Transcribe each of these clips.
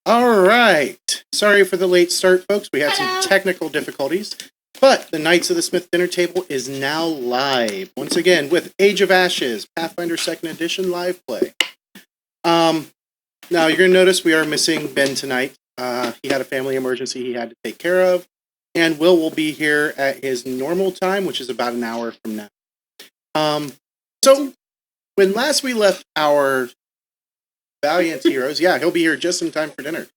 All right. Sorry for the late start, folks. We had some technical difficulties. But the Knights of the Smith Dinner Table is now live. Once again, with Age of Ashes, Pathfinder 2nd Edition live play. Now, you're going to notice we are missing Ben tonight. He had a family emergency he had to take care of. And Will be here at his normal time, which is about an hour from now. So, when last we left our Valiant Heroes, yeah, he'll be here just in time for dinner.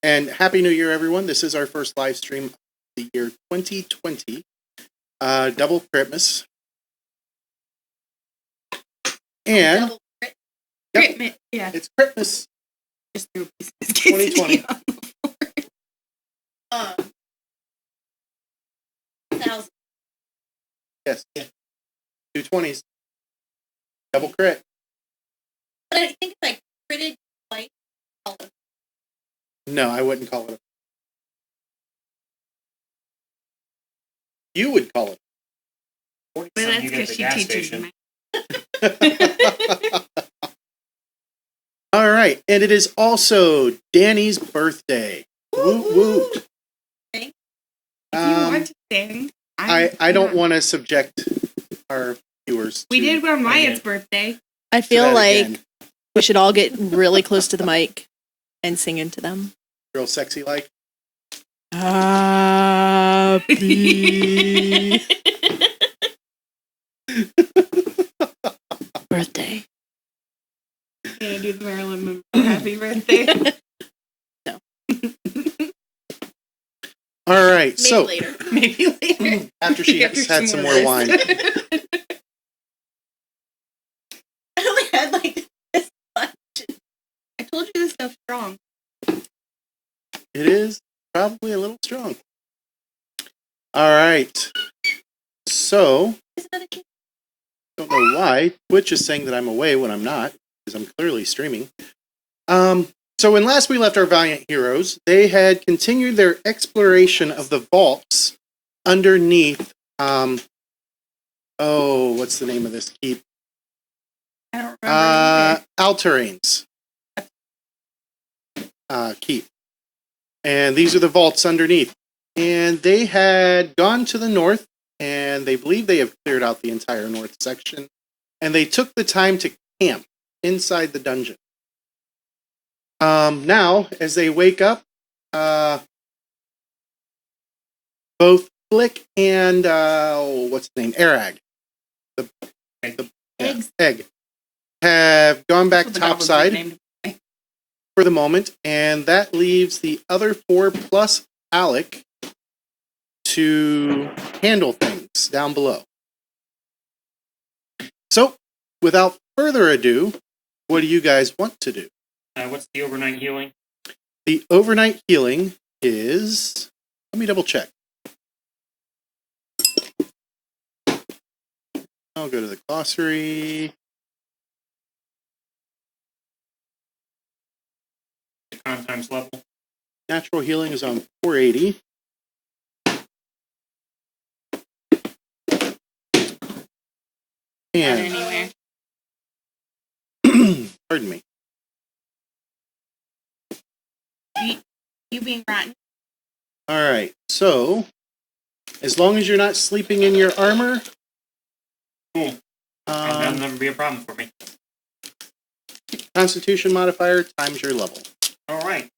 And Happy New Year, everyone. This is our first live stream of the year 2020. Double Christmas. And Yep, yeah. It's Christmas 2020. 1,000. Yes. 220s. Double crit. But I think if I critted twice, I'll call it. No, I wouldn't call it a... You would call it. But that's you get at the because she gas teaches station. me. All right, and it is also Danny's birthday. Woo woo. If If you want to sing, I don't want to subject our viewers. We to did on Wyatt's again. birthday. I To feel that like again. we should all get really close to the mic and sing into them. Real sexy like. Happy birthday. Gonna do the Marilyn Monroe happy birthday. All right, Maybe so later. Maybe later. after she has had some more wine. I only had like this much. I told you this stuff's strong. It is probably a little strong. All right. So, Is another kid? don't know why Twitch is saying that I'm away when I'm not, because I'm clearly streaming. So when last we left our Valiant Heroes, they had continued their exploration of the vaults underneath, what's the name of this keep? I don't remember. Alterane's keep. And these are the vaults underneath. And they had gone to the north, and they believe they have cleared out the entire north section. And they took the time to camp inside the dungeon. Now, as they wake up, both Flick and, what's the name? Arag. The Eggs. Egg. Have gone back The goblins topside named- for the moment, and that leaves the other four plus Alec to handle things down below. So, without further ado, what do you guys want to do? What's the overnight healing? The overnight healing is... Let me double check. I'll go to the glossary. The con times level. Natural healing is on 480. Not And, anywhere. pardon me. You being rotten. All right. So, as long as you're not sleeping in your armor, Cool. That'll um, never be a problem for me. Constitution modifier times your level. All right.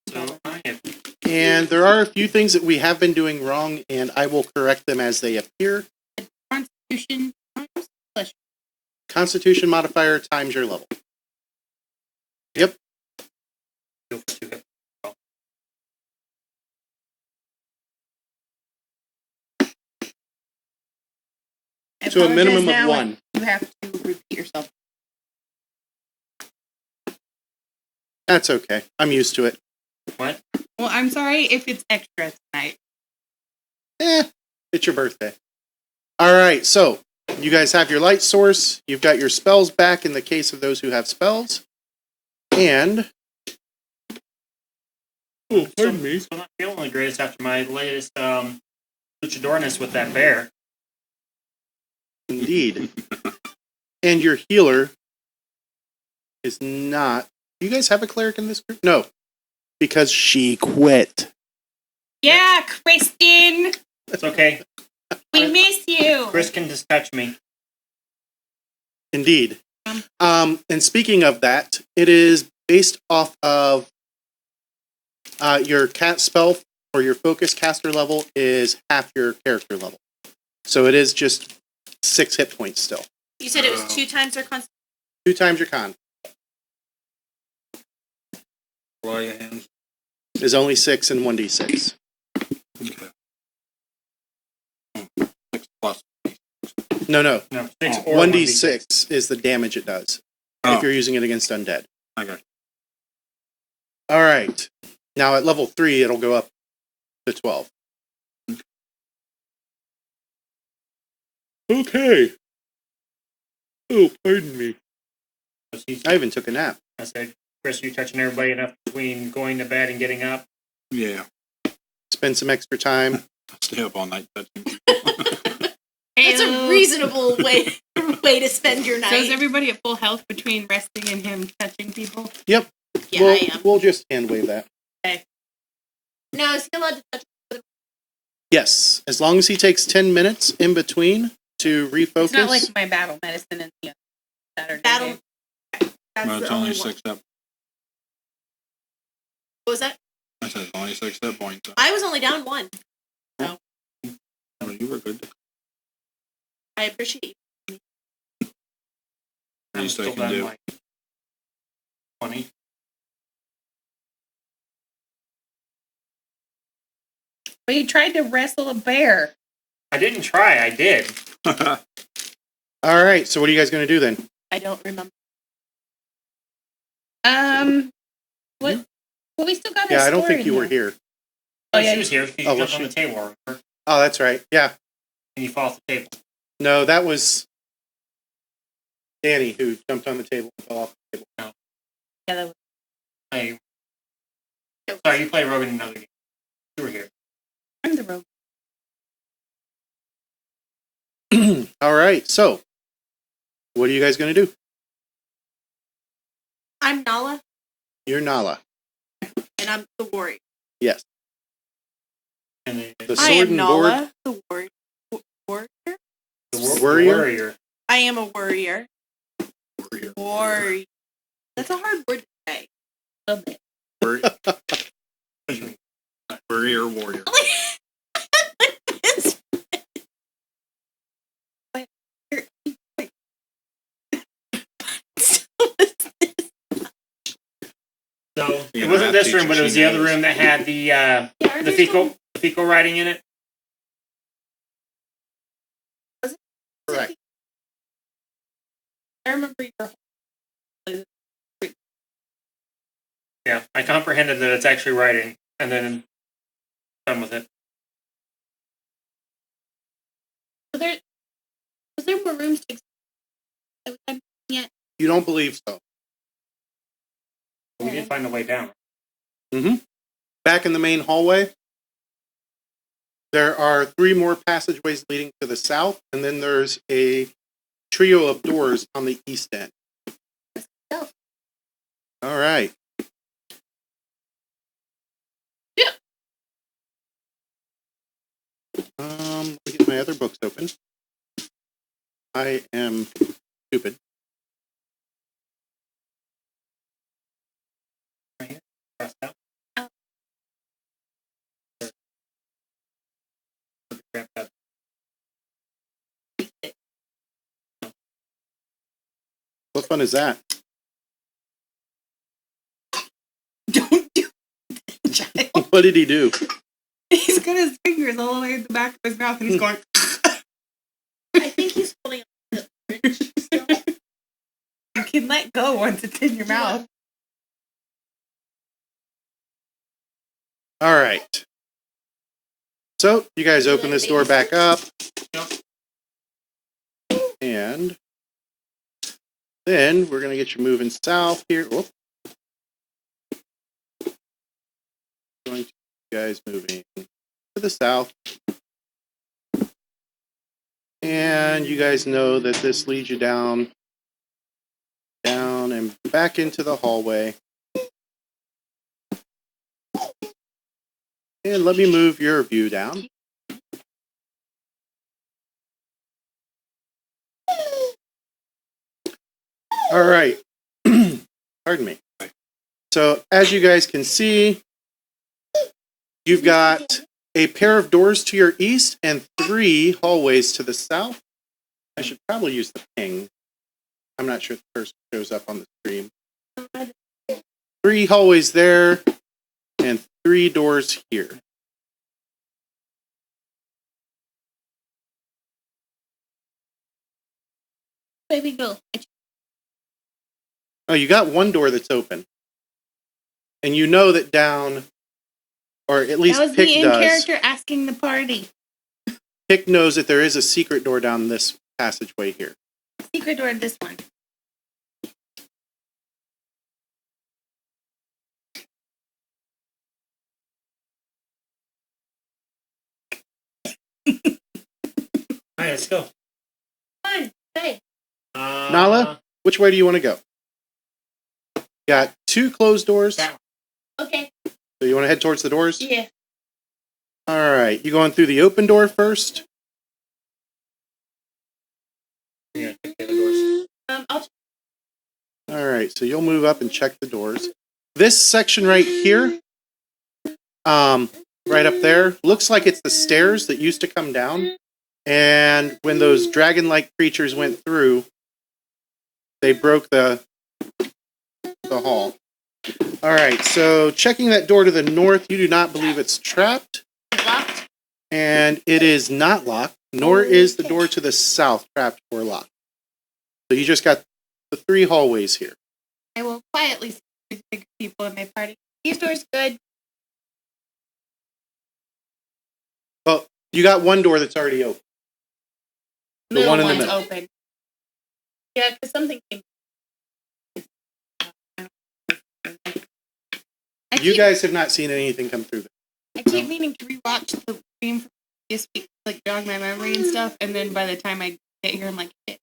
So I have And there are a few things that we have been doing wrong, and I will correct them as they appear. Constitution. Constitution modifier times your level. Yep. go for 2 hit. To a minimum of Now 1. You have to repeat yourself. That's okay. I'm used to it. What? Well, I'm sorry if it's extra tonight. It's your birthday. All right, so you guys have your light source. You've got your spells back in the case of those who have spells. And... Oh, pardon me. Still not feeling the greatest after my latest luchadorness with that bear. Indeed. And your healer is not... Do you guys have a cleric in this group? No. Because she quit. Yeah, Kristen, It's okay. we miss you. Chris can just touch me. Indeed. And speaking of that, it is based off of your cat spell or your focus caster level is half your character level. So it is just 6 hit points still. You said it was 2 times our constitution. 2 times your con Fly your hands. is only 6 and 1d6. Okay. 6 plus. No. No, 6 or 1d6 is the damage it does if Oh, you're using it against undead. I got All right. Now at level 3, it'll go up to 12. Okay. Oh, pardon me. I even took a nap. I said, Chris, you touching everybody enough between going to bed and getting up? Yeah. Spend some extra time. I'll stay up all night touching people. That's a reasonable way to spend your night. So is everybody at full health between resting and him touching people? yeah, we'll, I am. We'll just hand wave that. No, is he allowed to touch? Yes, as long as he takes 10 minutes in between to refocus. It's not like my battle medicine and the Saturday. Battle. That's Well, it's the only only 6 one. hit. What was that? I said it's only 6 hit points. I was only down 1. Oh, you were good. I appreciate you. I'm Least I still can down do. like 20. But he tried to wrestle a bear. I didn't try, I did. All right, so what are you guys going to do then? I don't remember. What? Well, we still got. Yeah, a I don't story think you in were here. Oh, Oh, yeah. she was here. She Oh, jumped was on the she? table, remember? Oh, that's right. Yeah. And you fall off the table. No, that was Danny who jumped on the table and fell off the table. Yeah, that was Hey. Sorry, you play Rogue in another game. You were here. I'm the rogue. All right, so what are you guys going to do? I'm Nala, You're Nala. and I'm the warrior. Yes. And the, The I sword am and Nala, board. the warrior. Warrior? warrior. I am a warrior. Warrior. Warrior. That's a hard word to say. A little bit. Warrior, warrior. So You it know, wasn't that this room, teacher, but it was she the other knows. room that had the fecal writing in it. Correct. I remember your Yeah, I comprehended that it's actually writing, and then done with it. was there more rooms to explore? You don't believe so. We did find a way down. Back in the main hallway, there are 3 more passageways leading to the south, and then there's a trio of doors on the east end. go. All right. my other books open. I am stupid. Right here. Cross out. Grab that. What fun is that? Don't do it, child. What did he do? He's got his fingers all the way in the back of his mouth and he's going, I think he's holding on to the fridge still. you can let go once it's in your mouth. All right. So you guys open this door back up. And then we're going to get you moving south here. Whoop. Going to you guys moving to the south. And you guys know that this leads you down and back into the hallway. And let me move your view down. All right. Pardon me. So as you guys can see, you've got a pair of doors to your east and 3 hallways to the south. I should probably use the ping. I'm not sure if the person shows up on the stream. 3 hallways there and 3 doors here. Baby, go. Oh, you got 1 door that's open. And you know that down, or at least That was Pick me in does. character asking the party. Pick knows that there is a secret door down this passageway here. Secret door to this one. All right, let's go. Fine. Hey. Nala? Which way do you want to go? Got 2 closed doors. That Okay. So you want to head towards the doors? Yeah. All right. You going through the open door first? Yeah, check the other doors. I'll All right. So you'll move up and check the doors. This section right here, right up there, looks like it's the stairs that used to come down. And when those dragon-like creatures went through, they broke the hall. All right, so checking that door to the north, you do not believe it's trapped, locked. and it is not locked, nor is the door to the south trapped or locked. So you just got the 3 hallways here. I will quietly say to the bigger people in my party, these doors good. Well, you got 1 door that's already open. The one in the one's middle. open. Yeah, because something came. You guys have not seen anything come through there. I keep meaning to rewatch the stream from this week, like jog my memory and stuff, and then by the time I get here, I'm like, shit.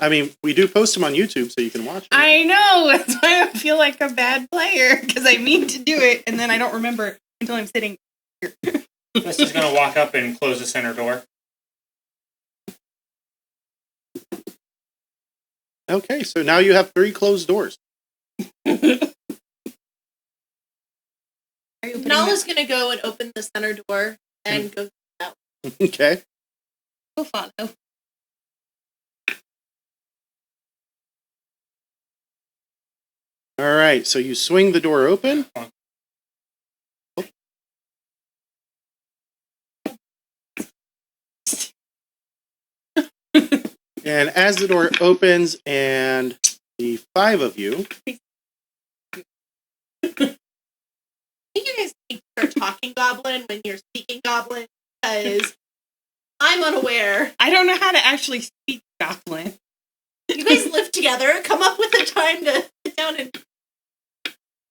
I mean, we do post them on YouTube so you can watch them. I know. That's why I feel like a bad player because I mean to do it, and then I don't remember until I'm sitting here. This is going to walk up and close the center door. Okay, so now you have 3 closed doors. Are you opening Nala's gonna go and open the center door and go. Okay. Go follow. All right, so you swing the door open. And as the door opens and the 5 of you, I think you guys need to start talking Goblin when you're speaking Goblin, because I'm unaware. I don't know how to actually speak Goblin. You guys live together. Come up with a time to sit down and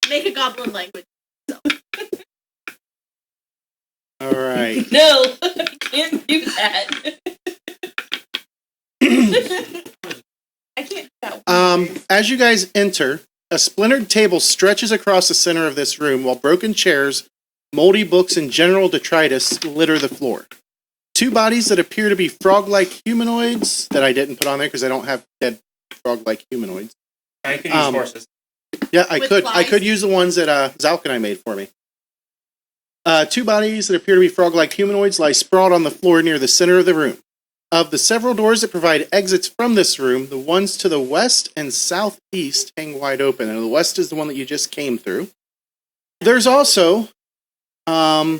make a Goblin language. all right. No, I can't do that. I can't do that. As you guys enter, A splintered table stretches across the center of this room, while broken chairs, moldy books, and general detritus litter the floor. Two bodies that appear to be frog-like humanoids that I didn't put on there because I don't have dead frog-like humanoids. I can use horses. Yeah, I With could. flies? I could use the ones that Zalk and I made for me. Two bodies that appear to be frog-like humanoids lie sprawled on the floor near the center of the room. Of the several doors that provide exits from this room, the ones to the west and southeast hang wide open, and the west is the one that you just came through. There's also Nala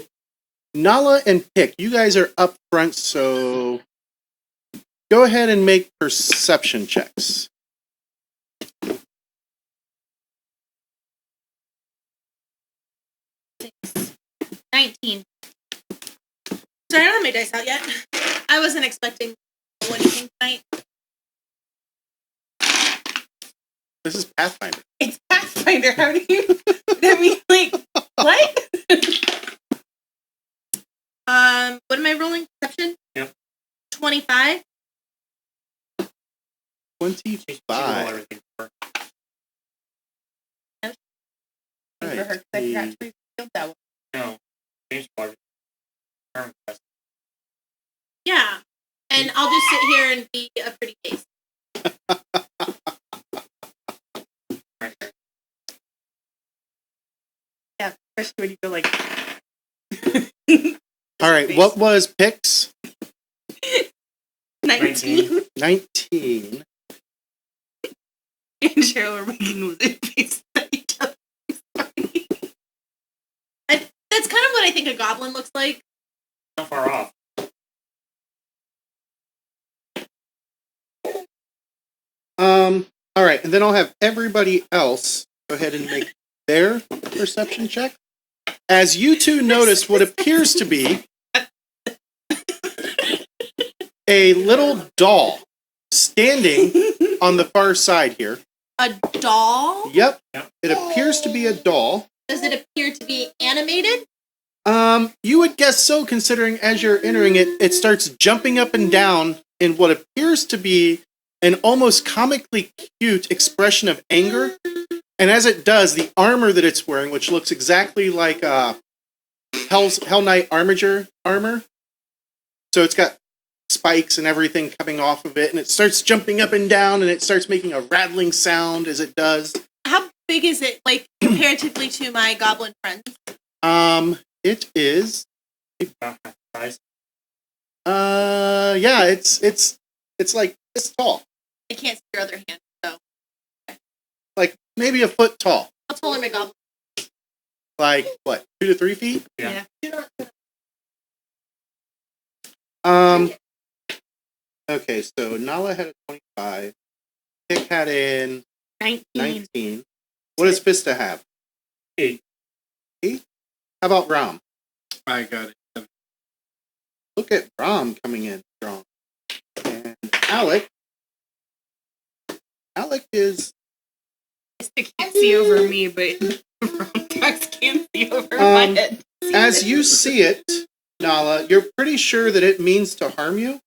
and Pick. You guys are up front, so go ahead and make perception checks. 19. Sorry, I don't have my dice out yet. I wasn't expecting anything tonight. This is Pathfinder. It's Pathfinder. How do you? I mean, like, what? What am I rolling? Perception? Yep. 25. 25. Everything for her. For her, 'cause I forgot to reveal that one. No. James will everything. Yeah. And I'll just sit here and be a pretty face. Right there. Yeah, especially when you go like. All right, what was Pick's? 19. 19. And Cheryl are making lizard faces at each other. That's kind of what I think a goblin looks like. Not far off. All right, and then I'll have everybody else go ahead and make their perception check. As you two notice what appears to be a little doll standing on the far side here. A doll? Yep, it appears to be a doll. Does it appear to be animated? You would guess so, considering as you're entering it, it starts jumping up and down in what appears to be an almost comically cute expression of anger. And as it does, the armor that it's wearing, which looks exactly like Hell Knight armor. So it's got spikes and everything coming off of it, and it starts jumping up and down, and it starts making a rattling sound as it does. How big is it, like, comparatively to my goblin friends? It is. About half the size. Yeah, it's like this tall, I can't see your other hand, so. like maybe a foot tall, How tall are my goblins? like what, 2 to 3 feet? Yeah. Okay, so Nala had a 25. Pick had in 19. What does Fista have? 8. 8? How about Ram? I got it. Look at Ram coming in strong. And Alec is I can't see over me, but Roncox can't see over my head. as you see it, Nala, you're pretty sure that it means to harm you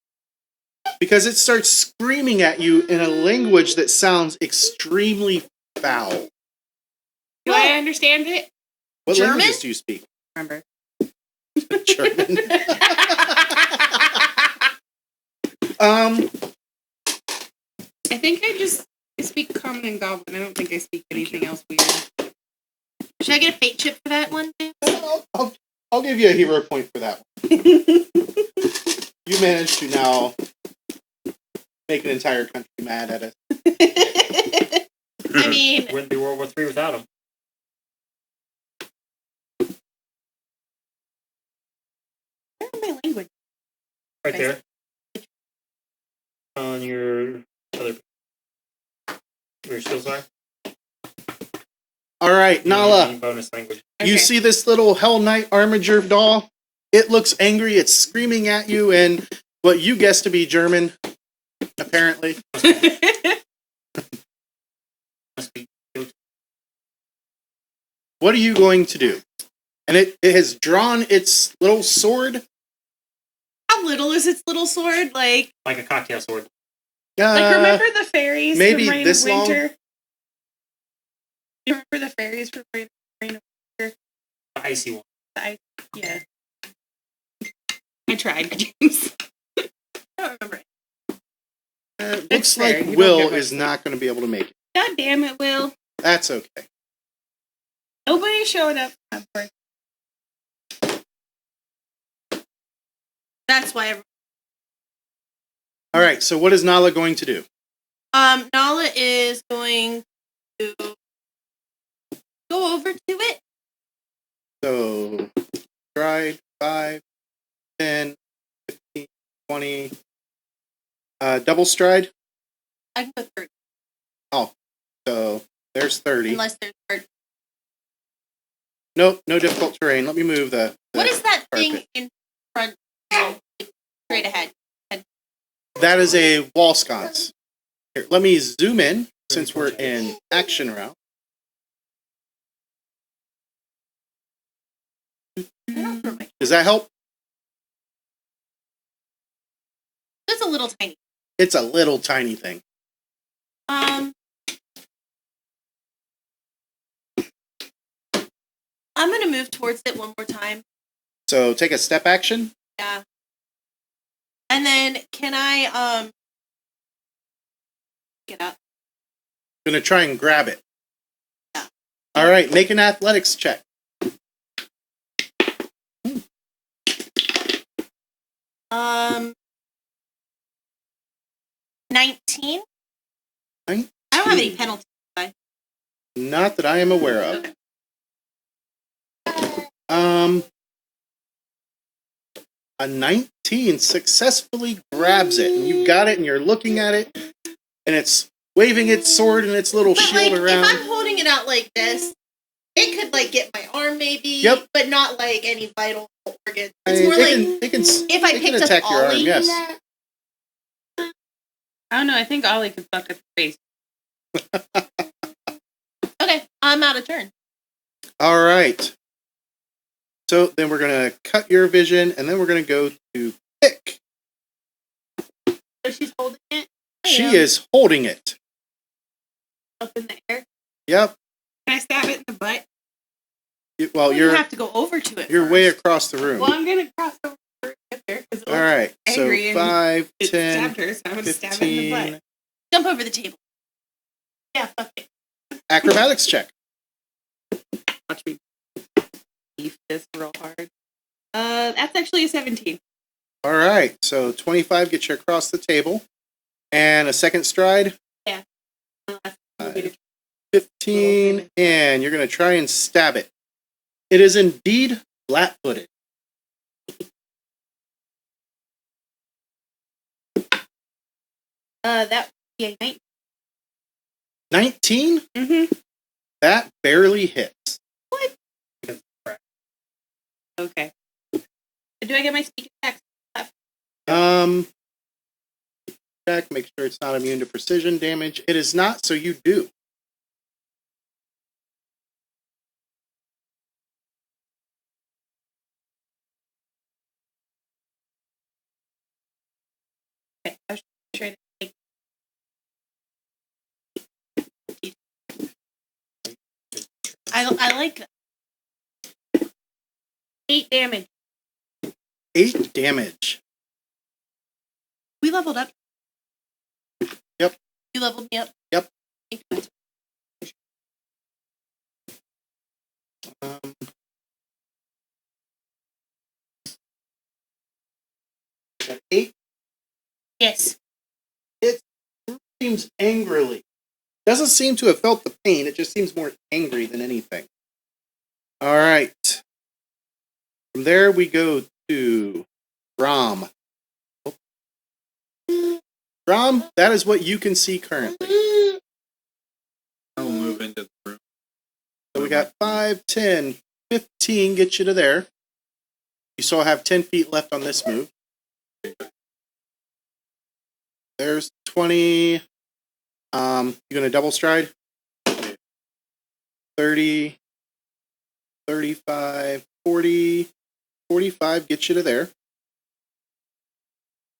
because it starts screaming at you in a language that sounds extremely foul. Do I understand it? What German? languages do you speak? Remember. German. I think I speak common and goblin. I don't think I speak anything else weird. Should I get a fate chip for that one, James? I'll give you a hero point for that one. You managed to now make an entire country mad at us. I mean, Wouldn't be World War III without him. where are my language? Right there. On your other. Your skills are. All right, Nala. Bonus language. You see this little Hell Knight Armiger doll? It looks angry. It's screaming at you in what you guess to be German, apparently. Must be. What are you going to do? And it has drawn its little sword. How little is its little sword? Like Like a cocktail sword. Like, remember the fairies maybe from Reign this of long? Winter? You remember the fairies from Rain of The icy one. Yeah. I tried, James. I don't remember. Looks fair. like You don't Will get much is not going to be able to make it. God damn it, Will. That's okay. Nobody showed up. That's why. All right, so what is Nala going to do? Nala is going to go over to it. So, stride, 5, 10, 15, 20. Double stride. I can go 30, So, there's 30. unless there's third. Nope, no difficult terrain. Let me move the What is that thing carpet. in front? Straight ahead. That is a wall sconce. Here, let me zoom in since we're in action route. Does that help? It's a little tiny. It's a little tiny thing. I'm gonna move towards it one more time. So take a step action. Yeah. And then can I get up? Gonna try and grab it. Yeah. All right, make an athletics check. Um 19? I don't have any penalties. Not that I am aware of. A 19 successfully grabs it, and you've got it, and you're looking at it, and it's waving its sword and its little But shield like, around. if I'm holding it out like this, it could like get my arm maybe. Yep. But not like any vital organ. I It's mean, more like it can if I it can picked attack up your arm, Ollie. yes. I don't know. I think Ollie could fuck up the face. Okay, I'm out of turn. All right. So then we're going to cut your vision, and then we're going to go to pick. So she's holding it She is holding it. up in the air. Yep. Can I stab it in the butt? Well, You you're have to go over to it. way first. across the room. Well, I'm gonna cross over to get there because All right. So angry and 5, it 10, stabbed her, so I'm gonna stab it in the 15. butt. Jump over the table. Yeah, fuck it. Acrobatics check. Watch me beef this real hard. That's actually a 17. All right. So 25 gets you across the table. And a second stride. That's gonna be the 15. And you're going to try and stab it. It is indeed flat-footed. That would be a 19. 19? Mm-hmm. That barely hits. Okay. Do I get my sneak attack? Check, make sure it's not immune to precision damage. It is not, so you do. Okay. I was trying to take I like that. 8 damage. 8 damage. We leveled up. Yep. You leveled me up. Yep. That 8 Yes. seems angrily. Doesn't seem to have felt the pain. It just seems more angry than anything. All right. From there, we go to Rom. Rom, that is what you can see currently. I'll move into the room. So we got 5, 10, 15 get you to there. You still have 10 feet left on this move. There's 20. You gonna double stride? 30, 35, 40, 45 get you to there.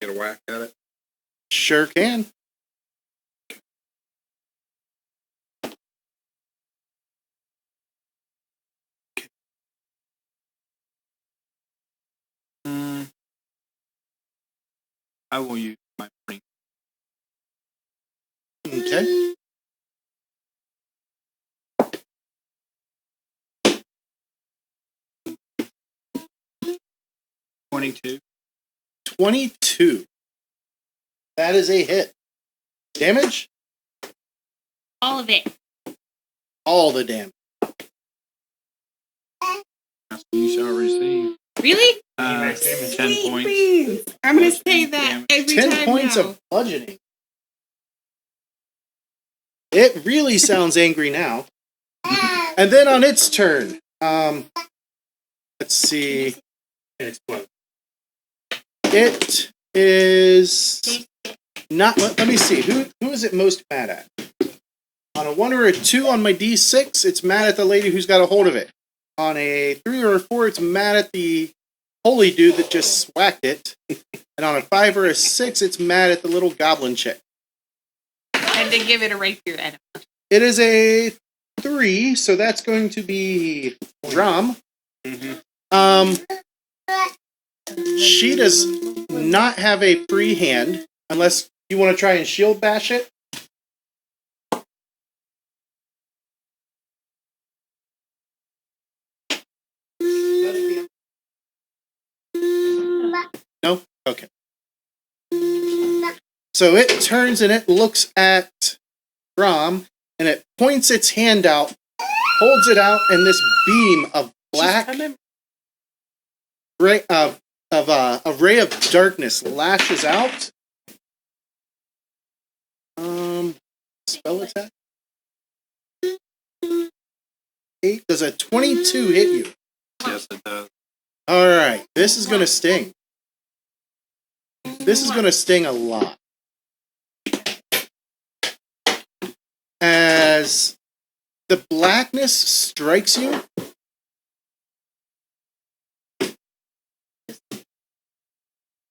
Get a whack at it. Sure can. I will use my brain. Okay. $22. 22. That is a hit. Damage? All of it. All the damage. You shall receive. Really? Nice damage. 10 Sweet points. beans. I'm gonna Plus say the that damage. every 10 time points now. of bludgeoning. It really sounds angry now. And then on its turn, let's see. It explodes. It is not. Let me see. Who is it most mad at? On a 1 or a 2 on my D6, it's mad at the lady who's got a hold of it. On a 3 or a 4, it's mad at the holy dude that just whacked it. And on a 5 or a 6, it's mad at the little goblin chick. And to give it a rapier at him. It is a 3, so that's going to be Rom. She does not have a free hand unless you want to try and shield bash it. No? Okay. So it turns and it looks at Rom and it points its hand out, holds it out, and this beam of black ray a ray of darkness lashes out. Spell attack. 8. Does a 22 hit you? Yes, it does. All right. This is going to sting. This is going to sting a lot. As the blackness strikes you,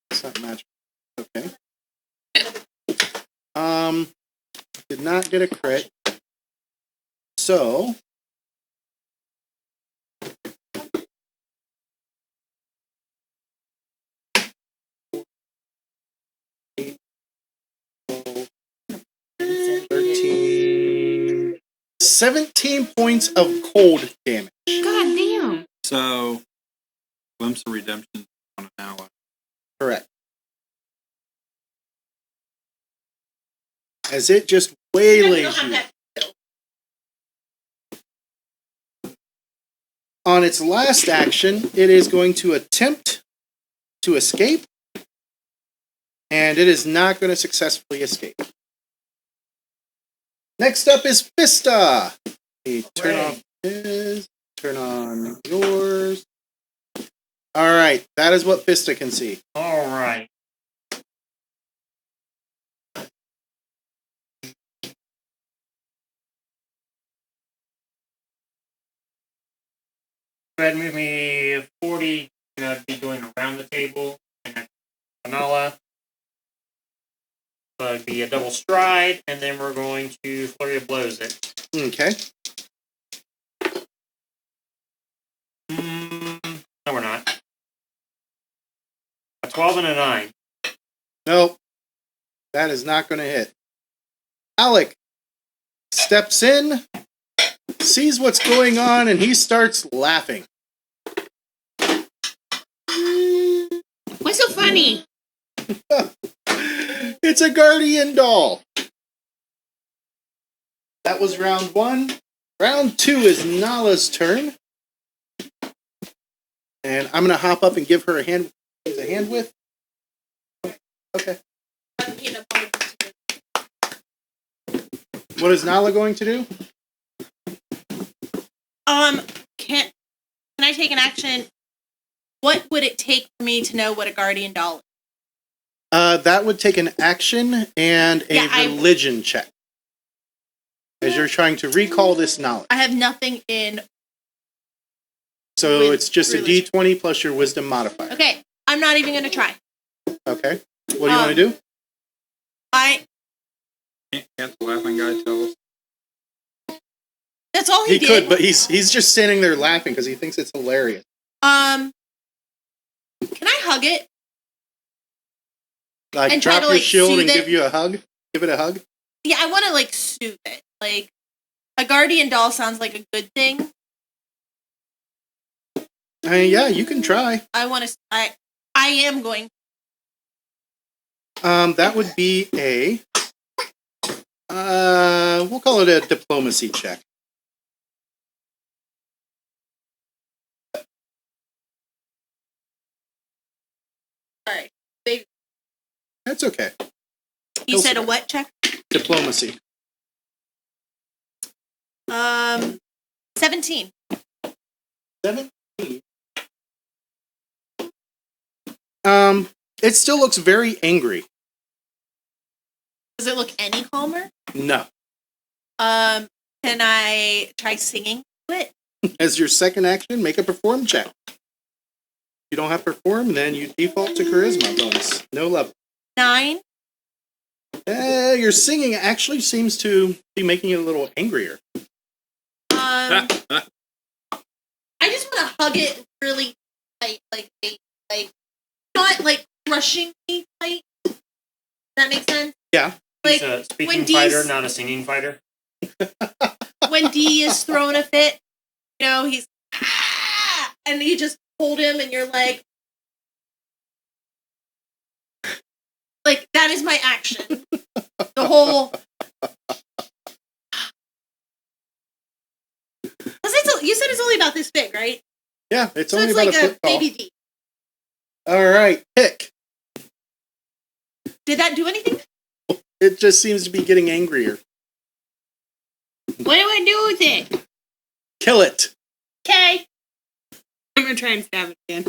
it's not magic. Okay. Did not get a crit. So $13, 17 points of cold damage. God damn. So, Glimpse of Redemption on an ally. Correct. As it just waylays you. On its last action, it is going to attempt to escape, and it is not going to successfully escape. Next up is Fista. Turn off his, turn on yours. All right, that is what Fista can see. All right. Go ahead and move me 40. I'm going to be going around the table. And Anala. So it'd be a double stride, and then we're going to flurry of blows it. Okay. No, we're not. A 12 and a 9. Nope. That is not going to hit. Alec steps in, sees what's going on, and he starts laughing. What's so funny? It's a guardian doll. That was round 1. Round 2 is Nala's turn. And I'm going to hop up and give her a hand with. Okay. What is Nala going to do? Can I take an action? What would it take for me to know what a guardian doll is? That would take an action and a religion check. As you're trying to recall this knowledge. I have nothing in. So With it's just religion. a d20 plus your wisdom modifier. Okay, I'm not even going to try. Okay. What do you want to do? Can't the laughing guy tell us? That's all he He did. could, but he's just standing there laughing because he thinks it's hilarious. Can I hug it? Like And try drop to, your like, shield and soothe give it? you a hug? Give it a hug? Yeah, I want to like soothe it. Like a guardian doll sounds like a good thing. Yeah, you can try. I want to. I am going. That would be a we'll call it a diplomacy check. Sorry. That's okay. You He'll said a survive. what check? Diplomacy. 17. 17. It still looks very angry. Does it look any calmer? No. Can I try singing to it? As your second action, make a perform check. If you don't have perform, then you default to charisma bonus. No level. 9. Your singing actually seems to be making you a little angrier. I just want to hug it really tight, like not like crushing me tight. Does that make sense? Yeah. He's Like a speaking when fighter, D's not a singing fighter. when D is throwing a fit, you know, he's and you just hold him, and you're like that is my action. The whole. You said it's only about this big, right? Yeah, it's So only it's about like a a foot tall. baby D. All right, pick. Did that do anything? It just seems to be getting angrier. What do I do with it? Kill it. Okay. I'm gonna try and stab it again.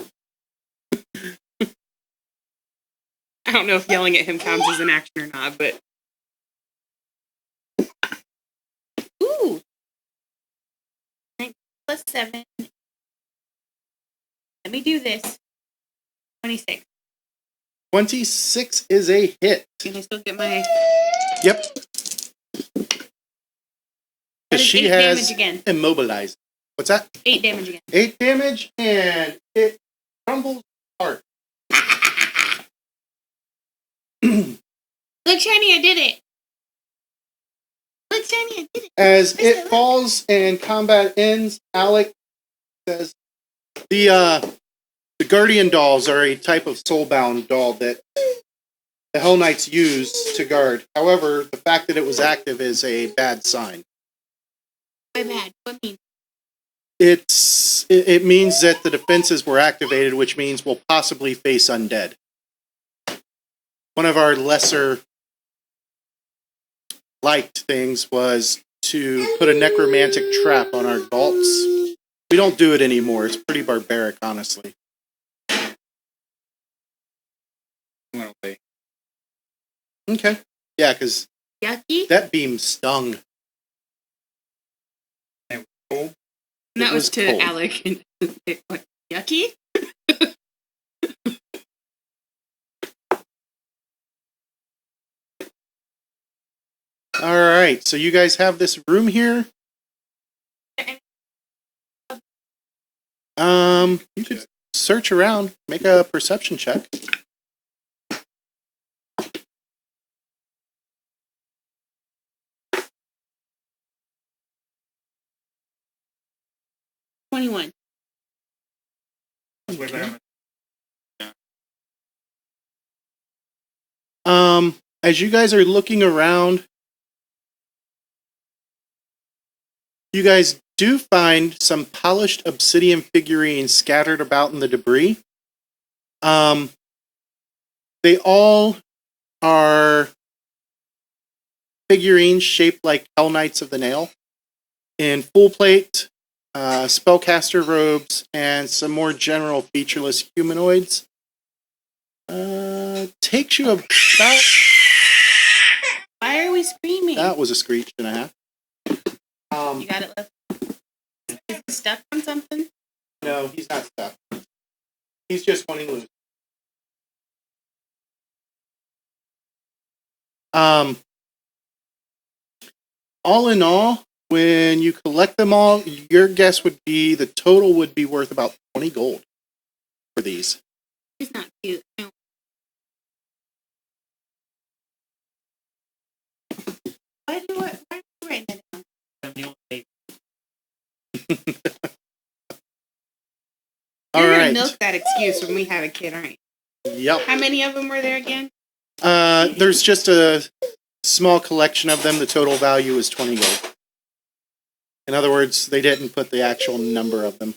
I don't know if yelling at him counts as an action or not, but Ooh. Plus 7. let me do this. 26. 26 is a hit. Can I still get my? Yep. That Because is she 8 has damage again. immobilized. What's that? 8 damage again. 8 damage, and it crumbles apart. Look, Shiny, I did it. Look, Shiny, I did it. As it falls and combat ends, Alec says, the Guardian dolls are a type of soulbound doll that the Hell Knights use to guard. However, the fact that it was active is a bad sign. My bad. What mean? It means that the defenses were activated, which means we'll possibly face undead. One of our lesser liked things was to put a necromantic trap on our vaults. We don't do it anymore. It's pretty barbaric, honestly. Went away. Okay. Yeah, because Yucky. that beam stung. Cold. And that It was was to cold. Alec. What? Yucky. All right, so you guys have this room here. You could search around, make a perception check. $21. That's way better. As you guys are looking around, you guys do find some polished obsidian figurines scattered about in the debris. They all are figurines shaped like Hell Knights of the Nail in full plate, spellcaster robes, and some more general featureless humanoids. Takes you about... Why are we screaming? That was a screech and a half. You got it left. Is he stuck on something? No, he's not stuck. He's just wanting loose. All in all, when you collect them all, your guess would be the total would be worth about 20 gold for these. He's not cute. No. All You're gonna right. milk that excuse when we had a kid, aren't you? Yep. How many of them were there again? There's just a small collection of them. The total value is 20 gold. In other words, they didn't put the actual number of them.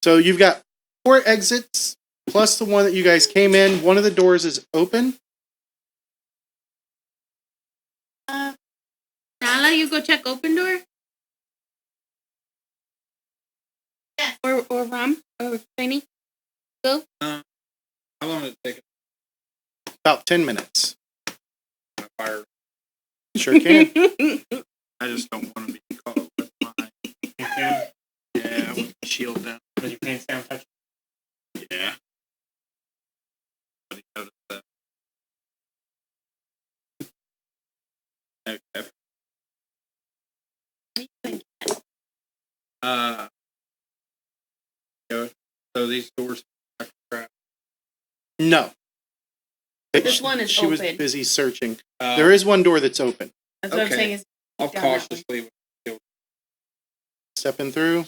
So you've got 4 exits plus the one that you guys came in. One of the doors is open. Nala, you go check open door? Yes. Or Ram? Or Tiny? Go? How long did it take About 10 minutes. to fire? Sure can. I just don't want to be caught with my Okay. yeah with the shield down. With your pants down, touch. Yeah. Nobody noticed that. Okay. So these doors are crap. No. This one is She was open. busy searching. There is one door that's open. That's what I'm Okay. saying is I'll down that one. cautiously Stepping through.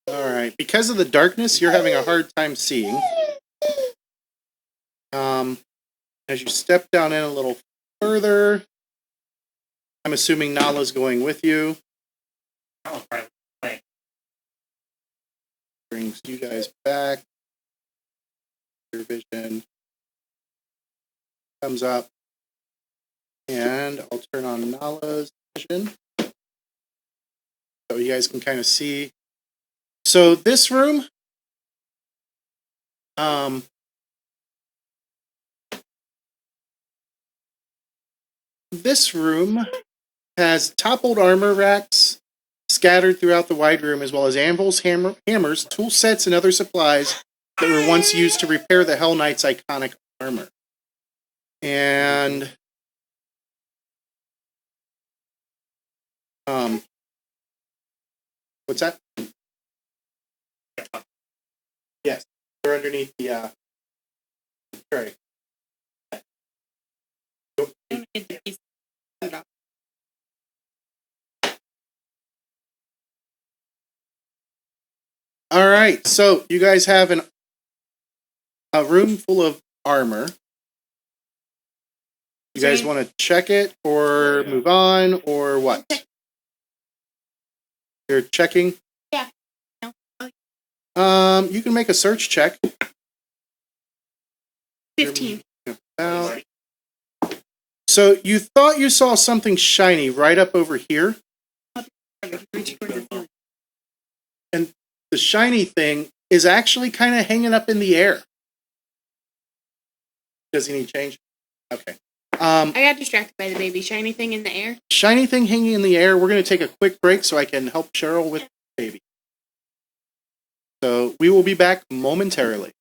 All right. Because of the darkness, you're having a hard time seeing. As you step down in a little further, I'm assuming Nala's going with you. Oh, right. Brings you guys back. Your vision comes up. And I'll turn on Nala's vision. So you guys can kind of see. So this room, has toppled armor racks scattered throughout the wide room, as well as anvils, hammers, tool sets, and other supplies that were once used to repair the Hell Knight's iconic armor. And what's that? Yes, they're underneath the tray. All right, so you guys have a room full of armor. You guys want to check it or move on or what? You're checking? Yeah. You can make a search check. 15. About. So you thought you saw something shiny right up over here, and the shiny thing is actually kind of hanging up in the air. Does he need change? Okay. I got distracted by the baby shiny thing in the air. Shiny thing hanging in the air. We're going to take a quick break so I can help Cheryl with baby. So we will be back momentarily.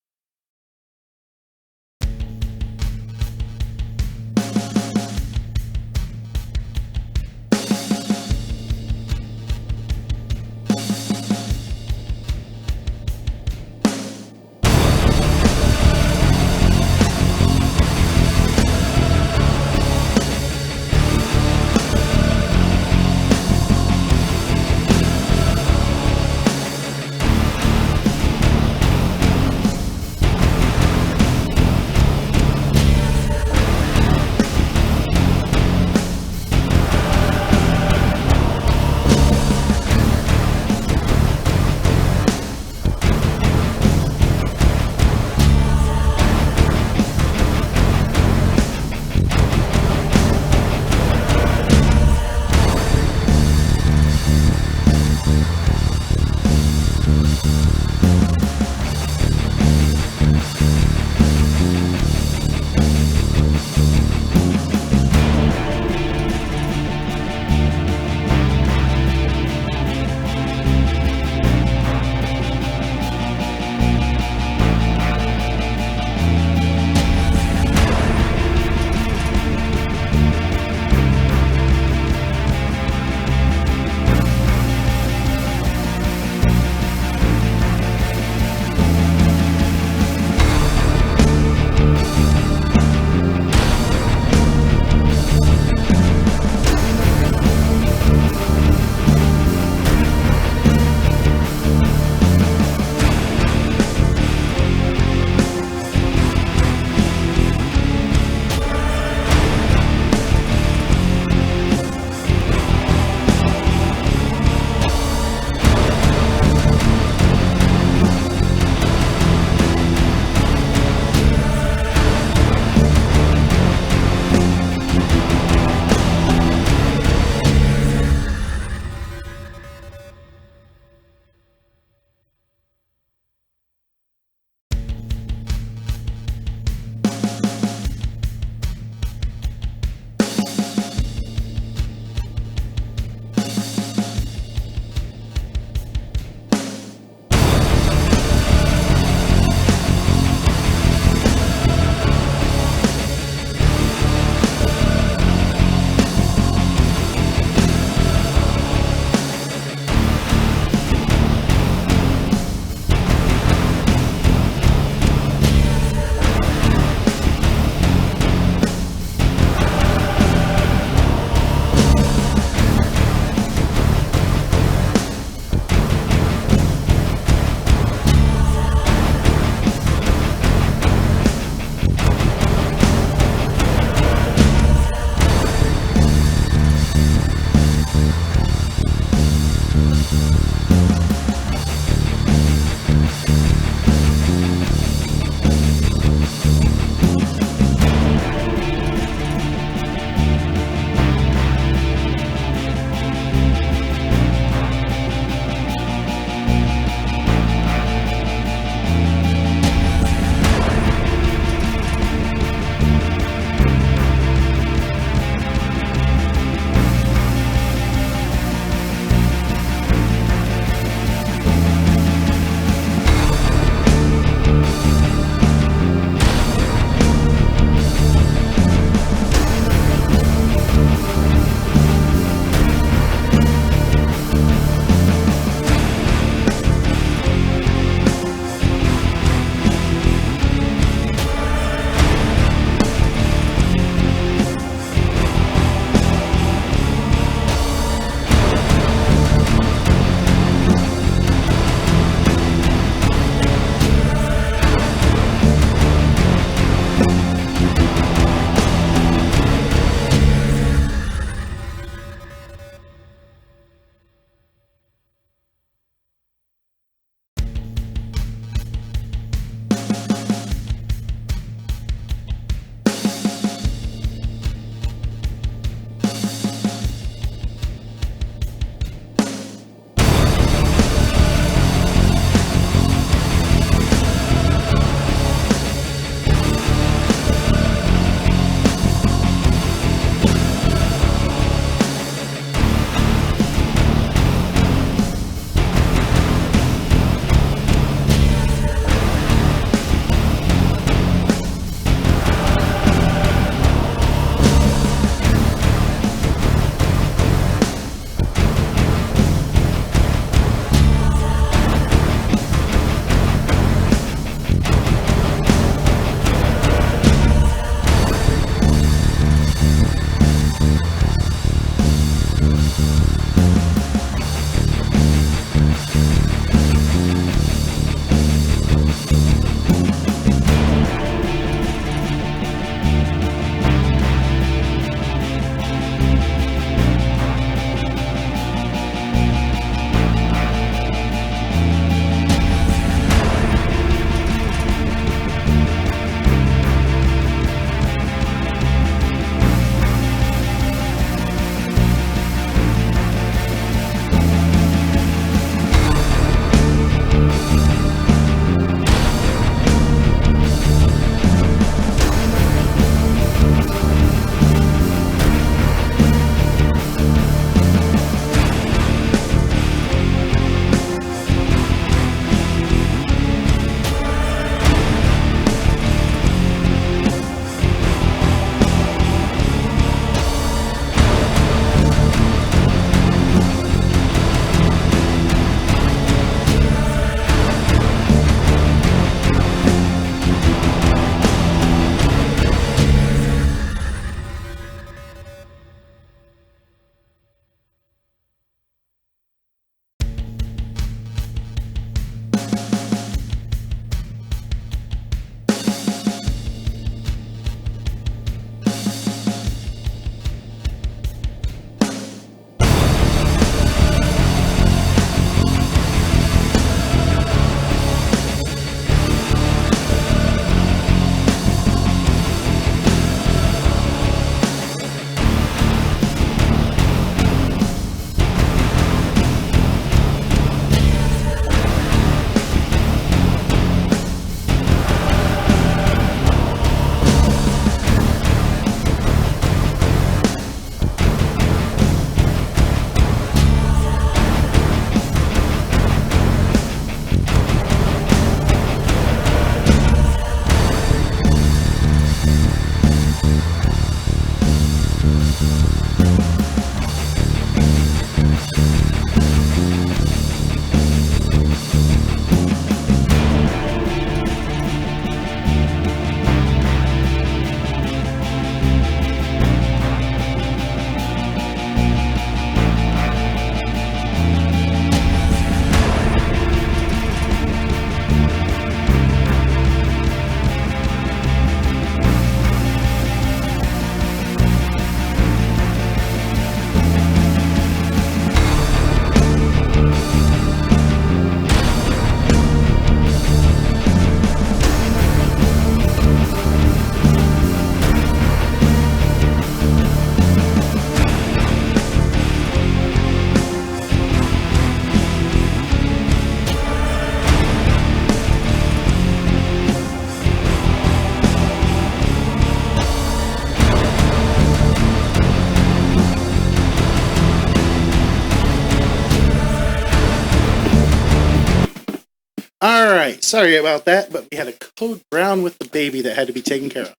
All right. Sorry about that, but we had a code brown with the baby that had to be taken care of.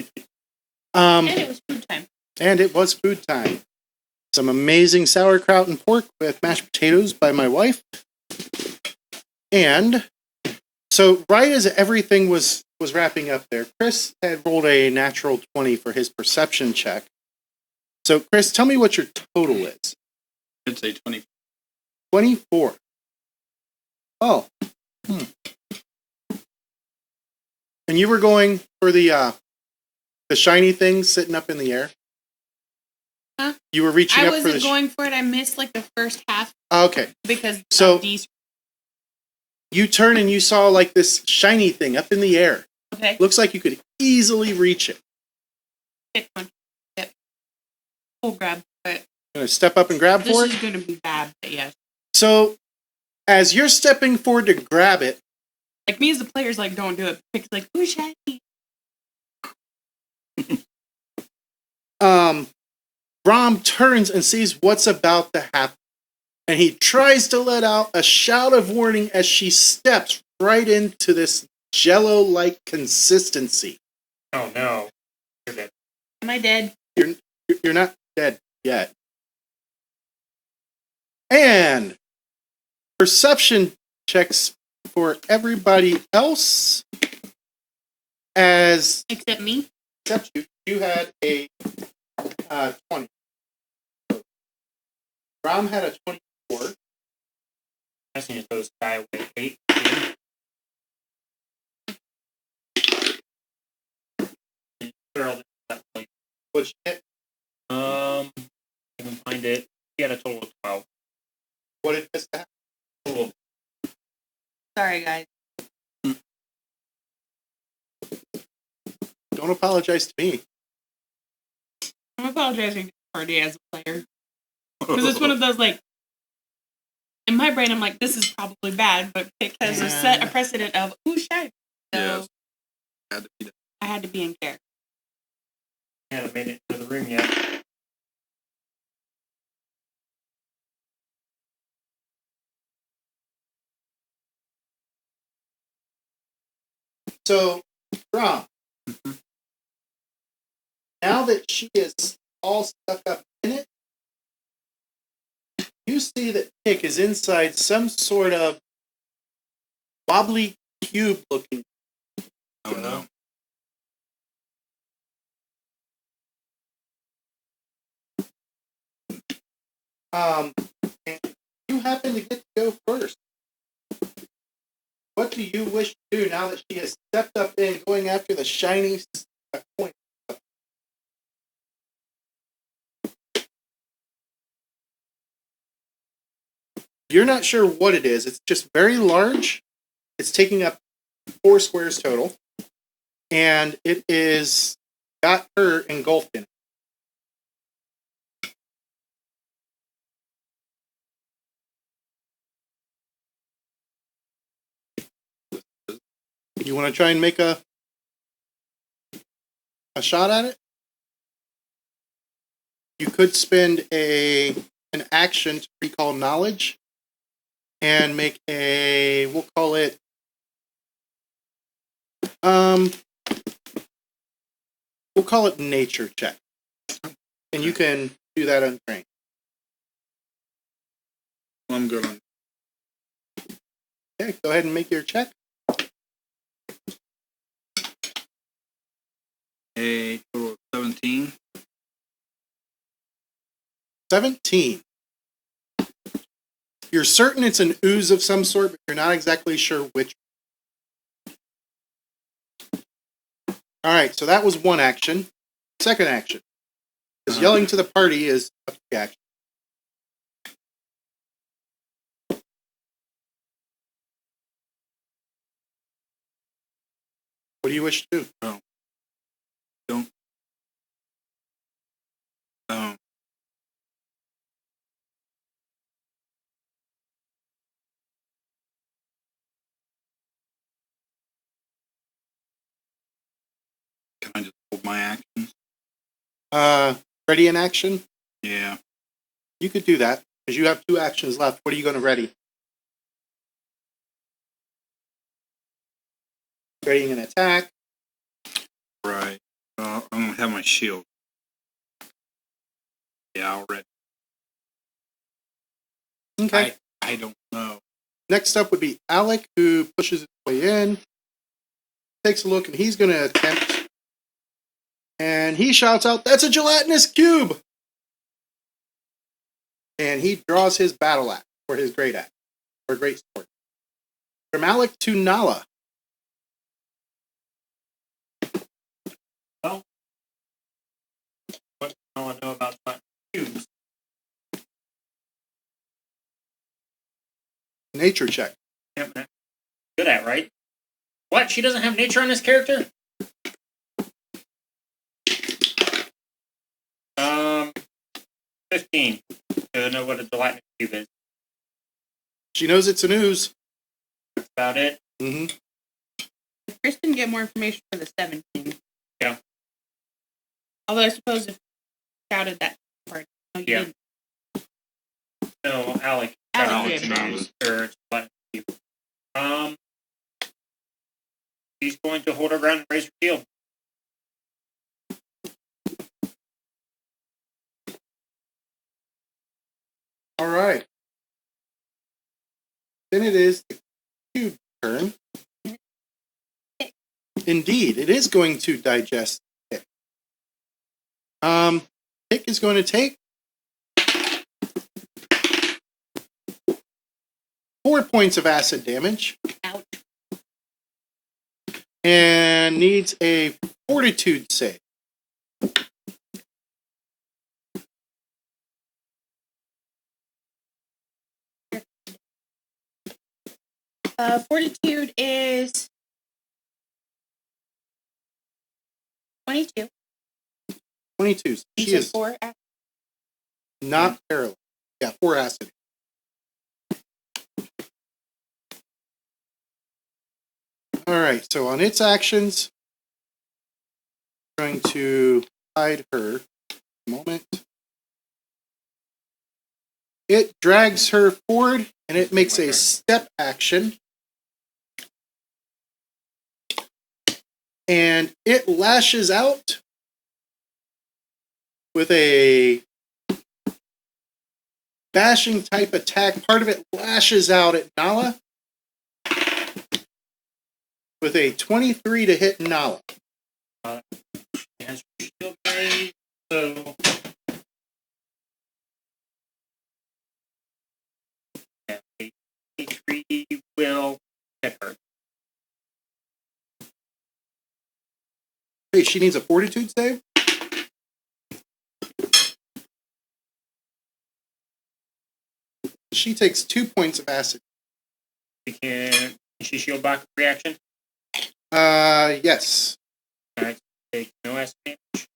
And it was food time. And it was food time. Some amazing sauerkraut and pork with mashed potatoes by my wife. And so right as everything was wrapping up there, Chris had rolled a natural 20 for his perception check. So Chris, tell me what your total is. I'd say 20. 24. Oh. And you were going for the shiny thing sitting up in the air? Huh? You were reaching I up for the wasn't going for it. I missed like the first half okay. because So- of these. You turn and you saw like this shiny thing up in the air. Okay. Looks like you could easily reach it. Hit one. Yep. Full grab, but Gonna step up and grab this for is it. going to be bad. But yes, So as you're stepping forward to grab it, like me as the player's like, don't do it. Pick's like, ooh, shiny. Rom turns and sees what's about to happen. And he tries to let out a shout of warning as she steps right into this jello-like consistency. Oh no. You're dead. Am I dead? You're not dead yet. And perception checks for everybody else as Except me. except you. You had a 20. Rom had a 24. I just need to throw this guy away. 8. Which hit. I can find it. He had a total of 12. What did this happen? Total. Sorry, guys. Don't apologize to me. I'm apologizing to the party as a player because it's one of those like. In my brain, I'm like, this is probably bad, but Pick has set a precedent of ooh, shiny. So Yes. Had to be that. I had to be in character. I haven't made it into the room yet. So, Rom, now that she is all stuck up in it, you see that Pick is inside some sort of wobbly cube looking. Oh no. And you happen to get to go first. What do you wish to do now that she has stepped up in, going after the shiny coin? You're not sure what it is. It's just very large. It's taking up 4 squares total. And it is got her engulfed in it. You want to try and make a shot at it? You could spend an action to recall knowledge and make a, we'll call it nature check. And you can do that untrained. I'm good on. Okay, go ahead and make your check. A total of 17. 17. You're certain it's an ooze of some sort, but you're not exactly sure which. All right, so that was one action. Second action. Because yelling to the party is a free action. What do you wish to do? Can I just hold my actions? Ready in action? Yeah. You could do that, because you have 2 actions left. What are you going to ready? readying an attack. Right. I'm gonna have my shield. Yeah, I'll ready. Okay. I don't know. Next up would be Alec, who pushes his way in, takes a look, and he's going to attempt. And he shouts out, "That's a gelatinous cube!" And he draws his battle axe, or his great axe, or great sword. From Alec to Nala. What do I want to know about flat cubes? Nature check. Yep, that's good at, right? What? She doesn't have nature on this character? 15. I know what a gelatinous cube is. She knows it's an ooze. That's about it. Mm-hmm. Kristen get more information for the 17. Yeah. Although I suppose if you shouted that part, no, you Yeah. didn't. No, Alec. Alec did. Choose her gelatinous cube. She's going to hold her ground and raise her shield. All right. Then it is the cube turn. Indeed, it is going to digest Pick. Pick is going to take 4 points of acid damage. Ouch. And needs a fortitude save. Fortitude is 22. 22. You She said is 4. not paralyzed. Yeah, 4 acid. All right, so on its actions, I'm going to hide her. A moment. It drags her forward, and it makes a step action. And it lashes out with a bashing type attack. Part of it lashes out at Nala with a 23 to hit Nala. She has her shield raised, so. Yeah, a 3 will hit her. Hey, she needs a fortitude save? She takes 2 points of acid. Can she shield back reaction? Yes. Alright, take no acid damage.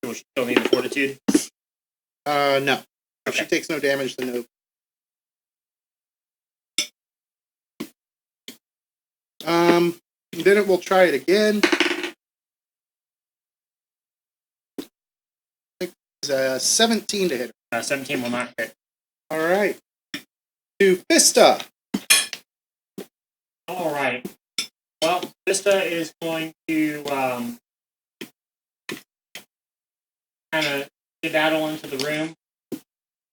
Will she still need the fortitude? No. If she Okay. takes no damage, then no. Then it will try it again. It's 17 to hit her. 17 will not hit. All right. To Fista. Alright. Well, Vista is going to kind of skedaddle into the room.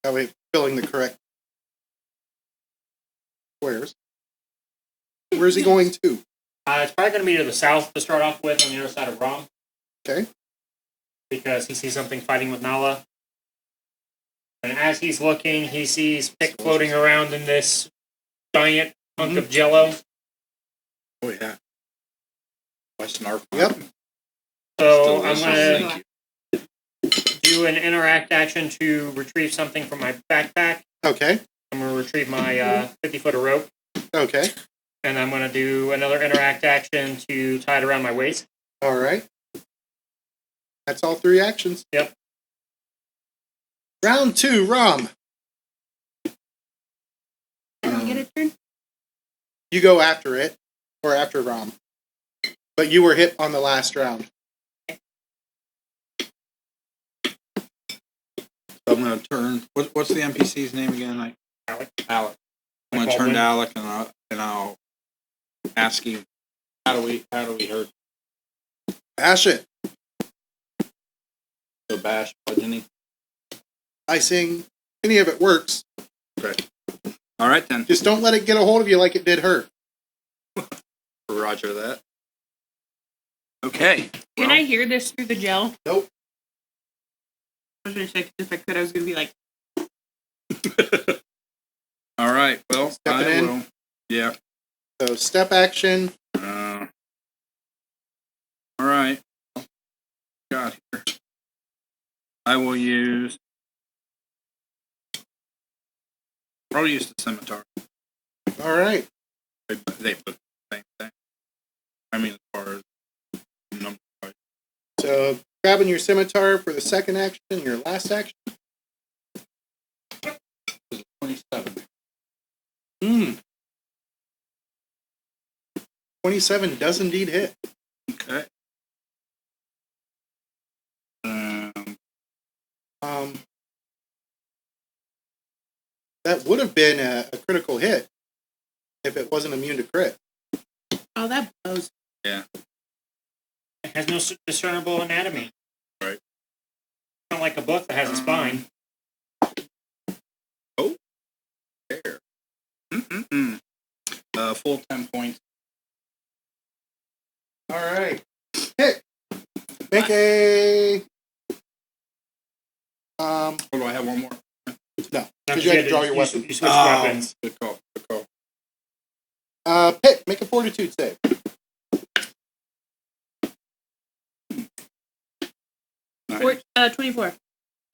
That way, filling the correct squares. Where's he going to? It's probably going to be to the south to start off with, on the other side of Rom, Okay. because he sees something fighting with Nala. And as he's looking, he sees Pick floating around in this giant hunk of jello. Oh yeah. West Narf. Yep. So I'm Delicious. going Thank you. to do an interact action to retrieve something from my backpack. Okay. I'm going to retrieve my 50-foot of rope. Okay. And I'm going to do another interact action to tie it around my waist. All right. That's all 3 actions. Yep. Round 2, Rom. Can we get a turn? You go after it, or after Rom. But you were hit on the last round. So I'm gonna turn. What's the NPC's name again? Alec. Alec. I'm gonna turn to Alec and I'll asking, how do we hurt Bash it. the bash bludgeoning? Icing. Any of it works. All right then. Just don't let it get a hold of you like it did her. Roger that. Okay. Can I hear this through the gel? Nope. I was gonna say, 'cause if I could, I was gonna be like, All right. Well, Stepping I in. will. Yeah. So step action. All right. Got here. I will use. Probably use the scimitar. All right. They put the same thing. I mean, as far as number wise. So grabbing your scimitar for the second action, your last action. 27. 27 does indeed hit. Okay. That would have been a critical hit if it wasn't immune to crit. "Oh, that blows." Yeah. It has no discernible anatomy. Right. Not like a book that has a spine. There. Full 10 points. All right. Hit. Make a. Oh, do I have one more? No, because you had to draw your weapon. You switch weapons. Good call. Good call. Pick. Make a fortitude save. Nice. 24.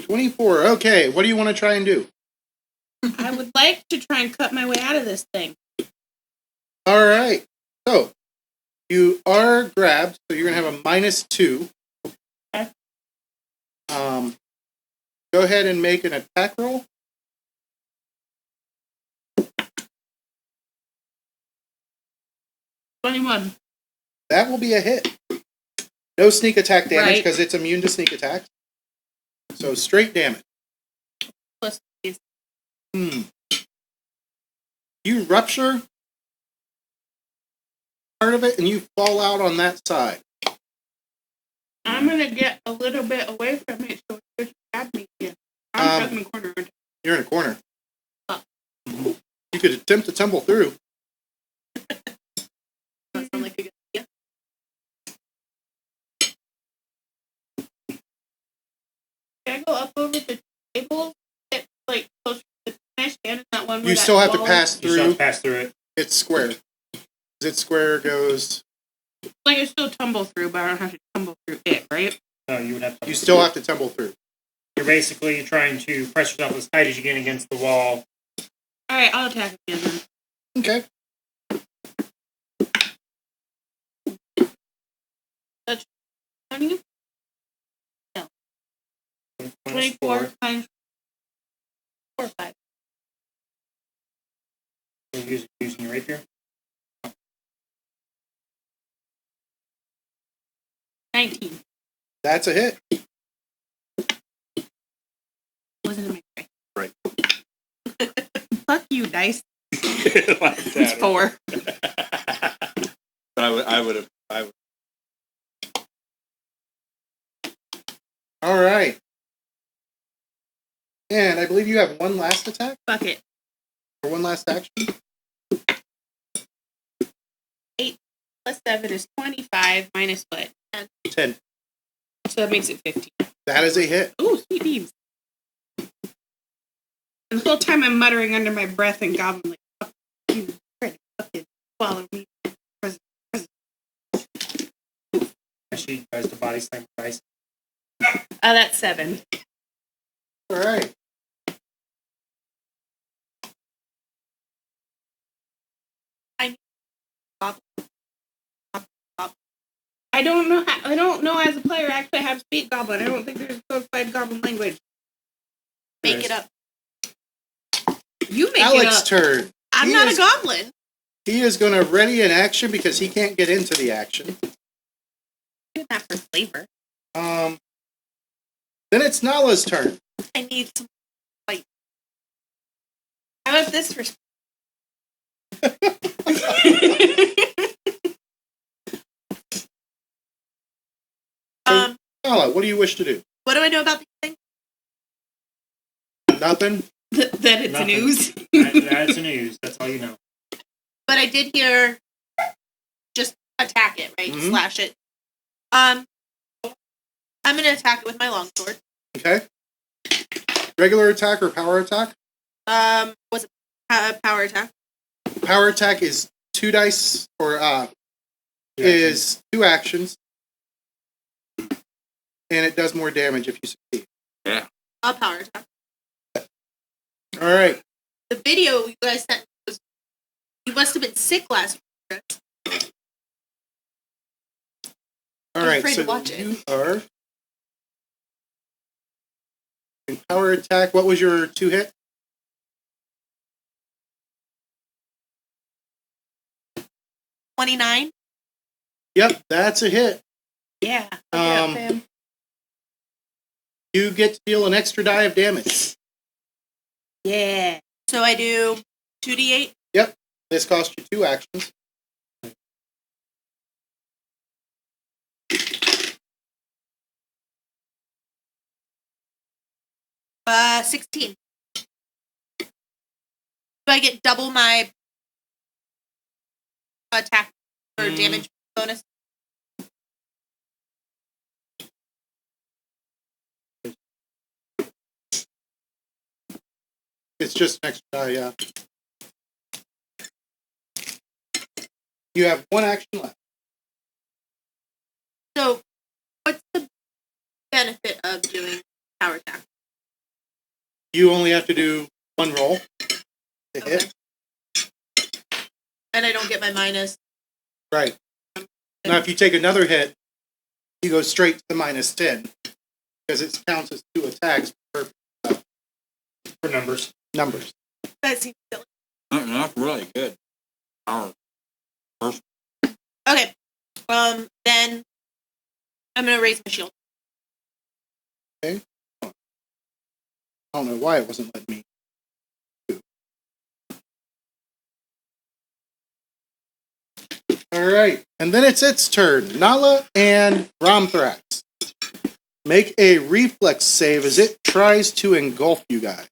24. Okay. What do you want to try and do? I would like to try and cut my way out of this thing. All right. So you are grabbed. So you're gonna have a -2. Okay. Go ahead and make an attack roll. "21. That will be a hit. No sneak attack damage Right. because it's immune to sneak attacks. So straight damage. Plus these." You rupture part of it and you fall out on that side. I'm gonna get a little bit away from it so it doesn't stab me again. I'm stuck in the corner. You're in a corner. Oh. You could attempt to tumble through. That sound like a good idea. Can I go up over the table? Get like closer to the can I stand in that one where You that still have to wall pass is? You still have through. to pass through it. It's square. It's square goes. Like I still tumble through, but I don't have to tumble through it, right? No, you would have to. You still have to tumble through. You're basically trying to press yourself as tight as you can against the wall. Alright, I'll attack again then. Okay. How do you? 24 times 4 or 5. You're using your rapier. 19. That's a hit. Wasn't in my tray. Right. Fuck you, dice. Like It's that. 4. I would. All right. And I believe you have one last attack Fuck it. or one last action. 8 plus 7 is 25 minus what? 10. So that makes it 15. That is a hit. Ooh, sweet beans. And the whole time I'm muttering under my breath and gobbling like, fuck you, Freddy, fucking swallow me. She tries to body slam twice. That's 7. All right. I don't know. I don't know as a player actually how to speak Goblin. I don't think there's a codified Goblin language. Make it up. You make Alex's it up. turn. I'm He not is- a goblin. He is going to ready an action because he can't get into the action. Do that for flavor. Then it's Nala's turn. I need some. How about this for? Nala, what do you wish to do? What do I know about these things? Nothing? That it's Nothing. news. That's the news. That's all you know. But I did hear just attack it, right? Mhm. Slash it. I'm gonna attack it with my longsword. Okay. Regular attack or power attack? Was it power attack? Power attack is 2 dice, or is 2 actions. And it does more damage if you succeed. A power attack. Alright. The video you guys sent was, you must have been sick last week. Alright, afraid so to watch it. you are in power attack. What was your 2 hit? $29. Yep, that's a hit. Yeah. Um, you get to deal an extra die of damage. Yeah. So I do 2d8. This costs you 2 actions. Uh, 16. Do I get double my attack or damage bonus? It's just an extra die, yeah. You have 1 action left. So, what's the benefit of doing power attack? You only have to do 1 roll to hit. And I don't get my minus. Right. Now, if you take another hit, you go straight to the minus 10 because it counts as 2 attacks per For numbers. numbers. That seems silly. That's really good. Okay. Then I'm gonna raise my shield. I don't know why it wasn't letting me. Alright, and then it's its turn. Nala and Romthrax. Make a reflex save as it tries to engulf you guys.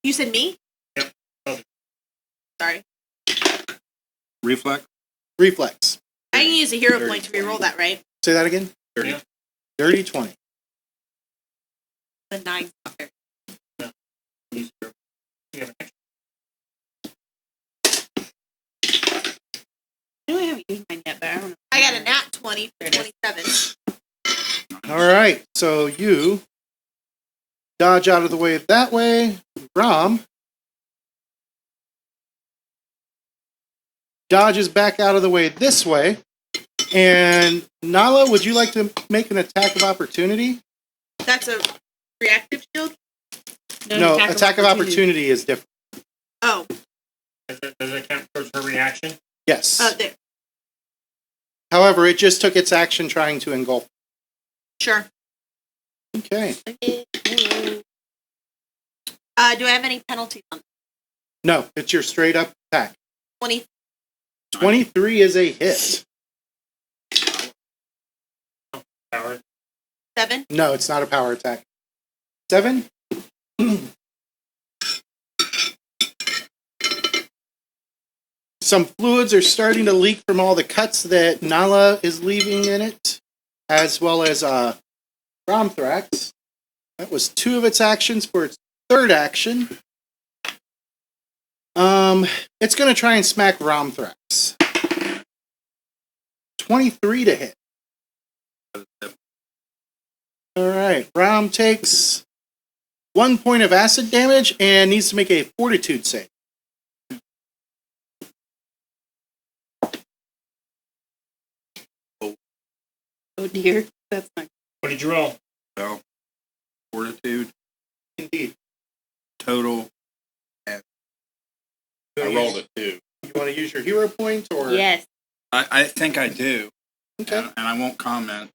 You said me? Yep. Okay. Sorry. Reflex? Reflex. I can use a hero Dirty point to reroll that, right? Say that again. Dirty. Yeah. Dirty 20. The 9. You have an extra. I know I haven't used mine yet, but I don't know. I got a nat 20 for 27. Alright, so you dodge out of the way that way. Rom dodges back out of the way this way. And Nala, would you like to make an attack of opportunity? That's a reactive shield? No, attack of opportunity is different. Oh, Does it count towards her reaction? Yes. there. However, it just took its action trying to engulf. Sure. Okay. Do I have any penalties on No, it's your straight up attack. 20? 23 is a hit. Power. 7? No, it's not a power attack. 7? Some fluids are starting to leak from all the cuts that Nala is leaving in it, as well as Romthrax. That was 2 of its actions. For its 3rd action, it's going to try and smack Romthrax. 23 to hit. All right, Rom takes 1 point of acid damage and needs to make a fortitude save. Oh dear, that's not. What did you roll? So, fortitude, Indeed. total. I rolled a 2. You want to use your hero point or? Yes. I think I do. Okay. And I won't comment.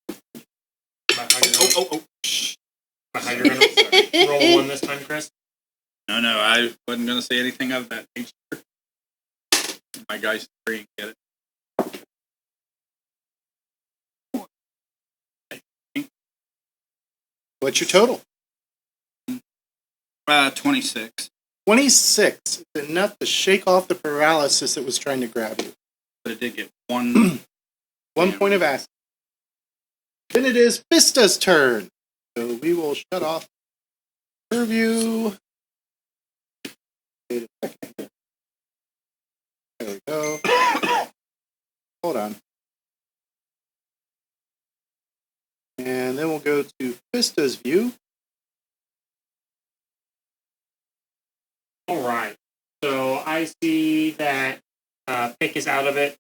About how you're gonna, Oh. about how you're gonna roll a 1 this time, Chris? No, I wasn't going to say anything of that nature. my guys free and get it. What's your total? 26. 26. It's enough to shake off the paralysis that was trying to grab you. But it did get one. 1 point of acid. Then it is Vista's turn. So we will shut off purview. Wait a second. There we go. Hold on. And then we'll go to Vista's view. All right. So I see that Pick is out of it.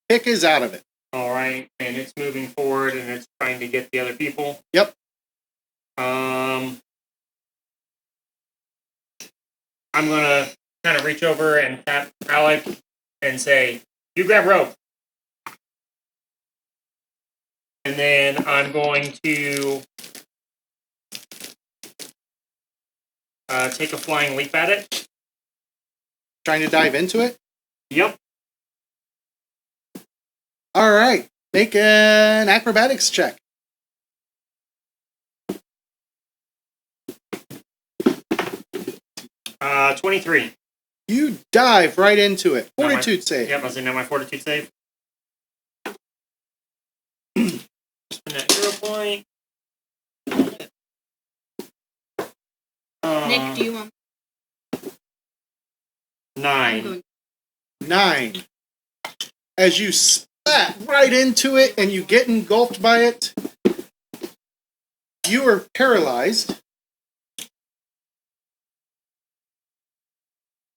Pick is out of it. All right, and it's moving forward, and it's trying to get the other people. Yep. I'm gonna kind of reach over and tap Alec and say, "You grab rope," and then I'm going to take a flying leap at it. Trying to dive into it. Yep. All right. Make an acrobatics check. 23. You dive right into it. Now my- Fortitude save. Yep, I was now my fortitude save. Spend that hero point. Nick, do you want? 9. 9. As you spat right into it and you get engulfed by it, you are paralyzed.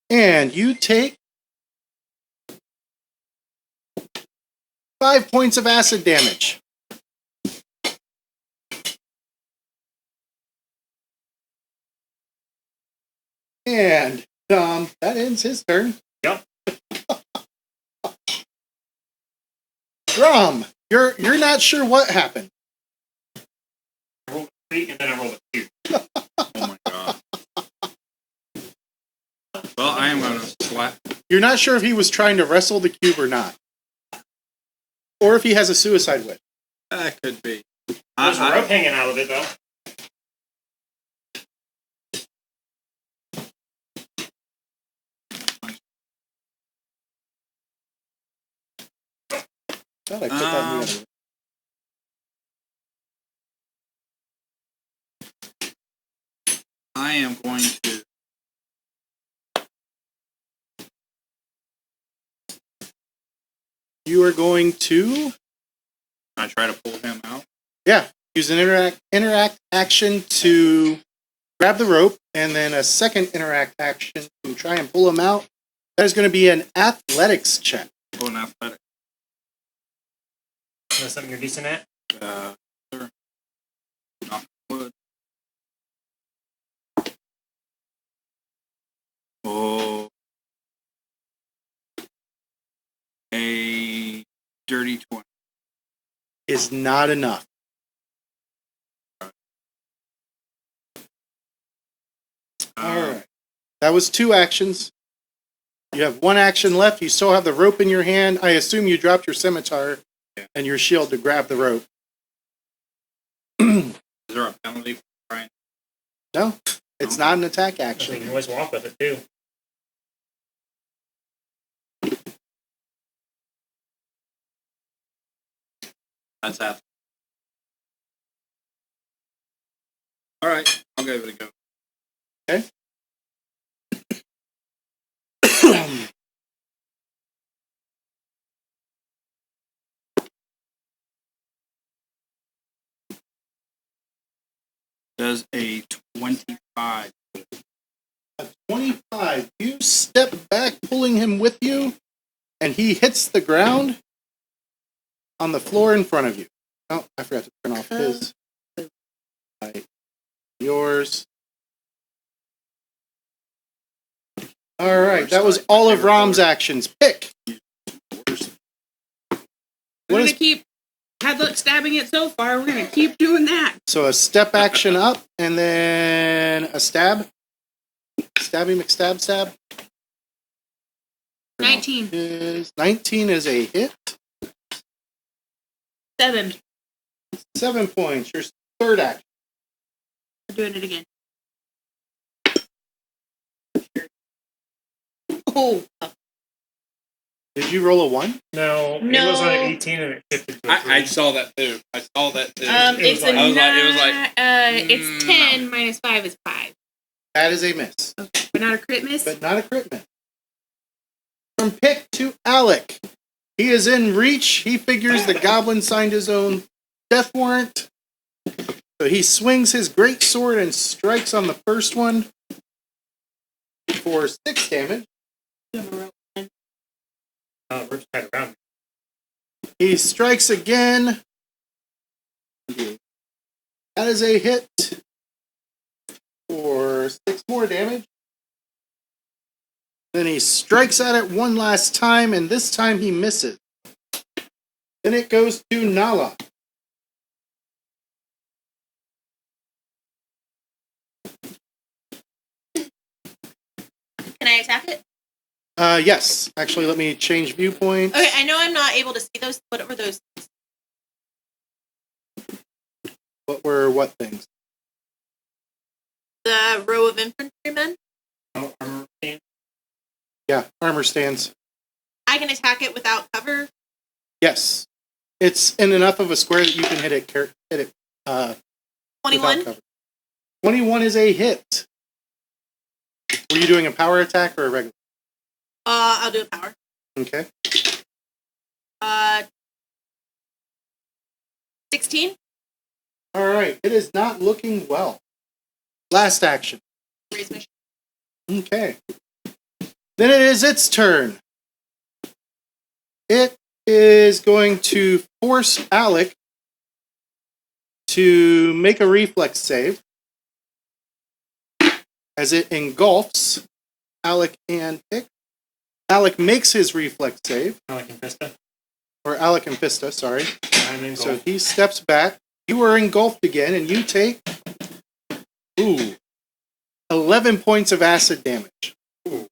And you take 5 points of acid damage. And that ends his turn. Yep. Drum, you're not sure what happened. I rolled a 3 and then I rolled a 2. Oh my god. Well, I am going to slap. You're not sure if he was trying to wrestle the cube or not. Or if he has a suicide wish. That could be. There's a rope hanging out of it, though. Thought I put that in the other. I am going to. You are going to I try to pull him out. use an interact action to grab the rope, and then a second interact action to try and pull him out. That is going to be an athletics check. Oh, an athletic. Is that something you're decent at? Sure. Knock wood. Oh. A dirty 20. Is not enough. All right. That was 2 actions. You have 1 action left. You still have the rope in your hand. I assume you dropped your scimitar and your shield to grab the rope. Is there a penalty for trying? No, it's not an attack You action. can always walk with it, too. That's half. All right, I'll give it a go. Okay. Does a 25. A 25. You step back, pulling him with you, and he hits the ground on the floor in front of you. Oh, I forgot to turn off his. Right. Yours. All right, that was all of Rom's actions. Pick. We're What gonna is keep. Had luck stabbing it so far. We're gonna keep doing that. so a step action up and then a stab. Stabby McStab stab. 19. Is 19 is a hit. 7. 7 points. Your third action. We're doing it again. Oh, Did you roll a 1? No, it No. was on an 18 and it shifted to a 3. I saw that too. I saw that too. It's a I was like- 9. it was like, It's 10 minus 5 is 5. That is a miss, Okay. But not a crit miss? but not a crit miss. From Pick to Alec. He is in reach. He figures the goblin signed his own death warrant. So he swings his great sword and strikes on the first one for 6 damage. Rips right around me. He strikes again. That is a hit for 6 more damage. Then he strikes at it one last time, and this time he misses. Then it goes to Nala. can I attack it? Yes. Actually, let me change viewpoints. Okay, I know I'm not able to see those. What were those? What things? The row of infantrymen. Oh, armor stand. Yeah, armor stands. I can attack it without cover. Yes. It's in enough of a square that you can hit it. Without 21. cover. 21 is a hit. Were you doing a power attack or a regular? I'll do a power. Okay. 16. All right. It is not looking well. Last action. Raise my. Okay. Then it is its turn. It is going to force Alec to make a reflex save as it engulfs Alec and Pick. Alec makes his reflex save, Alec and Vista. or Alec and Fista, sorry. I'm in So goal. he steps back. You are engulfed again, and you take 11 points of acid damage. Ooh.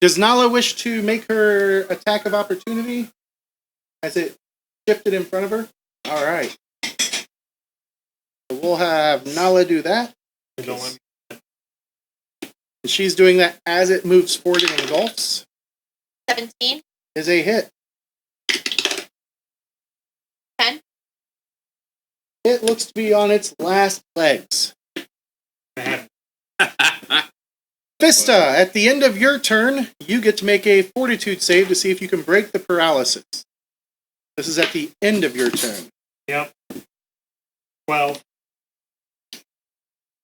Does Nala wish to make her attack of opportunity? Has it shifted in front of her? All right. So we'll have Nala do that. Don't let me- And she's doing that as it moves forward and engulfs. 17. Is a hit. 10. It looks to be on its last legs. I have Vista, at the end of your turn, you get to make a fortitude save to see if you can break the paralysis. This is at the end of your turn. Yep. 12.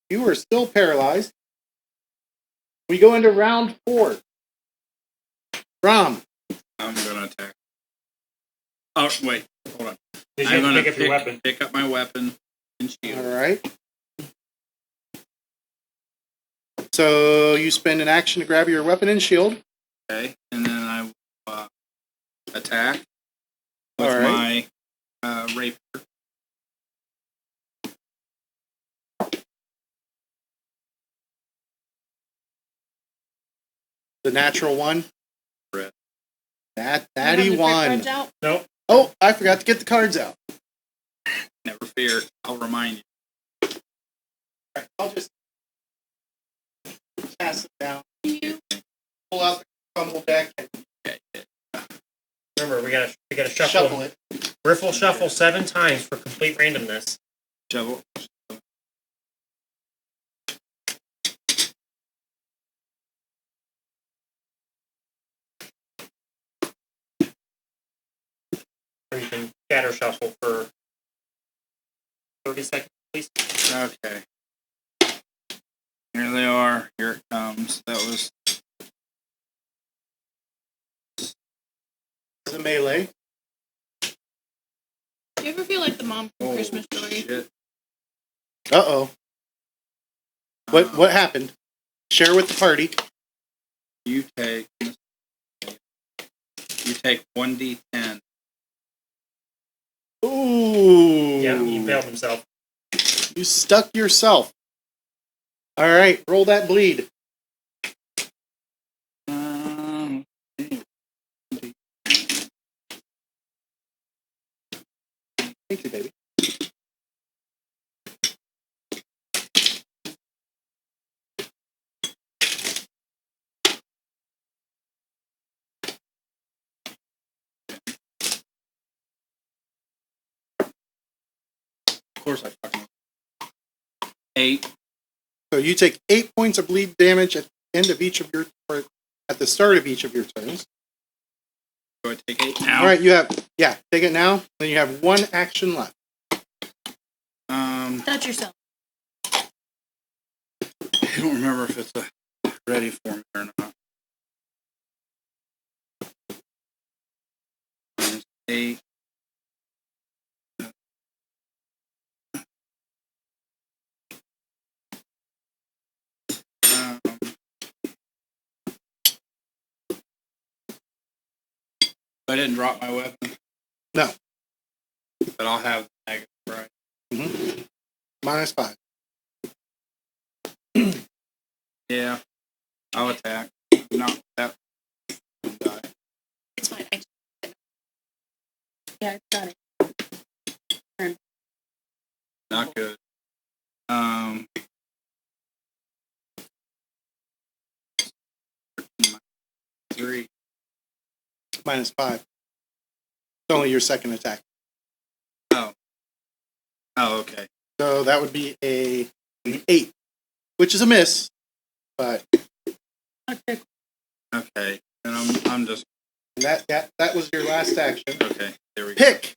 You are still paralyzed. We go into round 4. Rom. I'm gonna attack. Oh wait, hold on. Did you I'm have to gonna pick up your weapon? pick up my weapon and All shield. right. So you spend an action to grab your weapon and shield. Okay, and then I will attack with All right. my rapier. The natural one. Red. That You have natty the trick one. cards out? Nope. Oh, I forgot to get the cards out. Never fear, I'll remind you. All right, I'll just pass it down. Pull out the crumble deck and Okay. Remember, we gotta shuffle. shuffle it. Riffle shuffle 7 times for complete randomness. Shovel. Or you can scatter shuffle for 30 seconds, please. Okay. Here they are. Here it comes. That was The melee. Do you ever feel like the mom from oh, Christmas Story? shit. Uh-oh. What happened? Share with the party. You take 1d10. Ooh. Yeah, he failed himself. You stuck yourself. All right, roll that bleed. Thank you, baby. Of course I fucking 8. So you take 8 points of bleed damage at the end of each of your, or at the start of each of your turns. Do I take 8 now? All right, you have, yeah, take it now. Then you have 1 action left. Touch yourself. I don't remember if it's ready for me or not. Minus 8. I didn't drop my weapon. No. But I'll have the negative, right? Mm-hmm. -5. Yeah. I'll attack. Not that. Die. It's fine. Yeah, it's got it. Not good. 3. -5. It's only your second attack. Oh. Oh, okay. So that would be an 8, which is a miss, but Okay. And I'm just that was your last action. okay. There we go. Pick.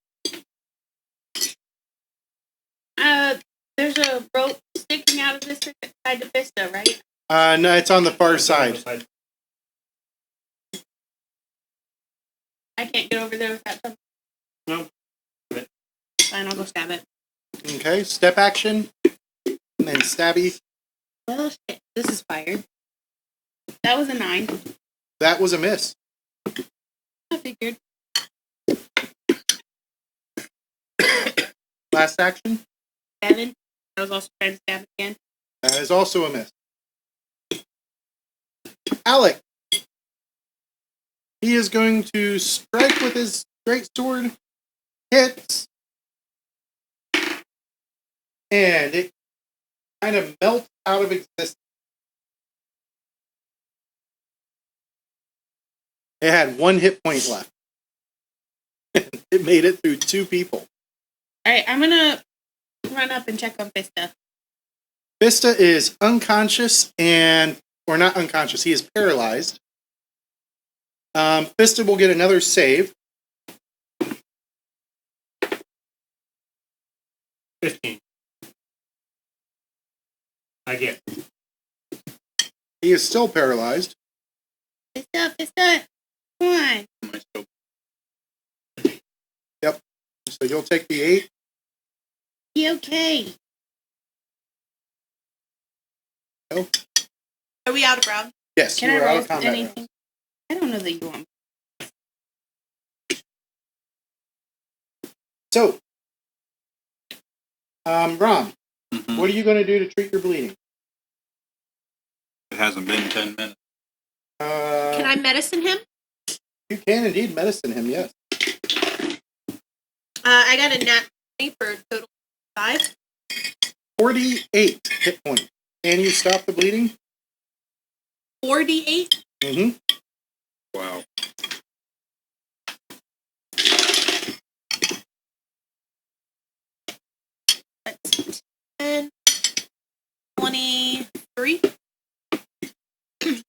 There's a rope sticking out of this side to Vista, right? No, it's on the far side. I can't get over there without something. No. Fine, I'll go stab it. Okay, step action, and then stabby. Well, shit. This is fire. That was a 9. That was a miss. I figured. Last action. 7. I was also trying to stab it again. That is also a miss. Alec. He is going to strike with his great sword. Hits. And it kind of melts out of existence. It had 1 hit point left. It made it through 2 people. Alright, I'm gonna run up and check on Vista. Vista is unconscious or not unconscious, he is paralyzed. Vista will get another save. 15. I get. He is still paralyzed. Vista! Come on! Am I still- So you'll take the 8. Be okay. Are we out of round? Yes, Can you I are out roll of combat anything? rounds. I don't know that you want. So, Rom, Mhm. what are you going to do to treat your bleeding? It hasn't been 10 minutes. Can I medicine him? You can indeed medicine him, yes. I got a nat 20 for a total of 5. 48 hit points. Can you stop the bleeding? 48. Mm-hmm. Wow. That's 10. 23.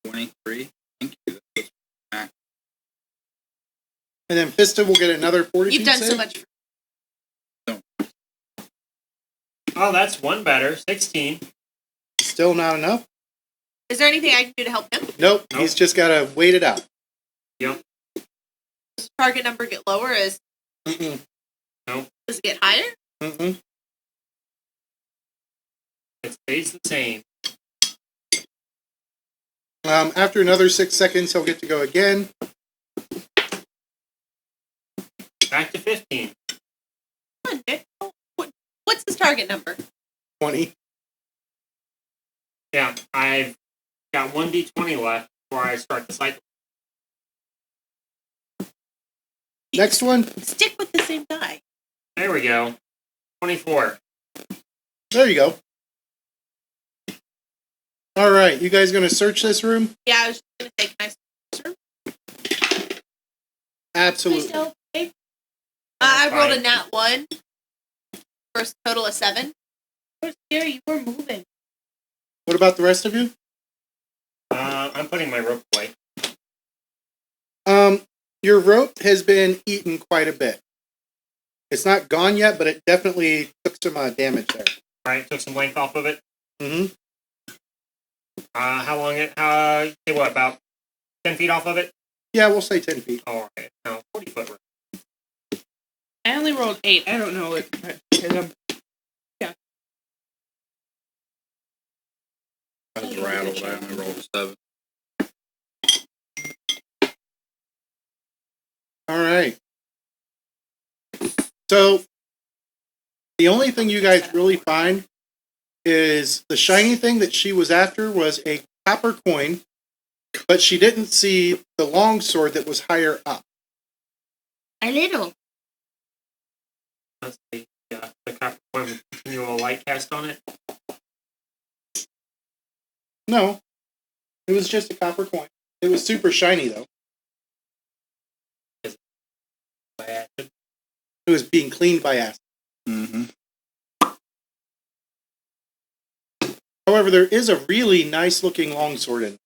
23. Thank you. And then Vista will get another 40. You've done so much. Oh, that's 1 better. 16. Still not enough? Is there anything I can do to help him? Nope. Nope. He's just got to wait it out. Yep. Does the target number get lower? Mm-mm. Does it get higher? Mm-mm. It stays the same. After another 6 seconds, he'll get to go again. Back to 15. Come on, Nick. What's his target number? 20. Yeah, I've got 1d20 left before I start the cycle. Next one. Stick with the same die. There we go. 24. There you go. All right, you guys going to search this room? Yeah, I was just gonna say, can I search her? Absolutely. Please don't. I rolled a Fine. nat 1 for a total of 7. Scary, you were moving. What about the rest of you? I'm putting my rope away. Your rope has been eaten quite a bit. It's not gone yet, but it definitely took some damage there. Alright, took some length off of it. Mm-hmm. How long say what, about 10 feet off of it? Yeah, we'll say 10 feet. Alright, no, 40 foot rope. I only rolled 8. I don't know it. I was rattled. I only rolled a 7. All right. So, the only thing you guys really find is the shiny thing that she was after was a copper coin, but she didn't see the long sword that was higher up. A little. Let's see. Yeah, the copper coin with continual light cast on it. No, it was just a copper coin. It was super shiny, though. By acid. It was being cleaned by acid. Mm-hmm. However, there is a really nice-looking longsword in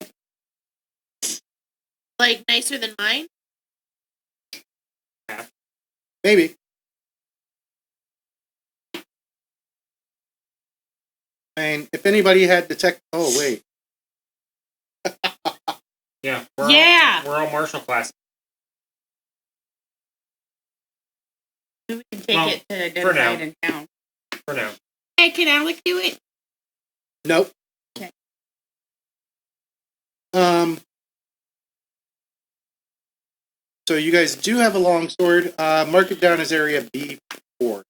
it. Like, nicer than mine? Maybe. And if anybody had detect... Oh, wait. Yeah. Yeah. We're all martial class. We can take Well, it to for identify now. it in town. For now. Hey, can Alec do it? Nope. Okay. So you guys do have a longsword. Mark it down as area B4.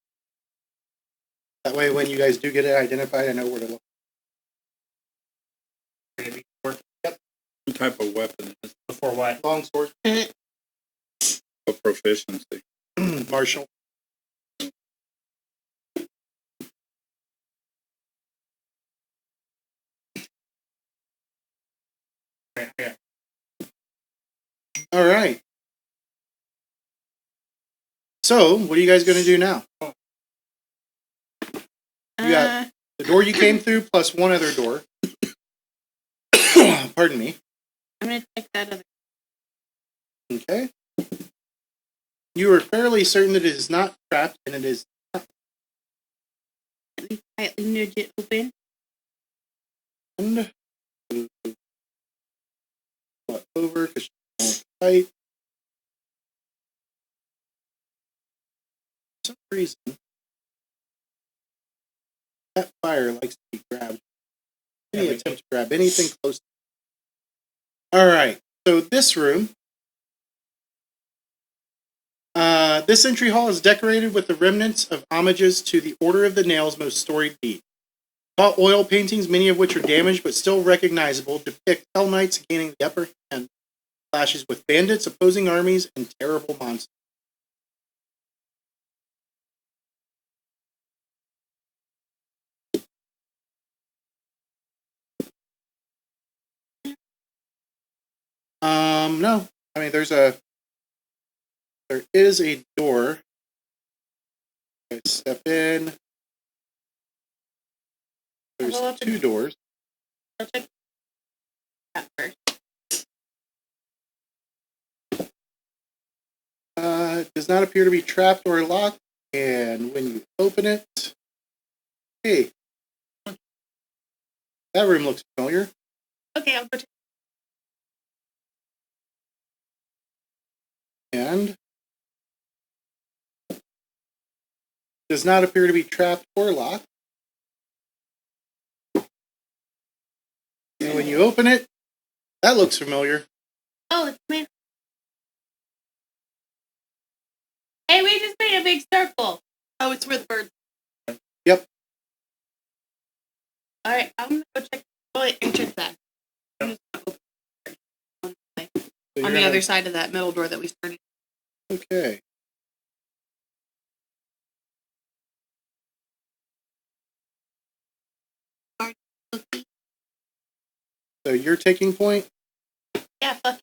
That way, when you guys do get it identified, I know where to look. Maybe before What type of weapon is before what? Longsword. it? What proficiency? Marshall. Yeah. All right. So, what are you guys going to do now? You got the door you came through plus one other door. Pardon me. I'm gonna check that other. Okay. You are fairly certain that it is not trapped, and it is Quietly nudge it open. and over because she won't fight. For some reason, that fire likes to be grabbed. Any Yeah, attempt to grab anything close. All right. So this room, this entry hall is decorated with the remnants of homages to the Order of the Nail's most storied deed. Tall oil paintings, many of which are damaged but still recognizable, depict Hell Knights gaining the upper hand, clashes with bandits, opposing armies, and terrible monsters. No. I mean, there is a door. I step in. There's I'll go up two doors. I'll check that first. It does not appear to be trapped or locked. And when you open it, hey, that room looks familiar. Okay, I'll go check. And does not appear to be trapped or locked. And when you open it, that looks familiar. Oh, it's made. Hey, we just made a big circle. Oh, it's where the birds. Yep. All right, I'm gonna go check. Oh, wait, and check that. So On you're the gonna- other side of that middle door that we started. Okay. So you're taking point. Yeah, fuck.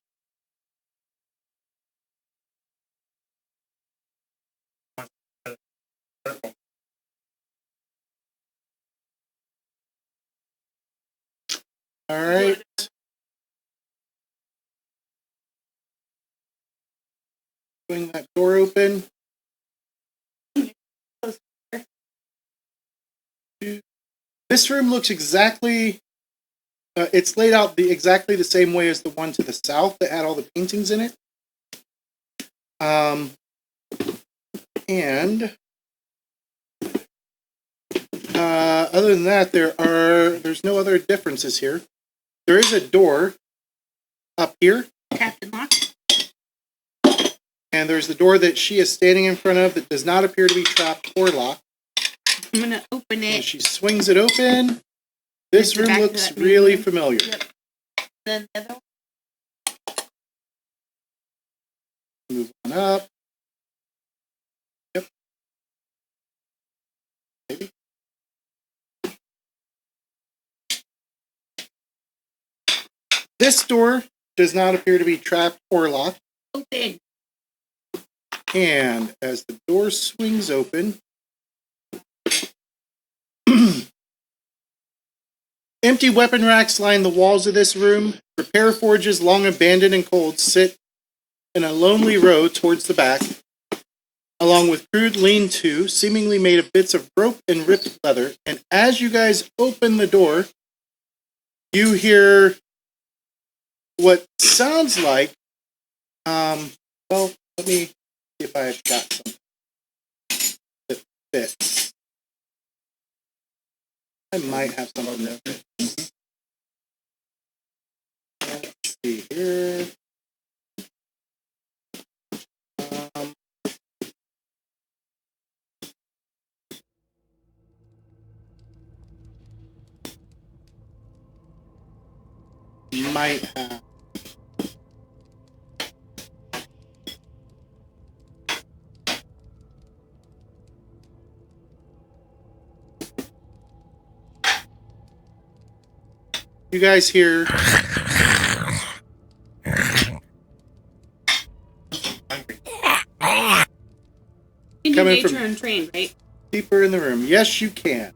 All right. Swing that door open. This room looks exactly. It's laid out exactly the same way as the one to the south that had all the paintings in it. And other than that, there's no other differences here. There is a door up here, Captain Lock. and there's the door that she is standing in front of that does not appear to be trapped or locked. I'm gonna open And it. she swings it open. This Is it room back to looks that main really room? familiar. Yep. Then the other one. Move on up. Yep. Maybe. This door does not appear to be trapped or locked. Open. And as the door swings open, empty weapon racks line the walls of this room. Repair forges, long abandoned and cold, sit in a lonely row towards the back, along with crude lean-to, seemingly made of bits of rope and ripped leather. And as you guys open the door, you hear what sounds like, well, let me see if I've got something that fits. I might have something that fits. Let's see here. Um, might have. You guys hear You can do Coming nature from- untrained, right? deeper in the room. Yes, you can.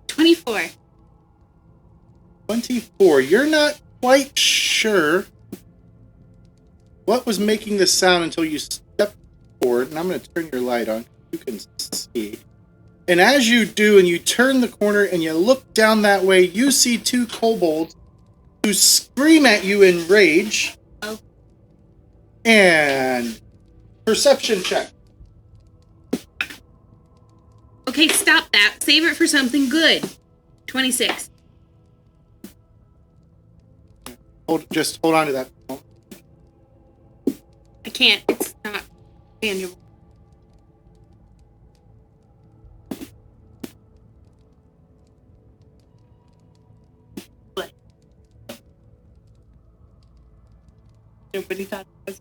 24. 24. You're not quite sure what was making this sound until you stepped forward, and I'm going to turn your light on. You can see. And as you do, and you turn the corner and you look down that way, you see two kobolds who scream at you in rage. Oh. And perception check. Okay, stop that. Save it for something good. 26. Just hold on to that. I can't. It's not tangible. What? Nobody thought it was.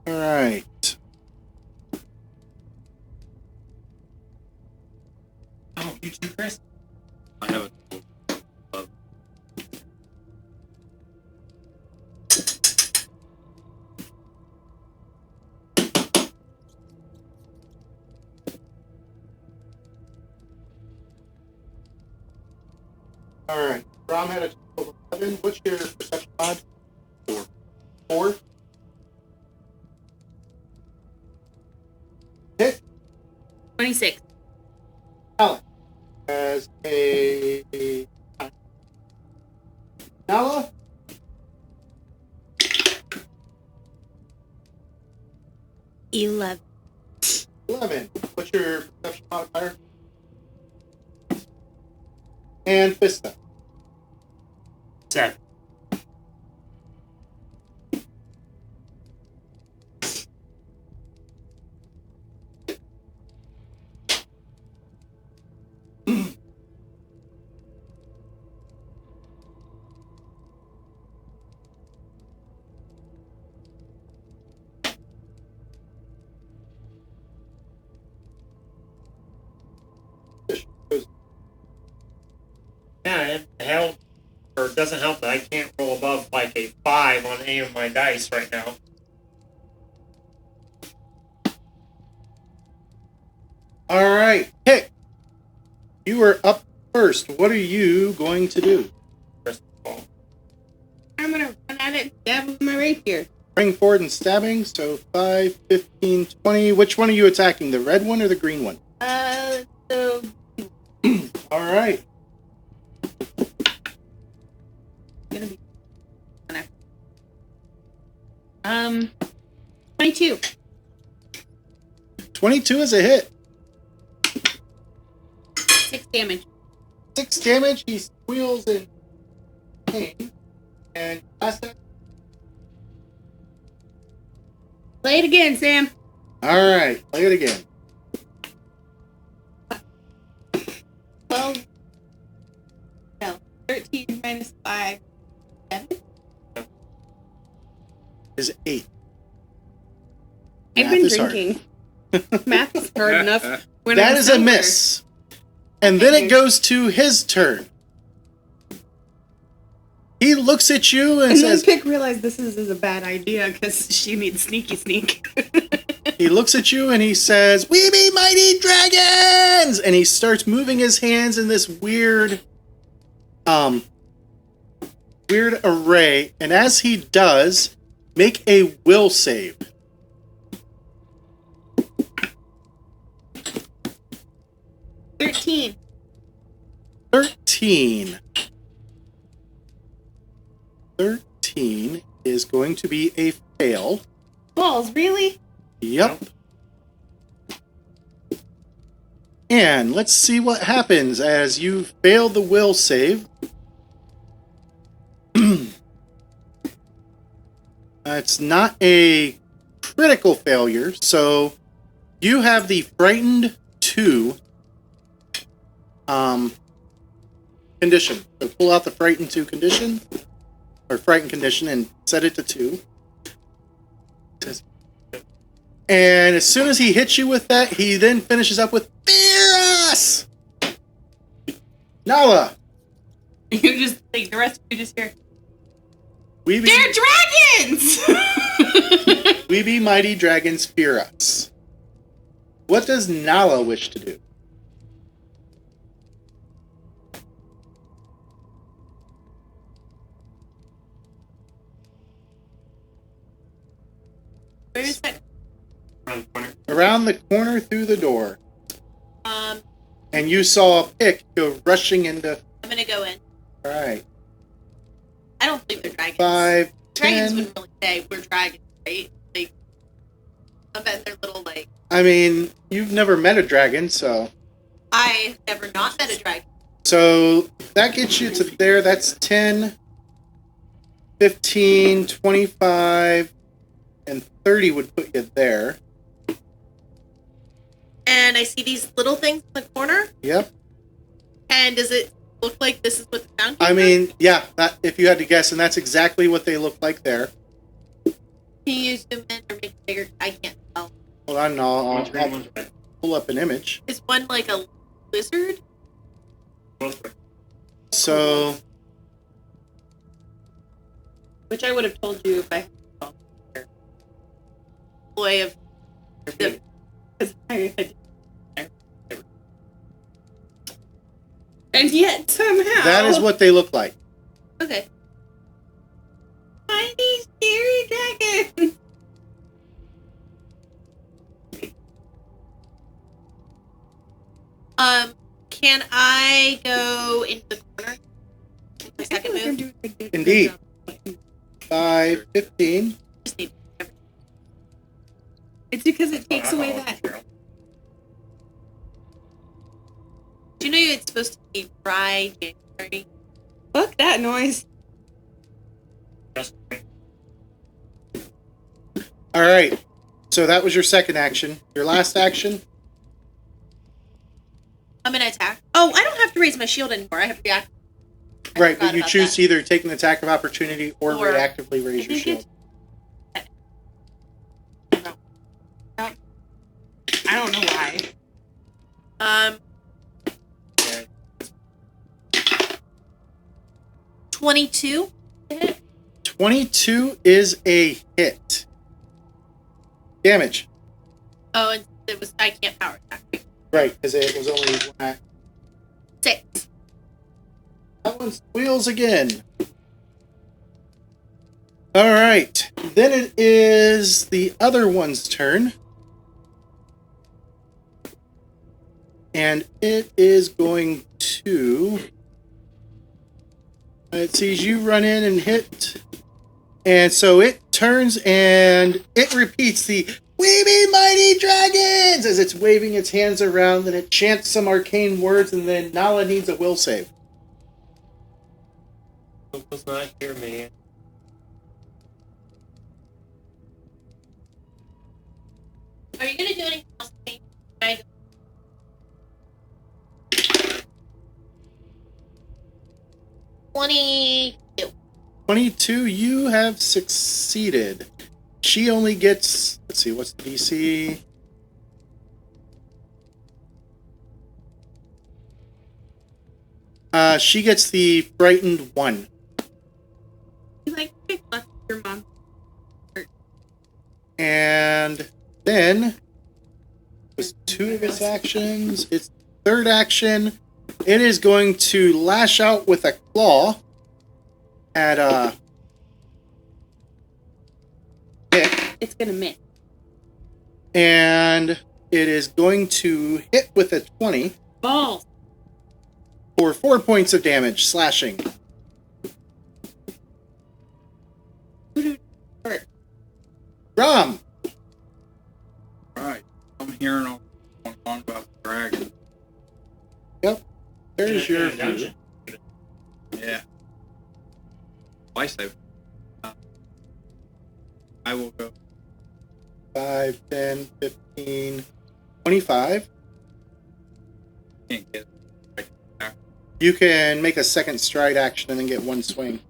All right. Oh, you too, Chris? I have All right. Rom had a total of 11. What's your perception mod? 4. 4? Hit 26. Alex as a Nala. 11. 11. What's your perception modifier? And Fista. 7. Yeah, it helps, or it doesn't help that I can't roll above like a 5 on any of my dice right now. All right, Pick. You are up first. What are you going to do? First of all. I'm gonna run at it and stab with my rapier. Bring forward and stabbing. So 5, 15, 20. Which one are you attacking? The red one or the green one? So All right. gonna be 22. 22 is a hit. 6 damage. 6 damage. He squeals in pain. And last time. Play it again, Sam. All right. Play it again. 12. No, 13 minus 5. 7. Is 8. I've Math been is hard. drinking. Math is hard enough. When That I'm is a sober. miss. And then it figured. goes to his turn. He looks at you and And then says, Pick realized this is a bad idea because she needs sneaky sneak. he looks at you and he says, "We be mighty dragons!" And he starts moving his hands in this weird array. And as he does, make a will save. 13. 13. 13 is going to be a fail. Balls, really? Yep. And let's see what happens as you fail the will save. It's not a critical failure, so you have the frightened 2 condition. So pull out the frightened 2 condition, or frightened condition, and set it to 2. And as soon as he hits you with that, he then finishes up with "Fear us!" Nala, You just like the rest of you just hear. we be, They're dragons! we be mighty dragons, fear us. What does Nala wish to do? Where is that? Around the corner. Around the corner through the door, Um, and you saw a Pick go rushing into. I'm gonna go in. All right, I don't believe they're dragons. 5, Dragons 10. wouldn't really say we're dragons, right? Like, I bet they're little, like, I mean, you've never met a dragon, so I never not met a dragon. that gets you to there. That's 10, 15, 25, and 30 would put you there. And I see these little things in the corner. Yep. And does it look like this is what the sound I came mean, yeah, that, if you had to guess, and that's exactly what they look like there. from? Can you zoom in or make it bigger? I can't tell. Hold on, no, One's green, I'll one's red. pull up an image. Is one like a lizard? Both red. So, Which I would have told you if I Boy of the And yet, somehow. that is what they look like. okay. Tiny, scary dragon. Can I go into the corner? My second move. Indeed. 5, 15. Just need. It's because it Oh, takes I away follow that. the trail. Do you know it's supposed to be dry January? Fuck that noise. Just All right. So that was your second action. Your last action? I'm gonna attack. Oh, I don't have to raise my shield anymore. I have to react. I Right, forgot but you about choose that. to either take an attack of opportunity or Or- reactively raise your I think shield. I don't know why. Um, yeah. 22. 22 is a hit. Damage. Oh, and it was I can't power attack. Right, because it was only one act. 6. That one squeals again. Alright. Then it is the other one's turn. And it is going to... It sees you run in and hit. And so it turns and it repeats the "We be mighty dragons" as it's waving its hands around, and it chants some arcane words, and then Nala needs a will save. Hope was not here, man. Are you gonna do anything else? I 22. 22, you have succeeded. She only gets, let's see, what's the DC? She gets the frightened 1. You like pick left your mom. And then, with 2 of its actions, its third action, it is going to lash out with a claw at Nick, It's gonna miss. and it is going to hit with a 20 Balls. for 4 points of damage, slashing. Rom, Right. I'm hearing all going on about the dragon. there's your view. Dungeon. Yeah. Lifesaver. I will go. 5, 10, 15, 25. Can't get it. You can make a second stride action and then get 1 swing.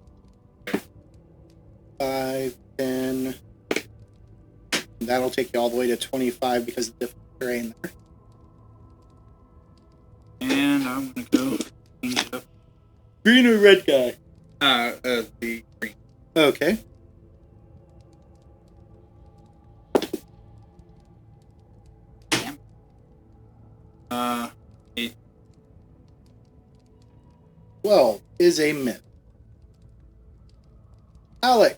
5, 10. That'll take you all the way to 25 because of the different terrain there. And I'm gonna go change it up. Green or red guy? The green. Okay. Uh, 8. 12 is a myth. Alec.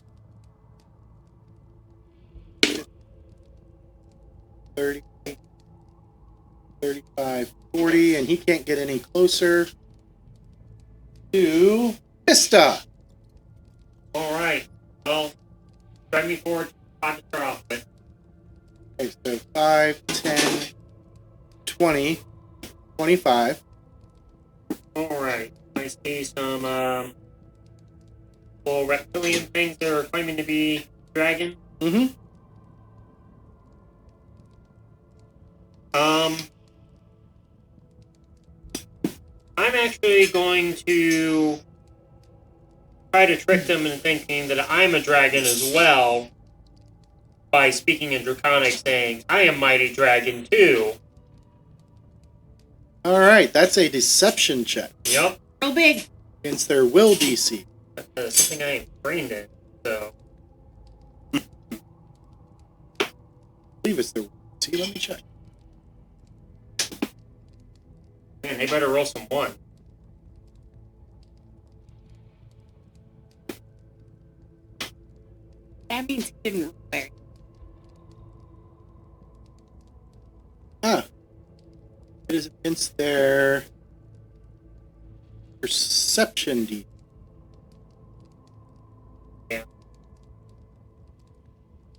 30, 35, 40, and he can't get any closer to Vista. Alright. Well, drive me forward to start off with. Okay, so 5, 10, 20, 25. Alright. I see some little reptilian things that are claiming to be dragon. Mm-hmm. I'm actually going to try to trick them into thinking that I'm a dragon as well by speaking in Draconic, saying, I am Mighty Dragon too. All right, that's a deception check Yup. Real big. against their will DC. That's something I ain't trained in, so. I believe it's their will DC. Let me check. Man, they better roll some 1. That means he didn't roll very. It is against their perception DC. Yeah.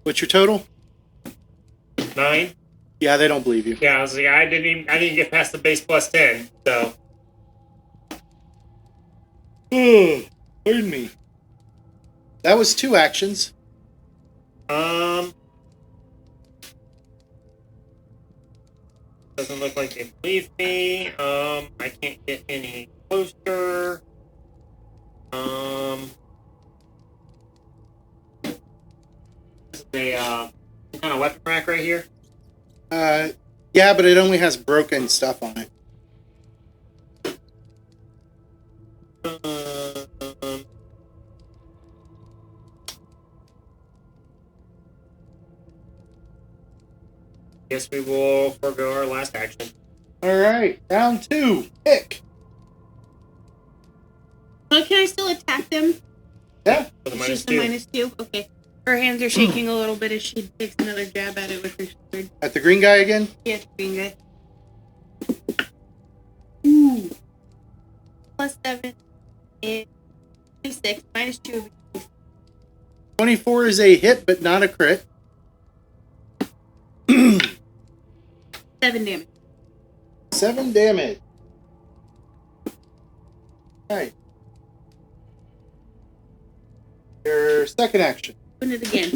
What's your total? 9? Yeah, they don't believe you. Yeah, I was like, I didn't get past the base plus 10, so. Pardon me. That was 2 actions. Doesn't look like they believe me. I can't get any closer. This is a, some kind of weapon rack right here. Yeah, but it only has broken stuff on it. Guess we will forego our last action. All right, round 2. Pick. So can I still attack them? Yeah. For the She's minus the two. -2? Okay. Her hands are shaking a little bit as she takes another jab at it with her sword. At the green guy again. Yeah, green guy. Ooh. +7 is 6, -2. 24 is a hit, but not a crit. 7 damage. 7 damage. All right. Your second action. Open it again.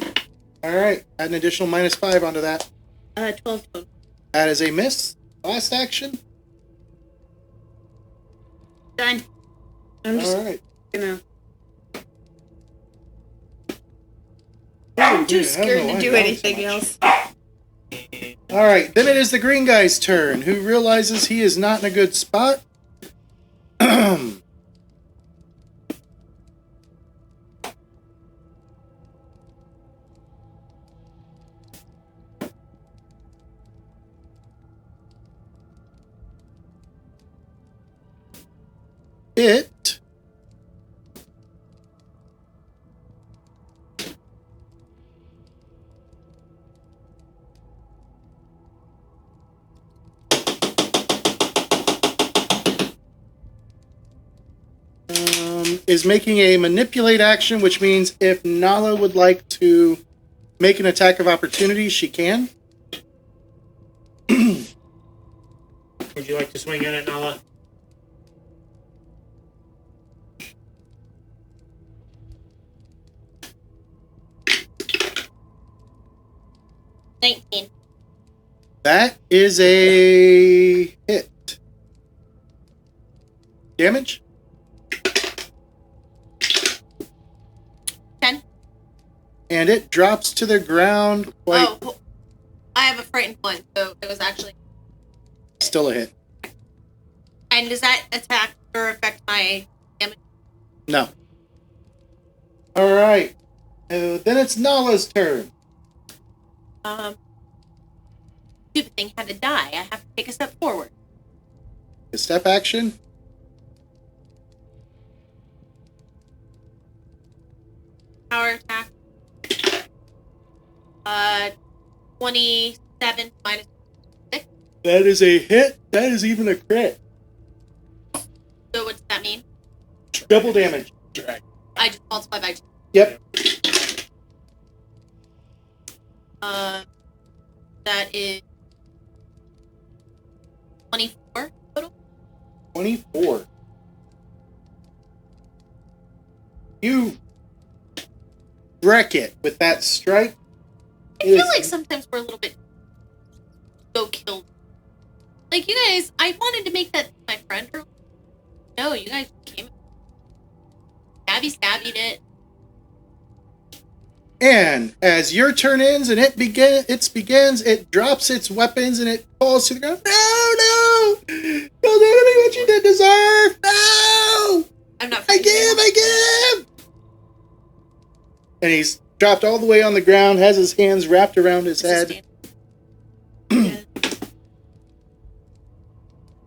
All right. Add an additional -5 onto that. 12 total. That is a miss. Last action. Done. I'm just All right. gonna. I'm too I don't scared know to why do I'm so anything much. else. All right. Then it is the green guy's turn, who realizes he is not in a good spot. It is making a manipulate action, which means if Nala would like to make an attack of opportunity, she can. Would you like to swing at it, Nala? That is a hit. Damage? 10. And it drops to the ground quite Oh, I have a frightened one, so it was actually. still a hit. And does that attack or affect my damage? No. All right. Then it's Nala's turn. Stupid thing had to die. I have to take a step forward. A step action. Power attack. 27 minus. That is a hit. That is even a crit. So what does that mean? Double damage. I just multiply by 2. Yep. That is 24 total. 24. You wreck it with that strike. I feel like sometimes we're a little bit go killed. Like you guys, I wanted to make that my friend. No, you guys came. Stabby it. And as your turn ends and it begins, it drops its weapons and it falls to the ground. No! Don't do me what you did deserve! No! I'm not. I give! And he's dropped all the way on the ground, has his hands wrapped around his head.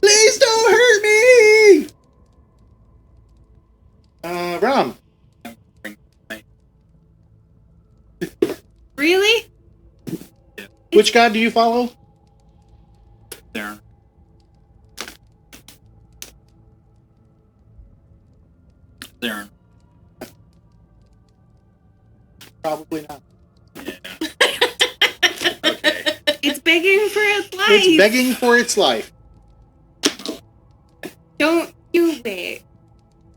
Please don't hurt me! Rom. Really? Which god do you follow? There. There. Probably not. Yeah. Okay. It's begging for its life. It's begging for its life. Don't do it.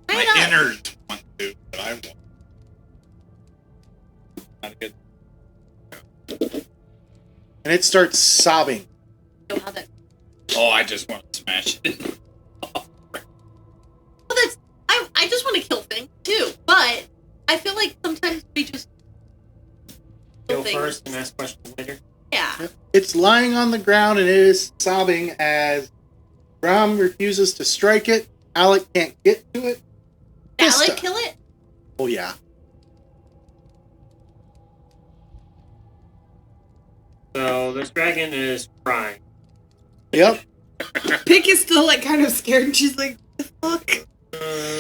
My innards want to, but I won't. Not a good. And it starts sobbing. Know how that. Oh, I just want to smash it. Well, that's. I just want to kill things too, but I feel like sometimes we just Go things. first and ask questions later. Yeah. It's lying on the ground and it is sobbing as Rom refuses to strike it. Alec can't get to it. Alec, kill it. Oh, yeah. So So this dragon is crying. Yep. Pick is still like kind of scared, and she's like, "The fuck."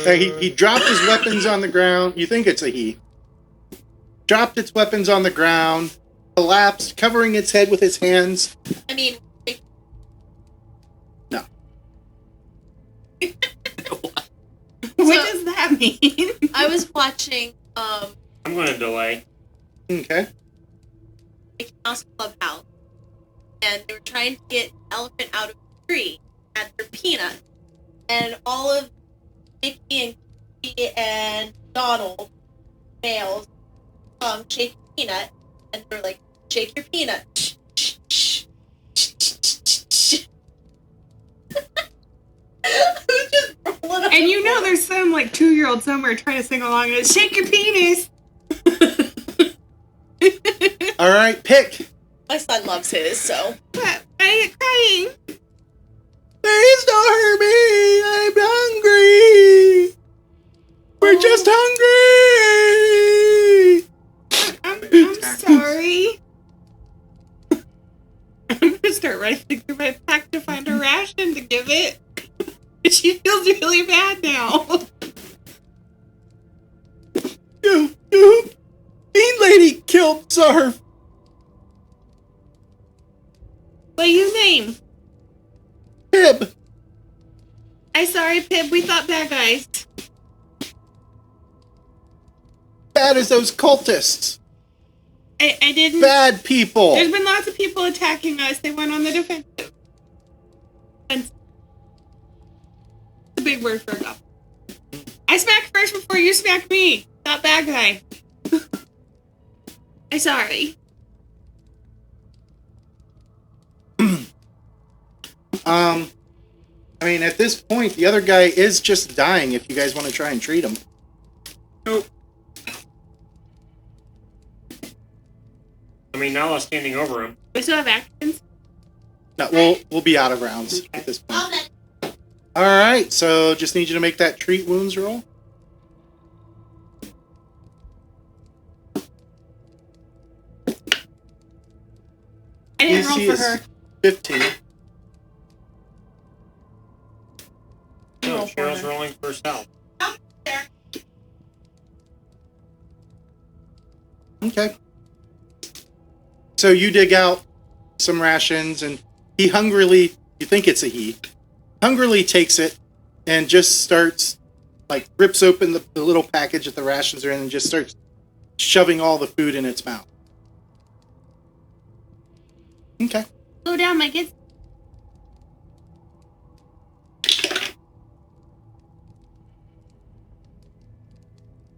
He dropped his weapons on the ground. You think it's a he. Dropped its weapons on the ground, collapsed, covering its head with its hands. I mean, No. What does that mean? I was watching I'm going to delay. Okay. Mickey Mouse Clubhouse, and they were trying to get the elephant out of the tree and their peanut, and all of Mickey and Kitty and Donald males shake your peanut, and they're like, shake your peanut. I was just rolling up. And you know, there's some like 2-year-old somewhere trying to sing along, and it's "Shake your penis." All right, pick. My son loves his, so. But I get crying. Please don't hurt me. I'm hungry. We're just hungry. I'm sorry. I'm gonna start rifling through my pack to find a ration to give it. She feels really bad now. You, Bean Lady killed Zarf. What's his name? Pib. I'm sorry, Pip. We thought bad guys. Bad as those cultists. I didn't. Bad people. There's been lots of people attacking us. They went on the defensive. It's a big word for a goblin. I smacked first before you smacked me. Not bad guy. I'm sorry. I mean, at this point, the other guy is just dying if you guys want to try and treat him. Nope. I mean, Nala's standing over him. We still have actions. No, we'll be out of rounds at this point. Oh, that All right, so just need you to make that treat wounds roll. I didn't roll DC for is her. 15. No, Roll for Cheryl's her. rolling for herself. Okay. So you dig out some rations, and he hungrily, you think it's a he, hungrily takes it and just starts, like, rips open the little package that the rations are in and just starts shoving all the food in its mouth. Okay. Slow down, my kids.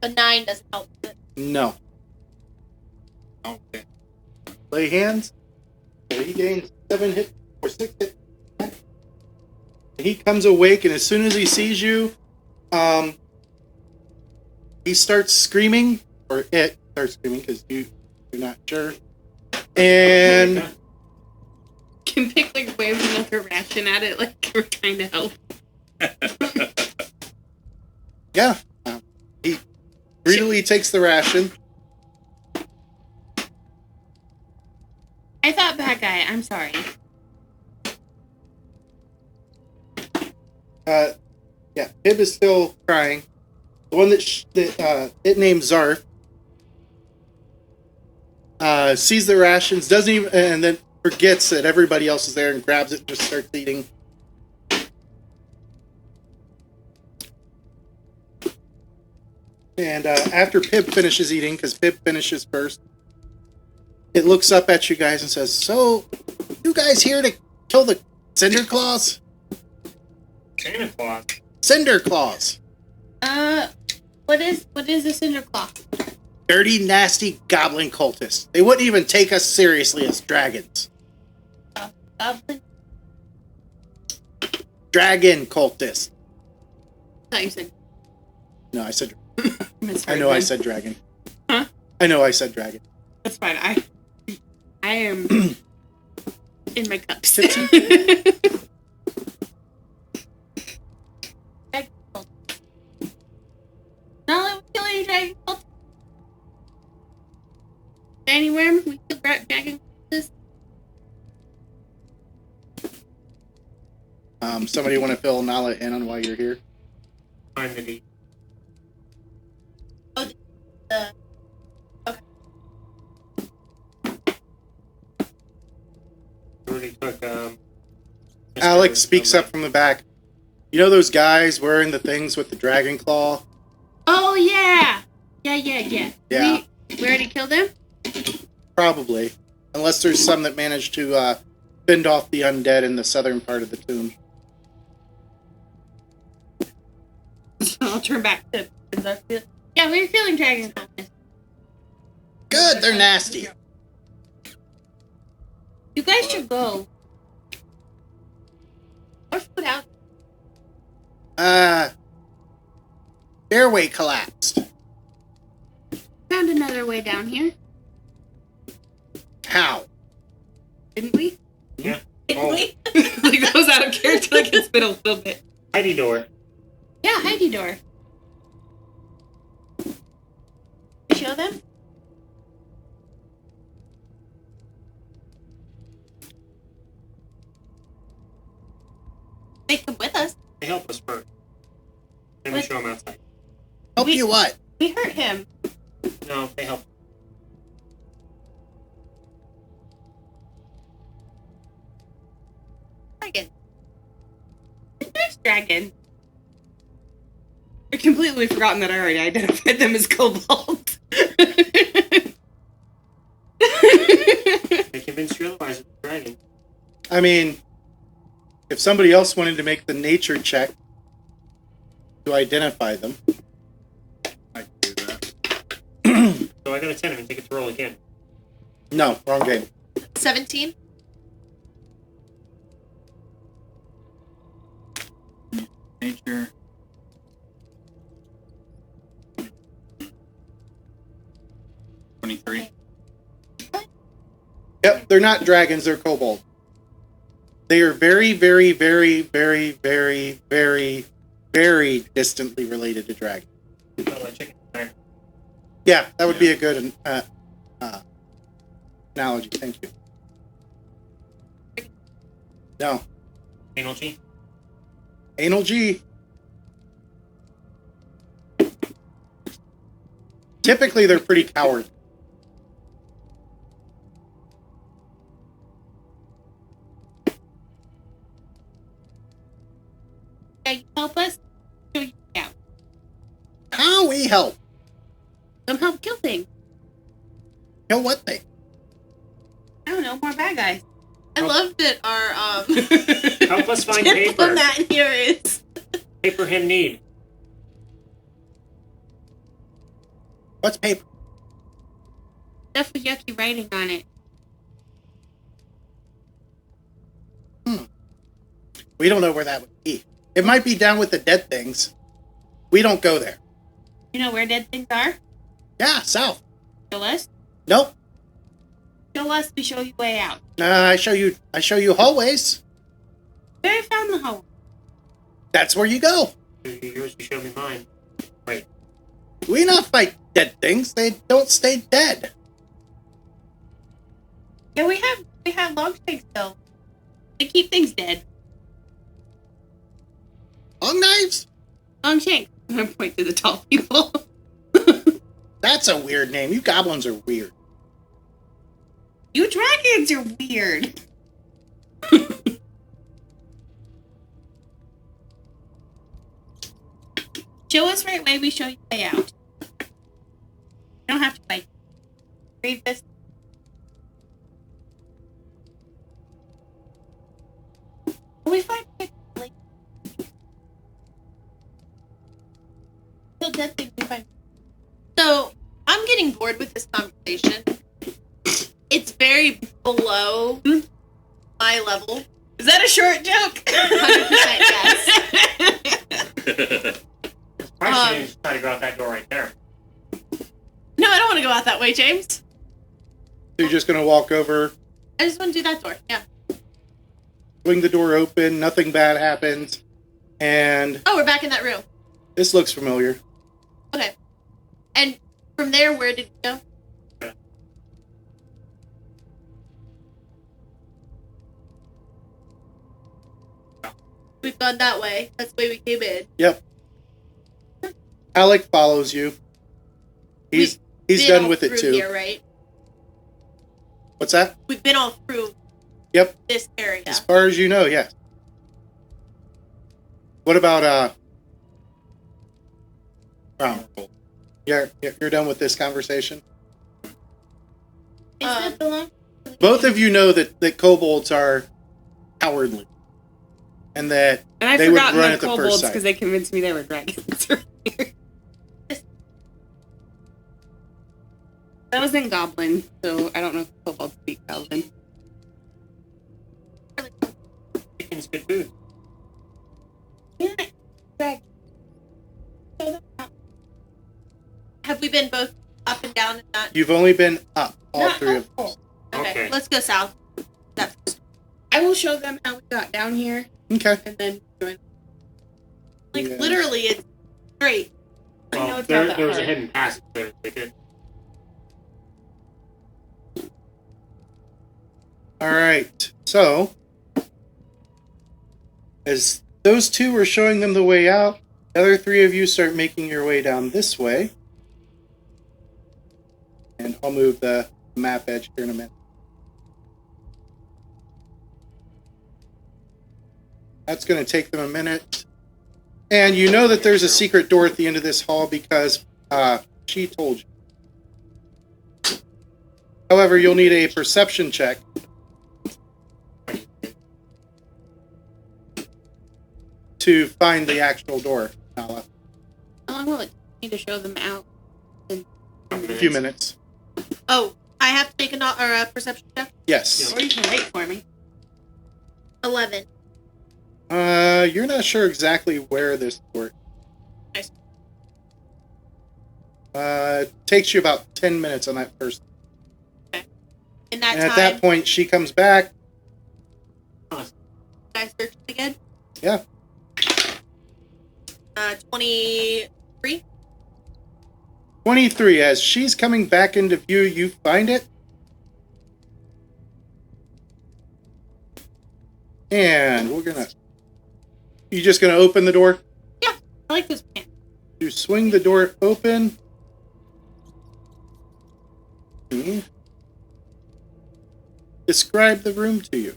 a 9 doesn't help. No. Okay. Lay hands. So he gains 7 hit or 6 hit. And he comes awake, and as soon as he sees you, he starts screaming, or it starts screaming because you're not sure. And Can Pick like wave another ration at it like we're trying to help. yeah, he greedily takes the ration. I thought bad guy. I'm sorry. Yeah, Pib is still crying. The one that it named Zarf sees the rations, doesn't even, and then forgets that everybody else is there and grabs it and just starts eating. And after Pib finishes eating, because Pib finishes first, it looks up at you guys and says, "So, you guys here to kill the Cinder Claws? Santa Claus. Cinder Claws. What is a cinder claw? Dirty, nasty goblin cultists. They wouldn't even take us seriously as dragons. Goblin. Dragon cultists. I thought you said. No, I said. Misheard I know I then. said dragon. Huh? I know I said dragon. That's fine. I am in my cups. Now let me kill any dragon cult. Anywhere we could dragon this. Somebody want to fill Nala in on why you're here? Find the deed. The Already took. Alex speaks up from the back. You know those guys wearing the things with the dragon claw? Oh yeah. Yeah. Yeah. We already killed him? Probably. Unless there's some that managed to fend off the undead in the southern part of the tomb. I'll turn back to yeah, we were killing dragons. Good, they're nasty. You guys should go. What's food out? Airway collapsed. Found another way down here, How? didn't we? Yeah. Didn't Oh. we? Like that was out of character, like it's been a little bit. Heidi door. Yeah, Heidi door. Show them? They come with us. They help us first. Then we What? show them outside. Help you what? We hurt him. No, they help. Dragon. There's dragon. I completely forgotten that I already identified them as kobolds. They convinced you otherwise. It's a dragon. I mean, if somebody else wanted to make the nature check to identify them. I can do that. So I got a 10. I'm gonna take it to roll again. No, wrong game. 17. Nature. $23. Yep, they're not dragons, they're kobolds. They are very, very, very, very, very, very, very distantly related to dragons. Oh, like chicken. Alright. Yeah, that would be a good analogy. Thank you. No. Anal G. Anal G. Typically, they're pretty cowardly. Can you help us? Show you out. How we help? Come help kill things. You know what they? I don't know, more bad guys. I love that our Help us find tip paper. on that here is Paper him need. What's paper? Stuff with yucky writing on it. We don't know where that would be. It might be down with the dead things. We don't go there. You know where dead things are? Yeah, south. Show us. Nope. Show us, we show you way out. I show you hallways. Where I found the hole. That's where you go. Yours, you show me mine. Wait. We not fight dead things. They don't stay dead. Yeah, we have long shanks though. They keep things dead. Long knives? Long shanks. I'm gonna point to the tall people. That's a weird name. You goblins are weird. You dragons are weird. Show us right way, we show you way out. You don't have to like read this. We find like still dead things we find. So I'm getting bored with this conversation. It's very below my level. Is that a short joke? 100% yes. Why should you try to go out that door right there? No, I don't want to go out that way, James. So you're just gonna walk over, I just want to do that door. Yeah. swing the door open, nothing bad happens, and Oh, we're back in that room. this looks familiar. Okay. And from there, where did we go? We've gone that way. That's the way we came in. Yep. Alec follows you. He's Been done all with it through too. Here, right? What's that? We've been all through. Yep. This area. As far as you know, yes. What about Brown? You're done with this conversation? Um, Both of you know that kobolds are cowardly. And that And I they would forgot run the at the first kobolds sight. because they convinced me they were dragons. That was in Goblin, so I don't know if kobolds speak Goblin. Chicken's good food. have we been both up and down and not? You've only been up, all Not three of up. us. Okay, Okay. let's go south. That's I will show them how we got down here, Okay. and then join. like Yeah. literally it's straight. I know Well, it's not that there was a hard. hidden passage there. They did. All right. So, as those two were showing them the way out, the other three of you start making your way down this way. And I'll move the map edge here in a minute. That's going to take them a minute. And you know that there's a secret door at the end of this hall because she told you. However, you'll need a perception check to find the actual door, Nala. How long will it take me to show them out? A few minutes. Oh, I have to make a perception check. Yes. Or you can wait for me. 11. You're not sure exactly where this door. Nice. Takes you about 10 minutes on that first. In that And time, at that point, she comes back. can I search it again? Yeah. 23. 23. As she's coming back into view, you find it. And we're gonna. You just gonna open the door? I like this plan. You swing the door open. Describe the room to you.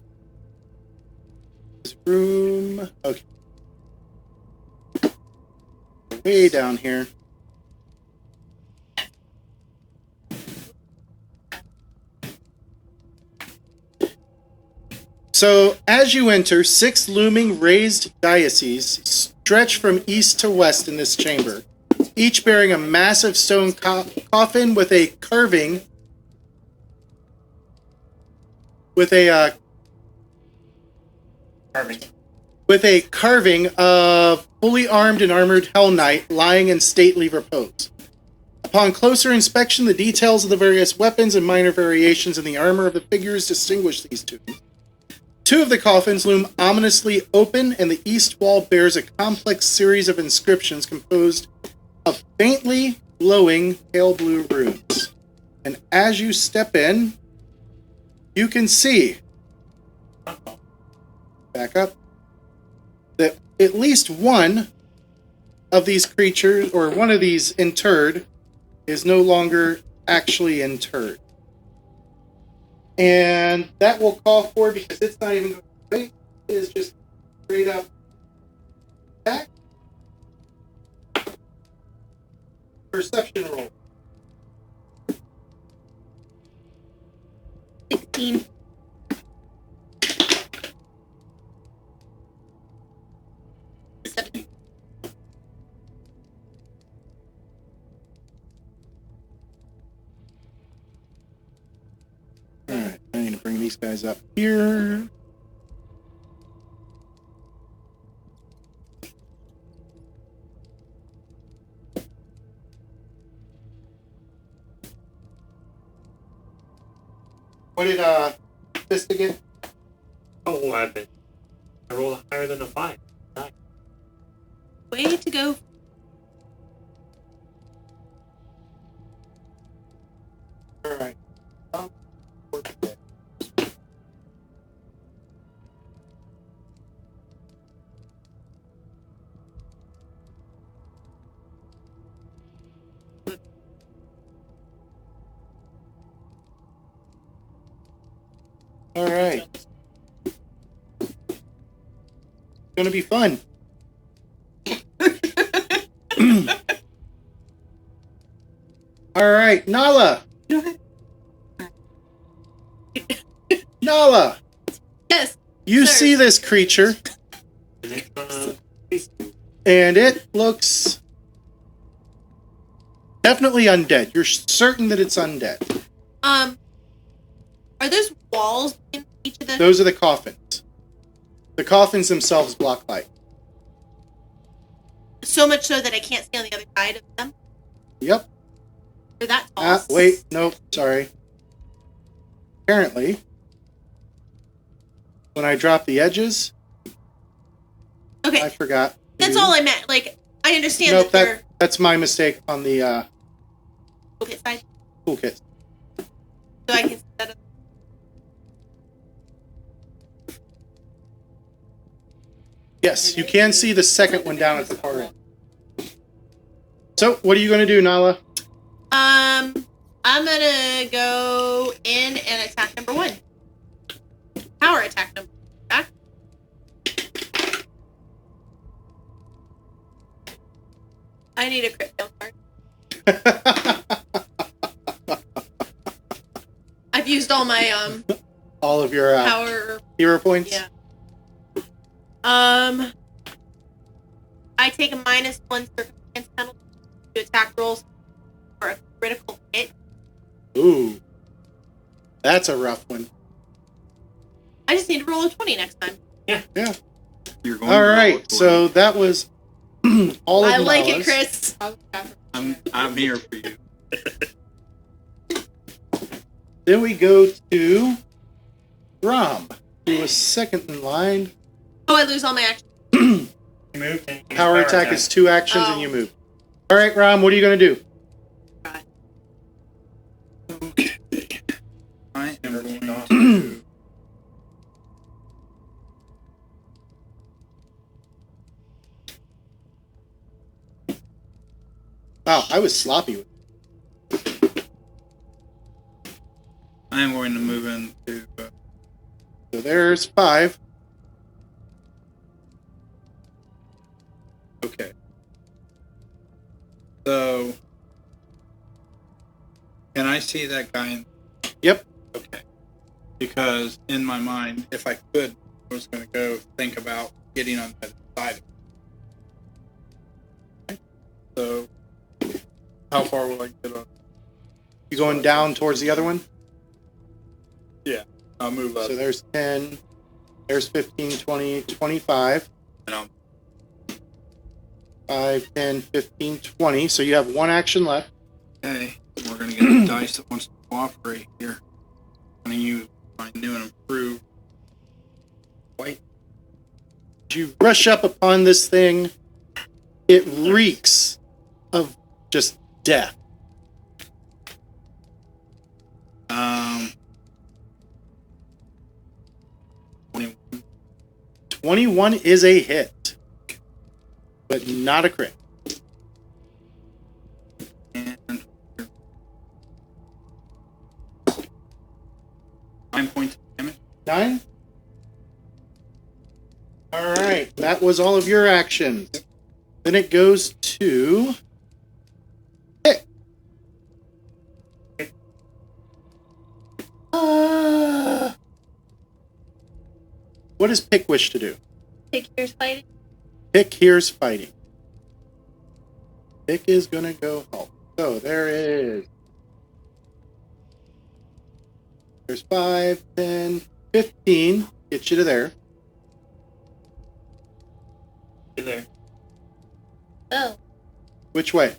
This room. Okay. Way down here. So, as you enter, 6 looming raised dioceses stretch from east to west in this chamber, each bearing a massive stone coffin with a carving, with a carving of fully armed and armored Hell Knight lying in stately repose. Upon closer inspection, the details of the various weapons and minor variations in the armor of the figures distinguish these two. 2 of the coffins loom ominously open, and the east wall bears a complex series of inscriptions composed of faintly glowing pale blue runes. And as you step in, you can see, back up, that at least one of these creatures, or one of these interred, is no longer actually interred. And that will call for, because it's not even going to wait, it is just straight up back. Perception roll. 16. Alright, I need to bring these guys up here. What did Fista get? 11. I rolled higher than a 5. Way to go. Alright. All right. It's gonna be fun. All right, Nala. Nala, Yes. you Sir. see this creature, Is it gonna- and it looks definitely undead. You're certain that it's undead. Are those walls in each of the? Those are the coffins. The coffins themselves block light. So much so that I can't see on the other side of them. Yep. They're that tall. Wait, nope, sorry. Apparently, when I drop the edges, Okay, I forgot. that's to- all I meant. Like, I understand Nope, that they're that's my mistake on the okay side, toolkit. so I can see that. Yes, you can see the second one down at the far end. So, what are you going to do, Nala? I'm gonna go in and attack number 1. Power attack number 1. Back. I need a crit fail card. I've used all my All of your power. hero points? Yeah. I take a -1 circumstance penalty to attack rolls for a critical hit. Ooh. That's a rough one. I just need to roll a 20 next time. Yeah. You're going All to roll right, it for so that was all of I like Nala's. it, Chris. I'm here for you. Then we go to Rom, who was second in line. Oh, I lose all my actions. You moved and you Power attack is 2 actions and Oh. you move. All right, Rom, what are you going to do? Okay. I am going to. Wow, I was sloppy with I am going to move into. So there's 5. Okay. So. Can I see that guy? Yep. Okay. Because in my mind, if I could, I was going to go think about getting on the other side. So, how far will I get on? You going down towards the other one? I'll move up. So there's 10, there's 15, 20, 25. And I'll 5, 10, 15, 20. So you have 1 action left. Okay, we're gonna get a dice that wants to cooperate here. I'm gonna use my new and improved white. You rush up upon this thing. It reeks of just death. 21. 21 is a hit, but not a crit. And 9 points of damage. 9? All right, that was all of your actions. Then it goes to Pick. What does Pick wish to do? Take yours fighting. Pick here's fighting. Pick is gonna go help. So there is. There's 5, 10, 15. Get you to there. You're there. Oh. Which way?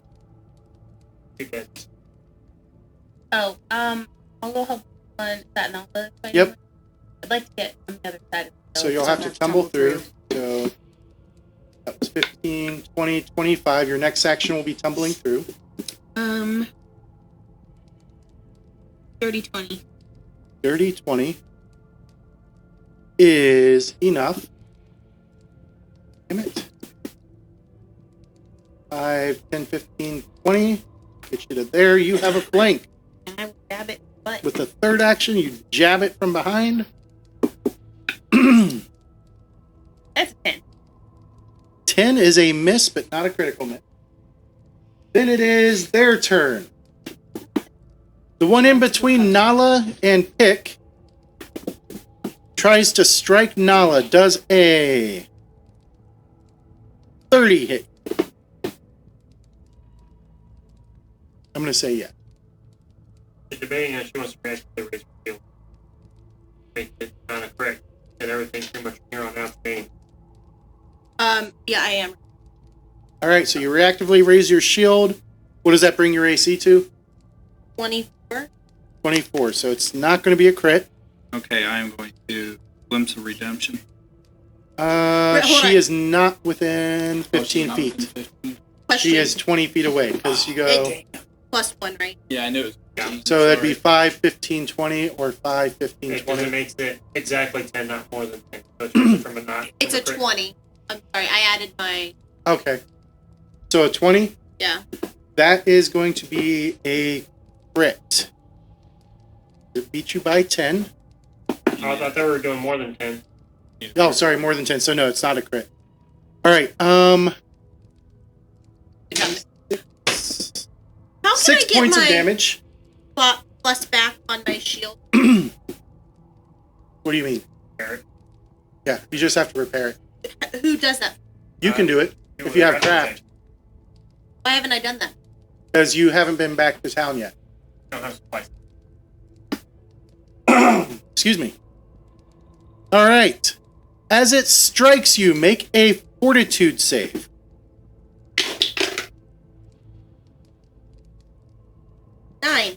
Take that. Oh, I'll go help one that Nala. Yep. I'd like to get on the other side. So you'll have to tumble through. So that was 15, 20, 25. Your next action will be tumbling through. 30-20. Dirty 20 is enough. Damn it. 5, 10, 15, 20. Get you to there. You have a flank. And I will grab it, but With the third action, you jab it from behind. That's a 10. 10 is a miss, but not a critical miss. Then it is their turn. The one in between Nala and Pick tries to strike Nala. Does a 30 hit? I'm going to say yeah. She's debating that she wants to actually raise her shield. Make it kind of correct. And everything pretty much from here on out the game. Yeah, I am. All right, so you reactively raise your shield. What does that bring your AC to? 24. 24, so it's not going to be a crit. Okay, I am going to glimpse of redemption. hold She on. is not within 15 Oh, she's not feet. within 15. Question. She is 20 feet away because you go. Plus 1, right? Yeah, I knew it was. So that'd be 5, 15, 20, or 5, 15, Because 20. it makes it exactly 10, not more than 10. So it's usually from a not. It's a crit. 20. I'm sorry, I added my. Okay. So a 20? Yeah. That is going to be a crit. It beat you by 10. I thought they were doing more than 10. Oh, sorry, more than 10. So no, it's not a crit. All right. How can 6 I get points my of damage. plus back on my shield? What do you mean? Eric. Yeah, you just have to repair it. Who does that? You can do it if you have craft, Why haven't I done that? because you haven't been back to town yet. Don't have supplies. Excuse me. All right. As it strikes you, make a fortitude save. Nine.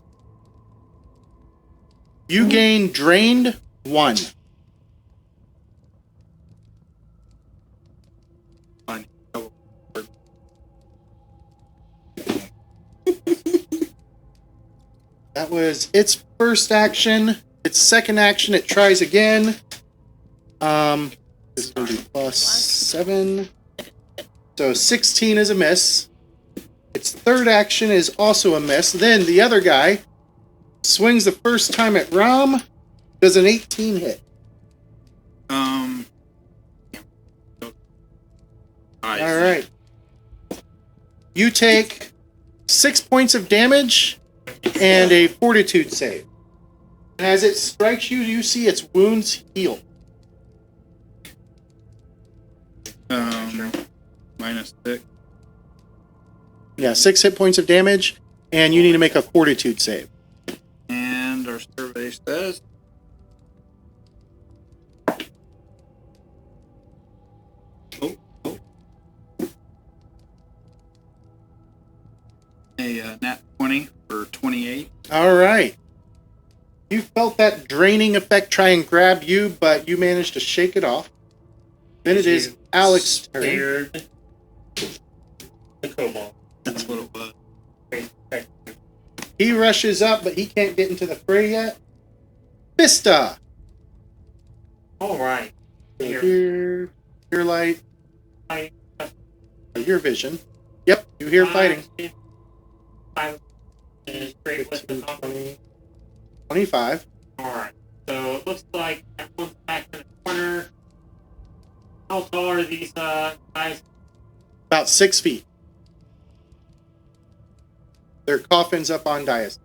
You gain drained 1. That was its first action. Its second action, it tries again. This is going to be plus 7. So 16 is a miss. Its third action is also a miss. Then the other guy swings the first time at Rom. Does an 18 hit? All right. You take 6 points of damage and a fortitude save. And as it strikes you, you see its wounds heal. -6. Yeah, 6 hit points of damage, and you need to make a fortitude save. And our survey says. A nat 20 for 28. All right. You felt that draining effect try and grab you, but you managed to shake it off. Then it is Alex's turn. Scared the kobold. That's what it was. He rushes up, but he can't get into the fray yet. Vista! Alright. Your light, I- your vision. Yep, you hear fighting. 5 is straight with the 15, top. 20, 25. Alright. So it looks like that one's back in the corner. How tall are these guys? About 6 feet. Their coffin's up on dais.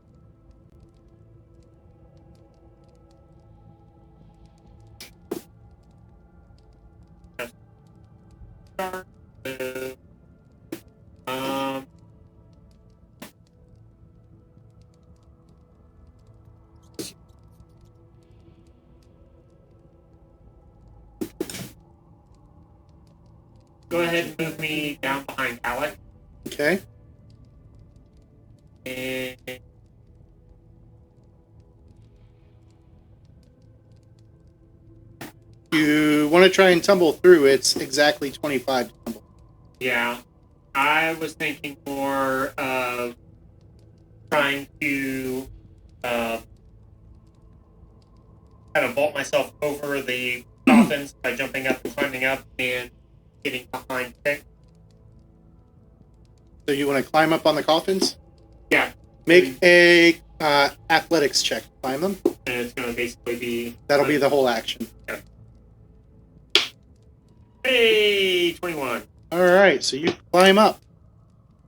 Um, go ahead and move me down behind Alec. Okay. And You want to try and tumble through, it's exactly 25 to tumble. yeah, I was thinking more of trying to kind of vault myself over the coffins by jumping up and climbing up and getting behind Pick. So you want to climb up on the coffins? Yeah. Make a athletics check to climb them. And it's going to basically be... That'll be the whole action. Hey, 21. All right, so you climb up.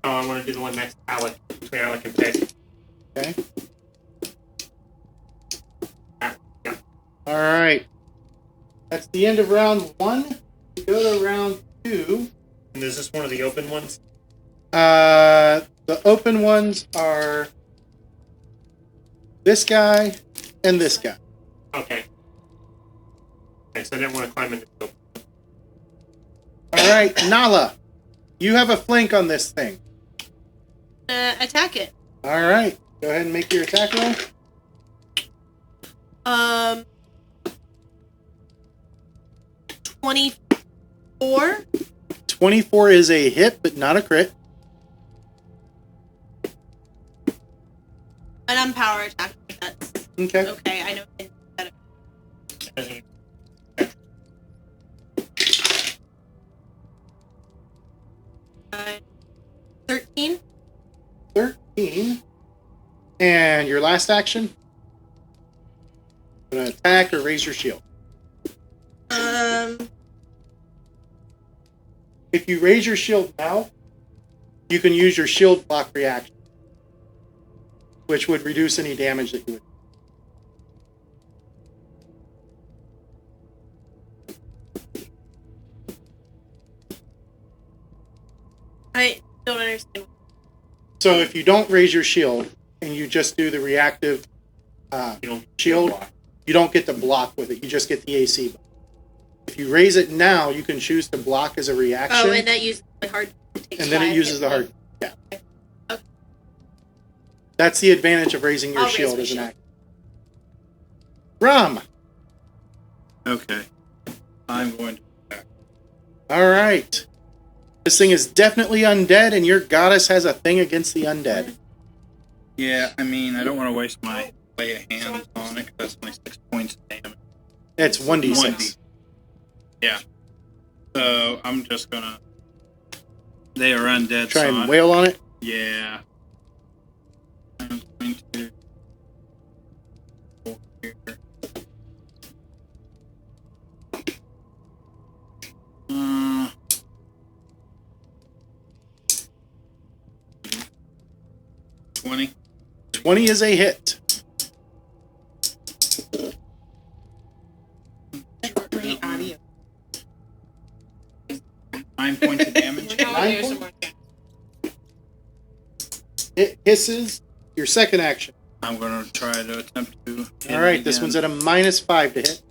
Oh, I want to do the one next to Alec, between Alec and Pick. Okay. Yeah. All right. That's the end of round 1. We go to round 2. And is this one of the open ones? The open ones are this guy and this guy. Okay. Okay, so I didn't want to climb into the open. All right, Nala, you have a flank on this thing. Attack it. All right, go ahead and make your attack roll. 24. 24 is a hit, but not a crit. An unpower attack. That's Okay. okay. I know. Doesn't- 13. 13. And your last action? Gonna attack or raise your shield. If you raise your shield now, you can use your shield block reaction, which would reduce any damage that you would. I don't understand. So if you don't raise your shield and you just do the reactive You don't shield, block. you don't get to block with it. You just get the AC. If you raise it now, you can choose to block as a reaction. Oh, and that uses the hard. And then it uses the hard. Yeah. Okay. That's the advantage of raising your I'll raise shield my as an shield. act. Rum. Okay. I'm going to. All right. This thing is definitely undead, and your goddess has a thing against the undead. Yeah, I mean, I don't want to waste my lay of hands on it, 'cause that's only 6 points of damage. It's 1d6. 1d. Yeah. So I'm just gonna. They are undead. Try so and I- wail on it. Yeah. I'm going to. Go here. 20. 20 is a hit. Great audio. 9 points of damage. 9 points? It hisses. Your second action. I'm going to try to attempt to. hit All right, it this again. one's at a -5 to hit.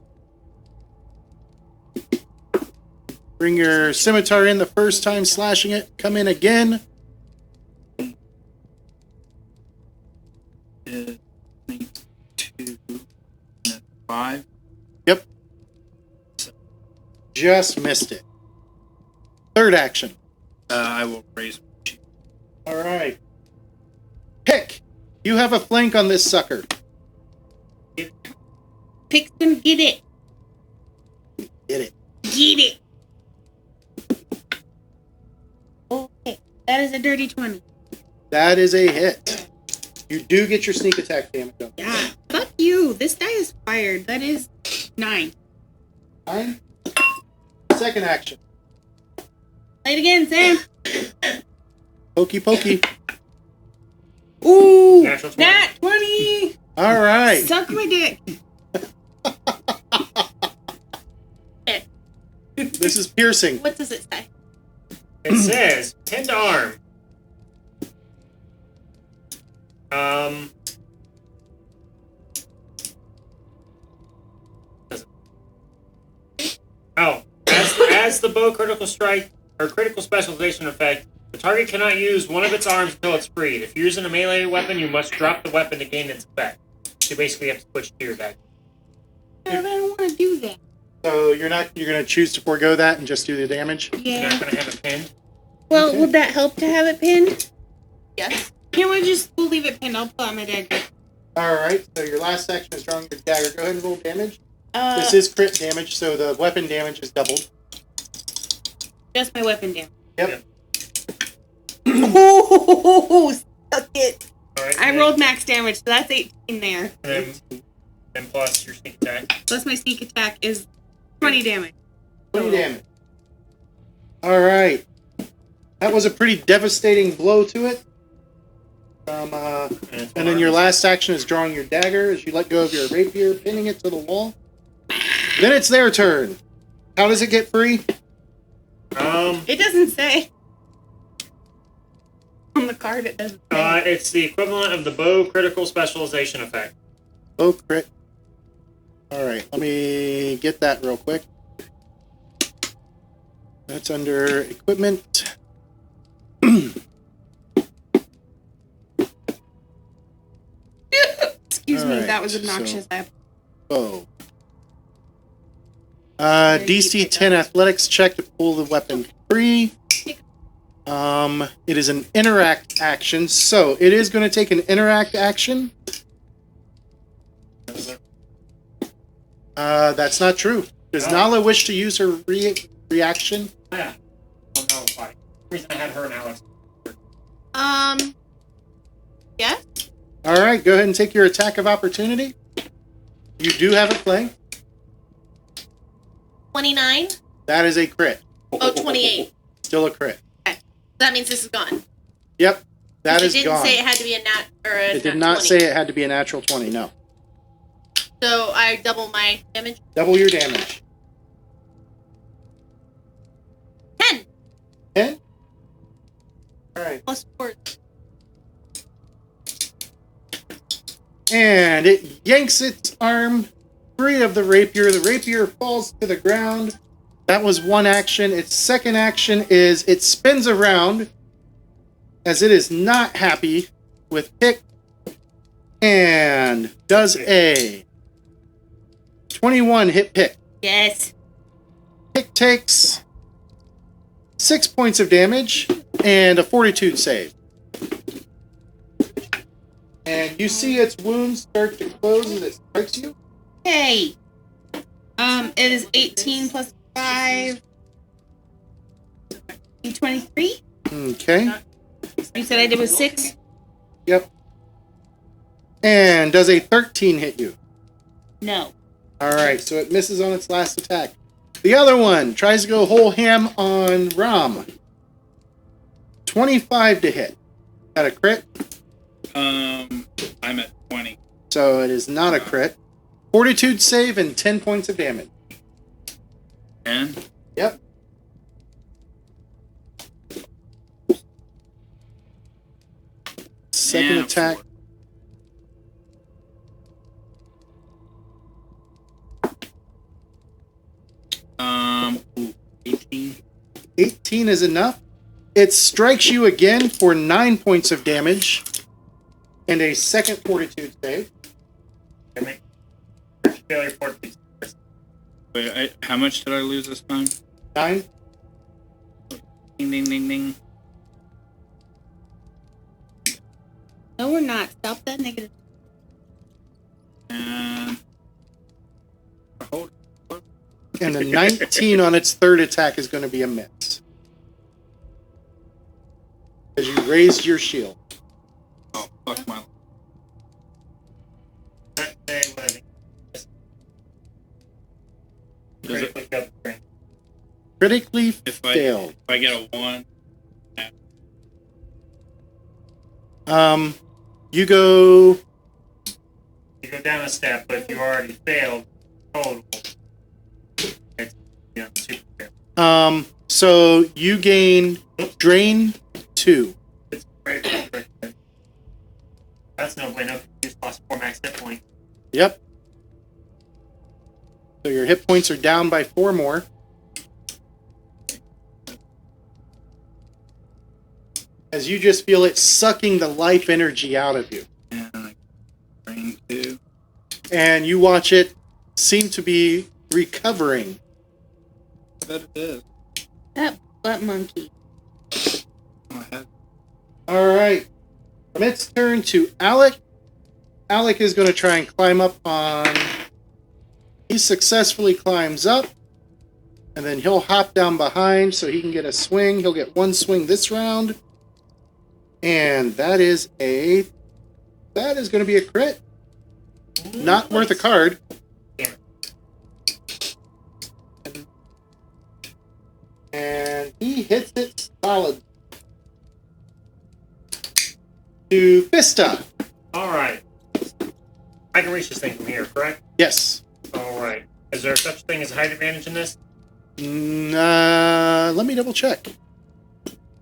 Bring your scimitar in the first time slashing it. Come in again. Is 2 and 5. Yep. Just missed it. Third action. I will raise my shield. All right. Pick. You have a flank on this sucker. Pixton, get it. Get it. Get it. Okay. That is a dirty 20. That is a hit. You do get your sneak attack damage up. Yeah. Fuck you. This guy is fired. That is 9. 9. Second action. Play it again, Sam. Pokey pokey. Ooh. Natural 20. Nat 20. All right. Suck my dick. This is piercing. What does it say? It says pinned arm. Oh, as the bow critical strike or critical specialization effect, the target cannot use one of its arms until it's freed. If you're using a melee weapon, you must drop the weapon to gain its effect. So you basically have to switch to your deck. I don't want to do that. So you're gonna choose to forego that and just do the damage. You're Yeah. not going to have it pinned. Well, Okay. would that help to have it pinned? Yes. Can't we just we'll leave it pinned? I'll pull out my dagger. All right. So your last action is drawing your dagger. Go ahead and roll damage. Uh, This is crit damage, so the weapon damage is doubled. just my weapon damage. Yep. Oh, suck it. All right. I rolled max damage, so that's 18 there. And then plus your sneak attack. Plus my sneak attack is 20 damage. 20 damage. All right. That was a pretty devastating blow to it. And then your last action is drawing your dagger as you let go of your rapier, pinning it to the wall. Then it's their turn. How does it get free? It doesn't say. On the card, it doesn't say. It's the equivalent of the bow critical specialization effect. Oh, crit. All right, let me get that real quick. That's under equipment. Excuse me, Alright, that was obnoxious. so- Oh. DC 10 athletics check to pull the weapon free. It is an interact action, so it is going to take an interact action. That's not true. Does Nala wish to use her reaction? Yeah. Oh, no, why? The reason I had her and Alex. Yes? All right, go ahead and take your attack of opportunity. You do have it playing. 29? That is a crit. Oh, 28. Still a crit. That means this is gone. Yep, that it is didn't gone. say it had to be a nat or a It did nat not 20. say it had to be a natural 20, no. So I double my damage. Double your damage. 10 10? All right. plus 4. And it yanks its arm free of the rapier. The rapier falls to the ground. That was one action. Its second action is it spins around as it is not happy with Pick and does a 21 hit Pick. Yes. Pick takes 6 points of damage and a fortitude save. And you see its wounds start to close as it strikes you. Hey. It is 18 plus 5. 23? Okay. You said I did with 6? Yep. And does a 13 hit you? No. Alright, so it misses on its last attack. The other one tries to go whole ham on Ram. 25 to hit. Got a crit? I'm at 20. So it is not a crit. Fortitude save and 10 points of damage. 10? Yep. Second And attack. 18. 18 is enough. It strikes you again for 9 points of damage and a second fortitude save. Failure fortitude. Wait, how much did I lose this time? 9. Ding, ding, ding, ding. No, we're not. Stop that negative. And... Hold. And a 19 on its third attack is going to be a miss. Because you raised your shield. Oh, fuck my... Does it, Critically if I failed. get a 1, You go. You go down a step, but if you already failed total, it's super fail. So you gain drain 2. It's great. That's no bueno. You just lost 4 max hit points. Yep. So your hit points are down by 4 more. As you just feel it sucking the life energy out of you. and I drain 2. And you watch it seem to be recovering. I bet it is. That butt monkey. Oh, I had Alright. From its turn to Alec. Alec is going to try and climb up on... He successfully climbs up. And then he'll hop down behind so he can get a swing. He'll get 1 swing this round. And that is going to be a crit. Not worth a card. And he hits it solid. To Fista. Alright. I can reach this thing from here, correct? Yes. Alright. Is there such a thing as a height advantage in this? Let me double check.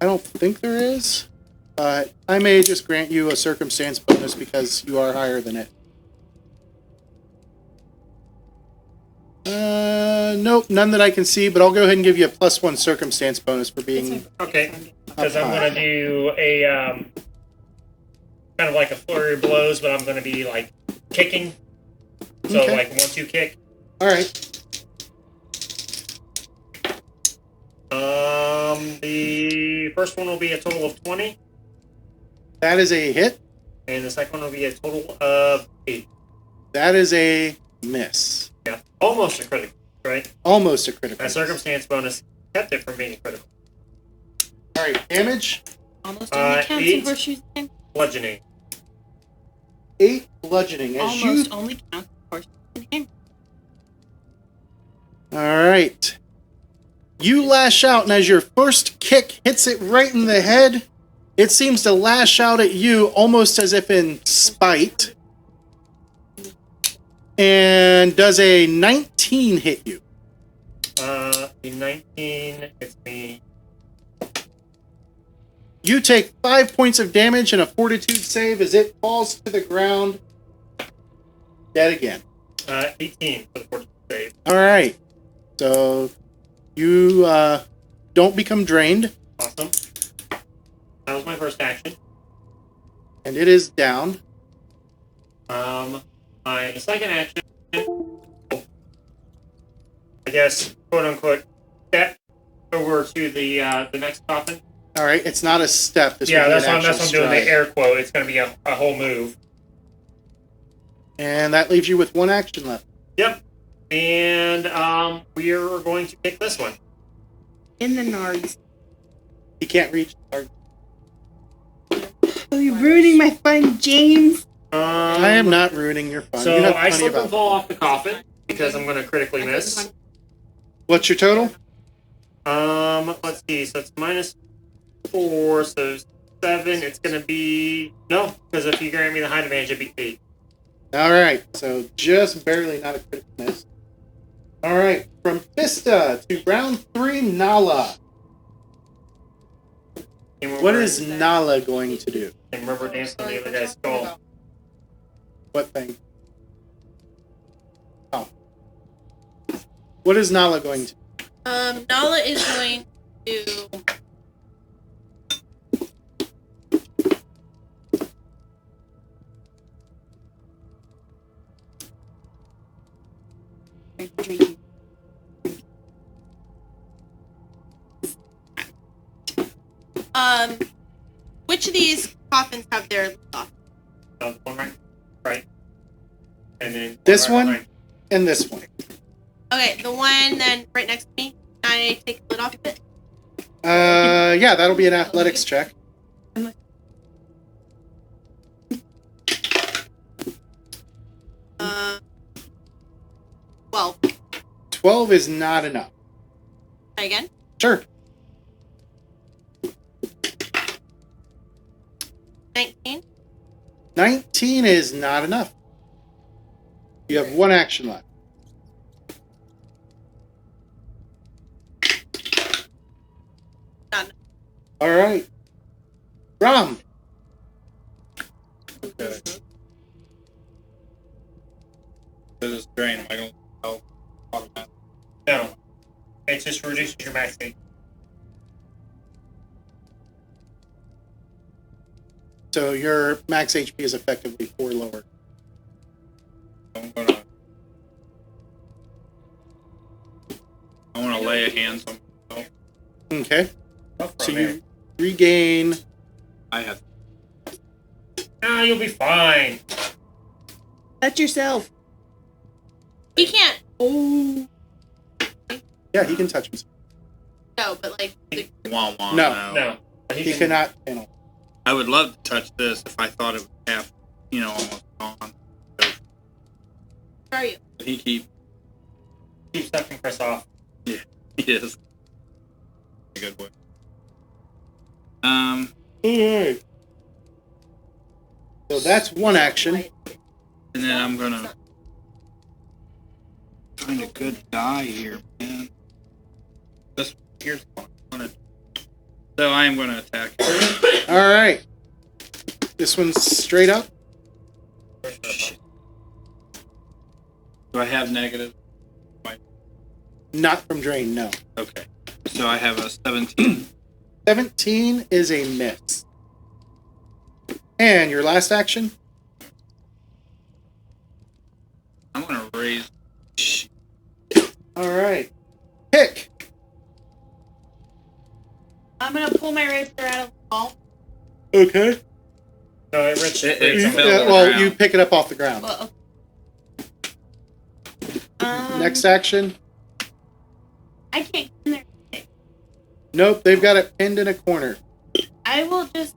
I don't think there is. But I may just grant you a circumstance bonus because you are higher than it. Nope, none that I can see, but I'll go ahead and give you a +1 circumstance bonus for being. Okay. Because I'm going to do a, kind of like a flurry of blows, but I'm going to be, like, kicking. So, Okay. like, 1-2 kick. Alright. The first one will be a total of 20, That is a hit. and the second one will be a total of 8. That is a miss. Yeah. Almost a critical, right? Almost a critical. That circumstance bonus kept it from being critical. Alright, damage. Almost only counts 8. in horseshoes. Bludgeoning. 8 bludgeoning. As Almost only counts in horseshoes. Alright. You lash out, and as your first kick hits it right in the head, it seems to lash out at you almost as if in spite. And does a 19 hit you? The 19 hits me. You take 5 points of damage and a fortitude save as it falls to the ground. Dead again. 18 for the fortune save. Alright. So you don't become drained, Awesome. That was my first action. and it is down. My second action, I guess, quote unquote, step over to the next coffin. Alright, it's not a step. This Yeah, would be that's an why I'm actual doing stride. the air quote. It's going to be a whole move. And that leaves you with 1 action left. Yep. And we are going to pick this one. In the nards. He can't reach the target. Oh, you're ruining my fun, James. I am not ruining your fun. So you have I plenty slip of and fall off the coffin because I'm going to critically miss. What's your total? Let's see. So it's -4, so 7. It's going to be no, because if you grant me the height advantage, it'd be 8. Alright, so just barely not a critical miss. Alright, from Fista to round 3, Nala. What is Nala going to do? And rubber dance on the other guy's skull? What thing? Oh. What is Nala going to do? Nala is going to which of these coffins have their lid off? One right, and then This right one? behind. And this one. Okay, the one then right next to me. Can I take the lid off of it? Yeah, that'll be an athletics check. Uh, 12. 12 is not enough. Try again. Sure. 19. 19 is not enough. You have 1 action left. Not enough. Alright. Rom. Okay. This is drain. Am I going to help? Automatic. No, it just reduces your max HP. So your max HP is effectively 4 lower. I'm gonna. I want to lay a hand on myself. Okay. Tough for So a man. you regain. I have. Nah, you'll be fine. Touch yourself. He can't. Oh. Yeah, he can touch himself. No, but like the, Wah, wah, No. No, He can- cannot channel. I would love to touch this if I thought it was half, almost gone. where are you? But he keep stuff and press off. he is. good way. Alright. So that's one action. And then I'm gonna find a good die here, man. This here's one. So I am gonna attack. Alright. This one's straight up. Do I have negative? Not from drain, no. Okay. So I have a 17. 17 is a miss. And your last action? I'm gonna raise. Alright. Pick. I'm gonna pull my rapier out of the wall. Okay. No, it Rich. It Rich- fell. to the Well, ground. you pick it up off the ground. Well, Next action? I can't get in there. Nope, they've got it pinned in a corner. I will just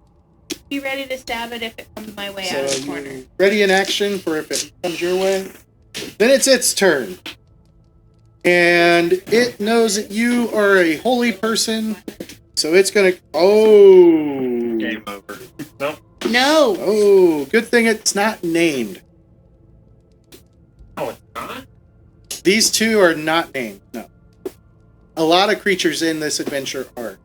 be ready to stab it if it comes my way out of the corner. you ready in action for if it comes your way. Then it's its turn. And it knows that you are a holy person. So it's gonna Game over. No. Oh, good thing it's not named. Oh, it's not? These two are not named. No. A lot of creatures in this adventure are.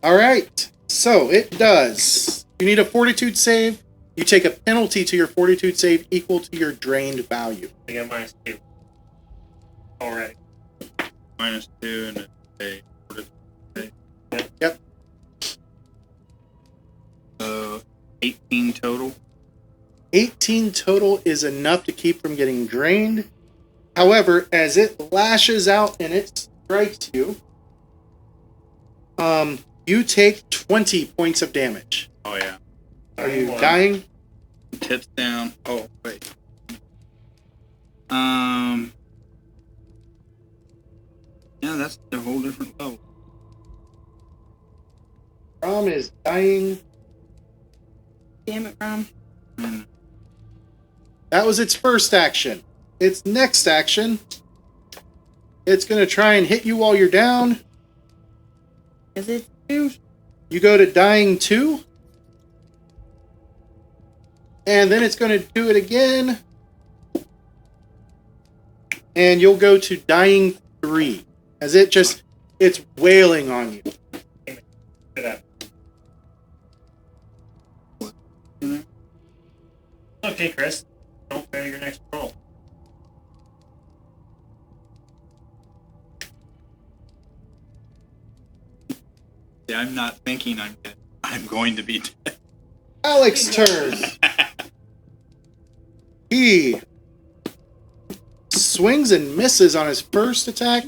Alright. So it does. You need a fortitude save. You take a penalty to your fortitude save equal to your drained value. I got -2. Alright. -2 and a. Yep. So 18 total. 18 total is enough to keep from getting drained. However, as it lashes out and it strikes you, you take 20 points of damage. Oh yeah. Are you One. dying? Tits down. Oh wait. Yeah, that's a whole different level. Rom is dying. Damn it, Rom. And That was its first action. Its next action, it's going to try and hit you while you're down. Is it two? You go to dying 2. And then it's going to do it again. And you'll go to dying 3. As it's wailing on you. Get up. Okay, Chris. Don't fail your next roll. yeah, I'm not thinking I'm dead. I'm going to be dead. Alex's turn. He swings and misses on his first attack.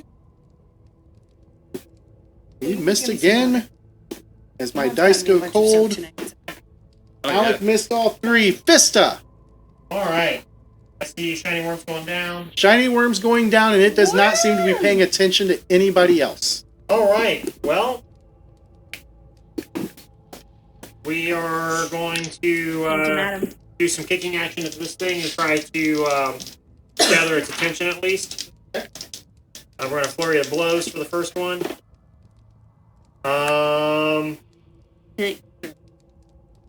He missed again. As my dice go cold. Oh, Alec yeah. missed all 3. Fista! Alright. I see Shiny Worms going down. Shiny Worm's going down, and it does not seem to be paying attention to anybody else. Alright, well. We are going to do some kicking action at this thing to try to gather its attention at least. We're going to flurry of blows for the first one.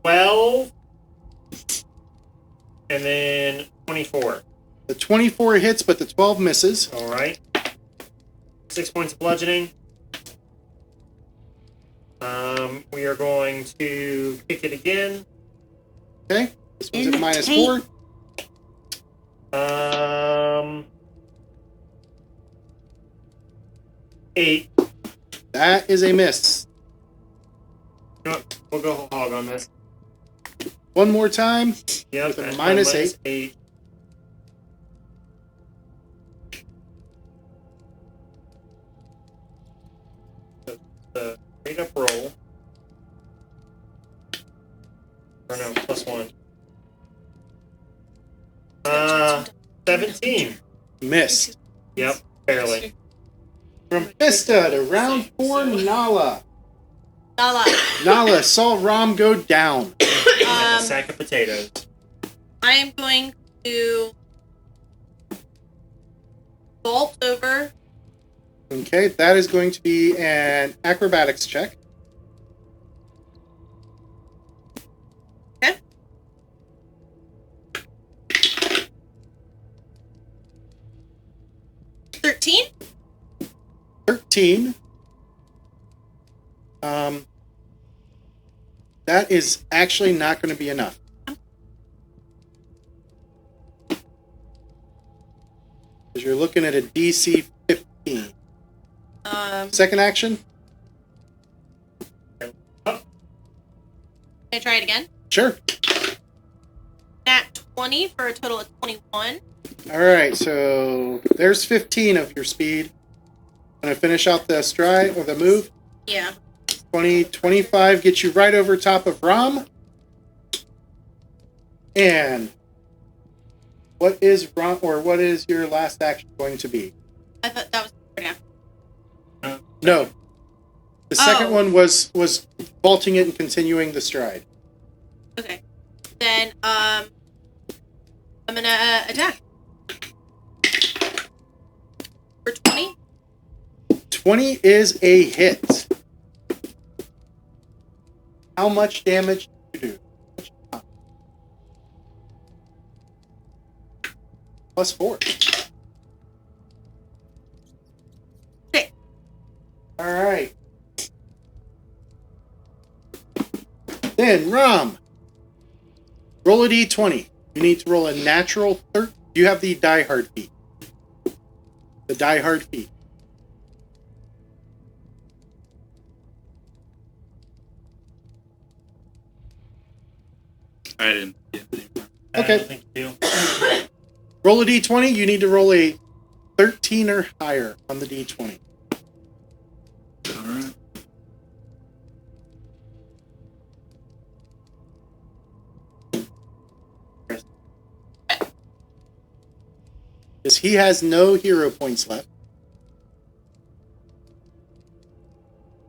12. And then 24. The 24 hits, but the 12 misses. Alright. 6 points of bludgeoning. We are going to kick it again. Okay? This one's at -4. 8. That is a miss. You know what? We'll go hog on this. One more time. Yep, With a that's -8. 8. The straight up roll. Or no, +1. 17. Missed. Yep, barely. From Fista to round 4, Nala. Nala. Nala saw Rom go down. Like a sack of potatoes. I am going to vault over Okay, that is going to be an acrobatics check. Okay. $13. 13. That is actually not going to be enough. Because you're looking at a DC 15. Second action? Can I try it again? Sure. Nat 20 for a total of 21. Alright, so there's 15 of your speed. Gonna finish out the stride or the move. Yeah. 20, 25 gets you right over top of Rom. And what is Rom, or what is your last action going to be? I thought that was pretty after. No. The second Oh. one was vaulting it and continuing the stride. Okay. Then, I'm gonna attack. For 20. 20 is a hit. How much damage do you do? Plus 4. Okay. Alright. Then, Rom. Roll a d20. You need to roll a natural 30. You have the Die Hard feat. The Die Hard feat. I didn't get any. Okay. I don't think you do. Roll a d20. You need to roll a 13 or higher on the d20. All right. Because he has no hero points left.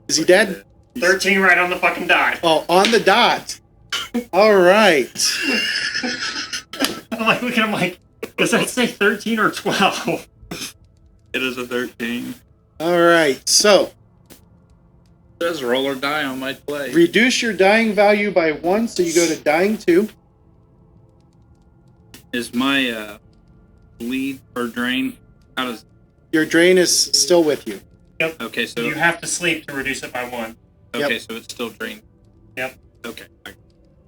Is he dead? 13 right on the fucking dot. Oh, on the dot. All right. I'm like, looking at him like, does that say 13 or 12? It is a 13. All right. So, It says roll or die on my play. reduce your dying value by 1, so you go to dying 2. Is my bleed or drain? How does? Your drain is still with you. Okay, so You have to sleep to reduce it by 1. okay, Yep. so it's still drained. Yep. Okay.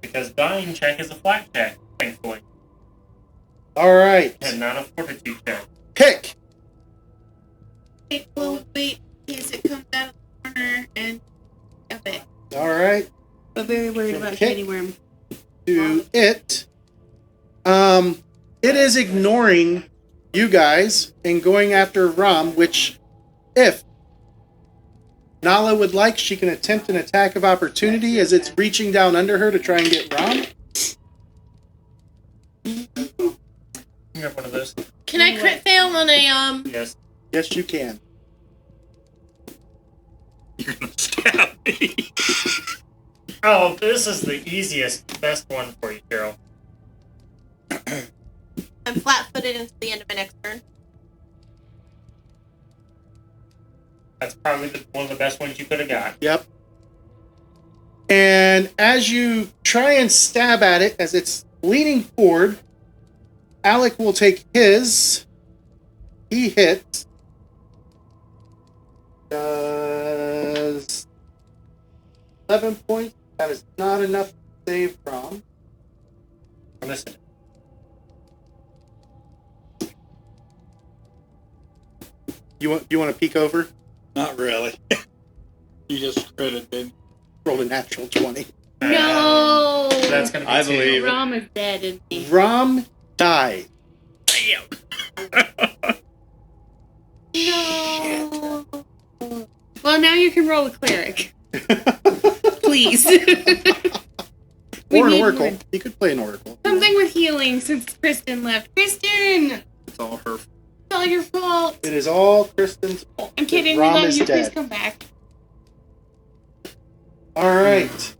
Because dying check is a flat check, thankfully, All right. and not a fortitude check. Pick. Okay, well, wait, because it comes out of the corner and of it. All right. But very worried about Okay. Kitty Worm. To it. It is ignoring you guys and going after Rom, which, if Nala would like, she can attempt an attack of opportunity as it's reaching down under her to try and get Rom. You have one of those? Can I crit fail on a, Yes. Yes, you can. You're gonna stab me. Oh, this is the easiest, best one for you, Cheryl. I'm flat-footed until the end of my next turn. That's probably one of the best ones you could have got. Yep. And as you try and stab at it, as it's leaning forward, Alec will take his. He hits. Does 11 points. That is not enough to save from. Listen. You want to peek over? Not really. You just critted, didn't Rolled a natural 20. No! That's gonna be I two. believe it. Rom is dead, isn't he? Rom died. No! Well, now you can roll a cleric. Please. We Or an need oracle. more. You could play an oracle. Something with healing since Kristen left. Kristen! It's all her. It's all your fault. It is all Kristen's fault. I'm kidding. We Rom love is you. Please dead. come back. All right.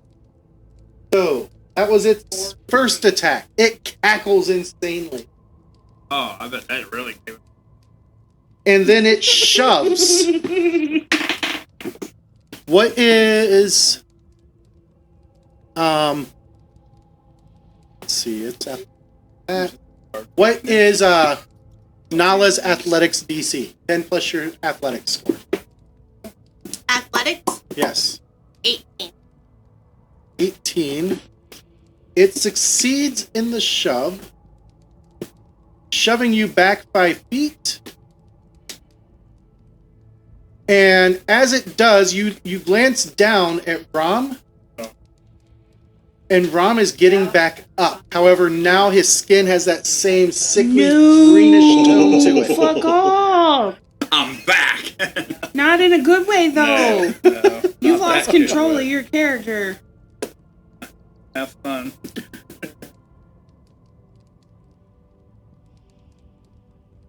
So that was its first attack. It cackles insanely. Oh, I bet that really gave it. and then it shoves. What is let's see, it's at that. What is Nala's athletics DC? 10 plus your athletics score. Athletics, Yes. 18. 18. It succeeds in the shove, shoving you back 5 feet. And as it does, you glance down at Rom. And Rom is getting back up. However, now his skin has that same sickly greenish tone to it. Fuck off! I'm back. Not in a good way, though. No, You not lost that good, control but of your character. Have fun.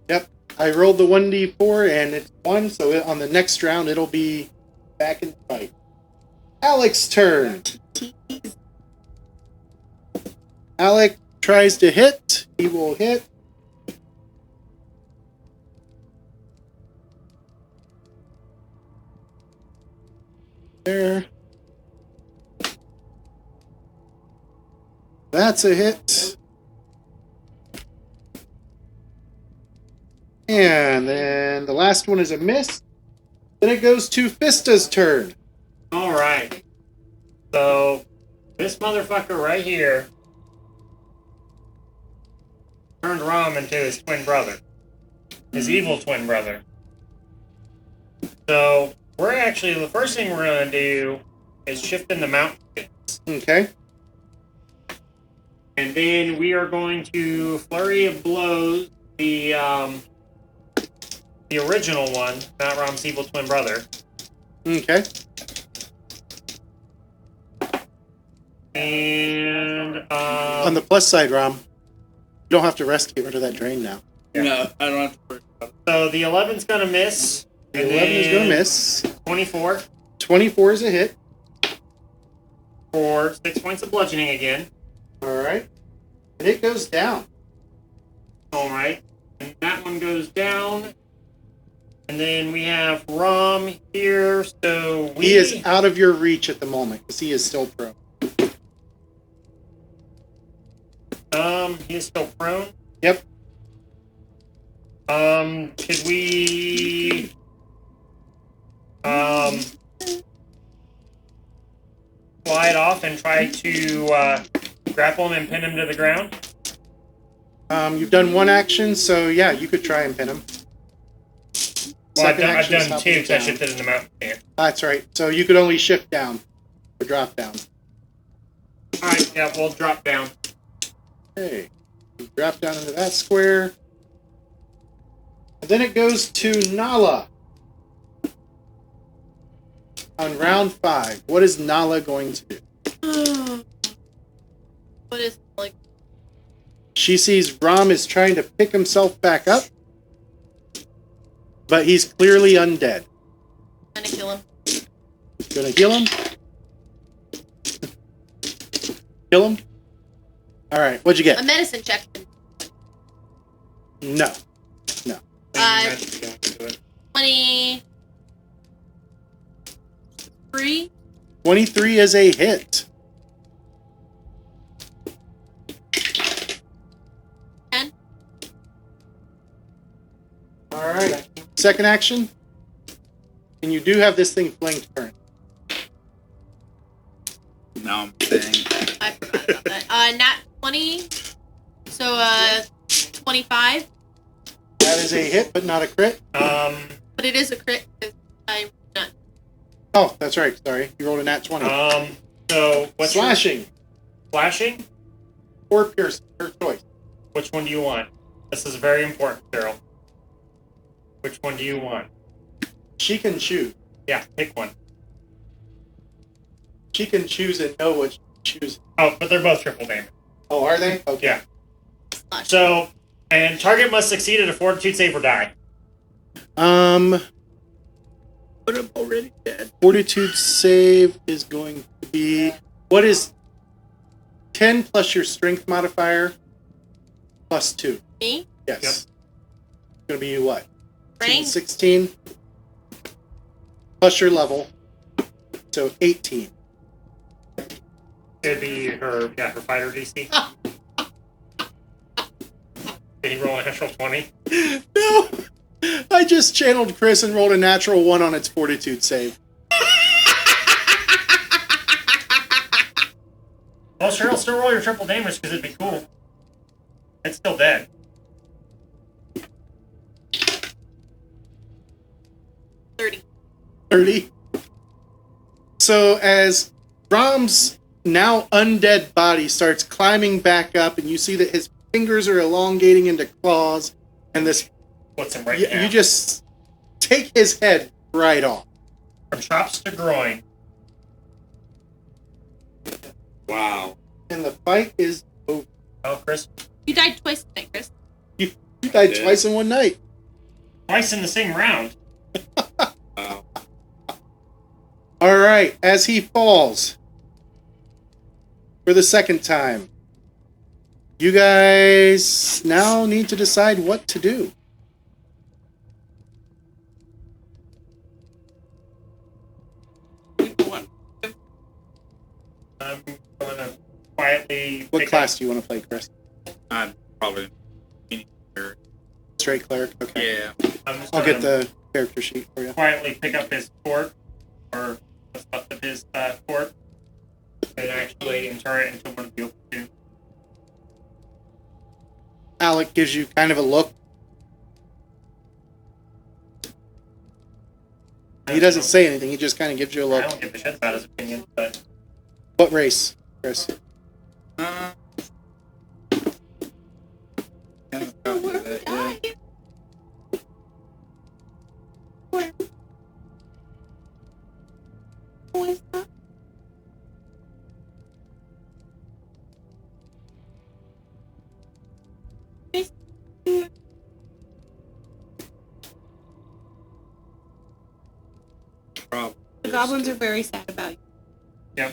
Yep. I rolled the 1d4 and it's 1, so on the next round it'll be back in the fight. Alec's turn. Alec tries to hit. He will hit. There. That's a hit. And then the last one is a miss. Then it goes to Fista's turn. Alright. So, this motherfucker right here turned Rom into his twin brother. His evil twin brother. So, we're actually, the first thing we're going to do is shift in the mountains. Okay. And then we are going to flurry of blows the original one, not Rom's evil twin brother. Okay. And On the plus side, Rom, you don't have to rest to get rid of that drain now. No, I don't have to worry about it. so the 11's gonna miss. The and 11 is going to then miss. 24 24 is a hit. for 6 points of bludgeoning again. All right. And it goes down. Alright. And that one goes down. And then we have Rom here, so we... He is out of your reach at the moment because he is still prone. He is still prone. Yep. Could we... slide off and try to, grapple him and pin him to the ground? You've done one action, so yeah, you could try and pin him. Well, I've Second done action is 2 hop him because I down. shifted in the mountain here. That's right. So you could only shift down or drop down. Alright, yeah, we'll drop down. Okay. You drop down into that square. And then it goes to Nala. On round 5. What is Nala going to do? What is, like, She sees Rom is trying to pick himself back up. But he's clearly undead. trying to kill him? Gonna heal him? Kill him? Alright, what'd you A get? medicine check. No. Uh, 23. 23 is a hit. 10. Alright. Second action. And you do have this thing flanked current. Now I'm saying. I forgot about that. Nat 20. So, 25. That is a hit, but not a crit. But it is a crit because I'm not. Oh, that's right. Sorry. You rolled a nat 20. So, what's your- Slashing. Flashing? Or piercing. Her choice. Which one do you want? This is very important, Cheryl. Which one do you want? She can choose. Yeah, pick one. She can choose and know what she chooses. Oh, but they're both triple damage. Oh, are they? Okay. Yeah. Slash. So, and target must succeed at a fortitude save or die. But I'm already dead. Fortitude save is going to be... What is 10 plus your strength modifier plus 2? Me? Yes. Yep. It's going to be what? Strength. 16. Plus your level. So 18. It'd be her fighter DC. Did he roll a natural 20? No! I just channeled Chris and rolled a natural 1 on its fortitude save. Well, sure, I'll still roll your triple damage because it'd be cool. It's still dead. 30. So as Brahms' now undead body starts climbing back up, and you see that his fingers are elongating into claws, and this What's him right now? you just take his head right off. From chops to groin. Wow. And the fight is over. Oh, Chris. You died twice tonight, Chris. You died did. twice in one night. Twice in the same round. Wow. All right, as he falls for the second time, you guys now need to decide what to do. I'm going to quietly. What pick class do you want to play, Chris? I'm probably. Straight cleric? Okay. Yeah. I'm just I'll gonna get the character sheet for you. quietly pick up his corpse, or what's left of his corpse, and actually enter it into one of the open two. Alec gives you kind of a look. He doesn't say anything, he just kind of gives you a I look. don't give a shit about his opinion, but What race, Chris? Haven't gotten to that yet. Probably. The goblins are very sad about you.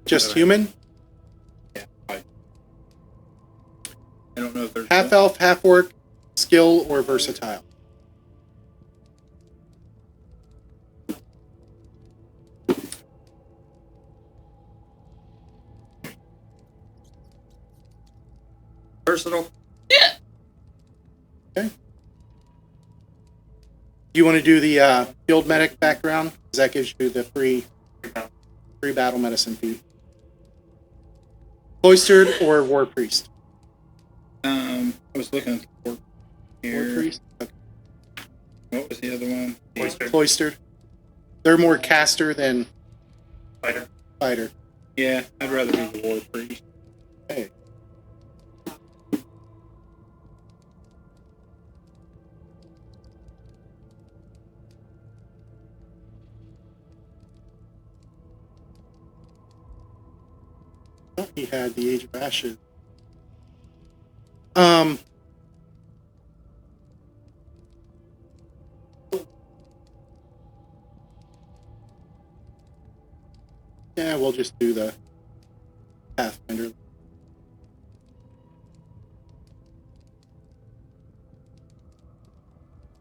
Just human? Yeah. I don't know if there's Half elf, half orc, skill, or versatile? versatile. Do you want to do the field medic background? Because that gives you the free battle medicine feat. Cloistered or war priest? I was looking at the board War here. priest? Okay. What was the other one? Cloistered. Cloistered. They're more caster than Fighter. fighter. Yeah, I'd rather be the war priest. Hey. Oh, he had the Age of Ashes. Yeah, we'll just do the Pathfinder.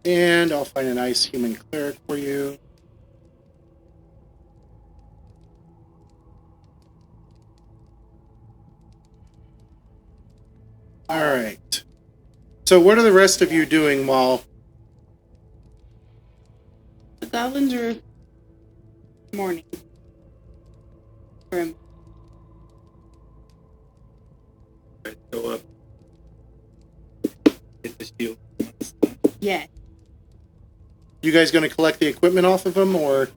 And I'll find a nice human cleric for you. Alright. So what are the rest of you doing while... The goblins are mourning. For him. Right, go up. Hit the shield. Yeah. You guys going to collect the equipment off of him, or...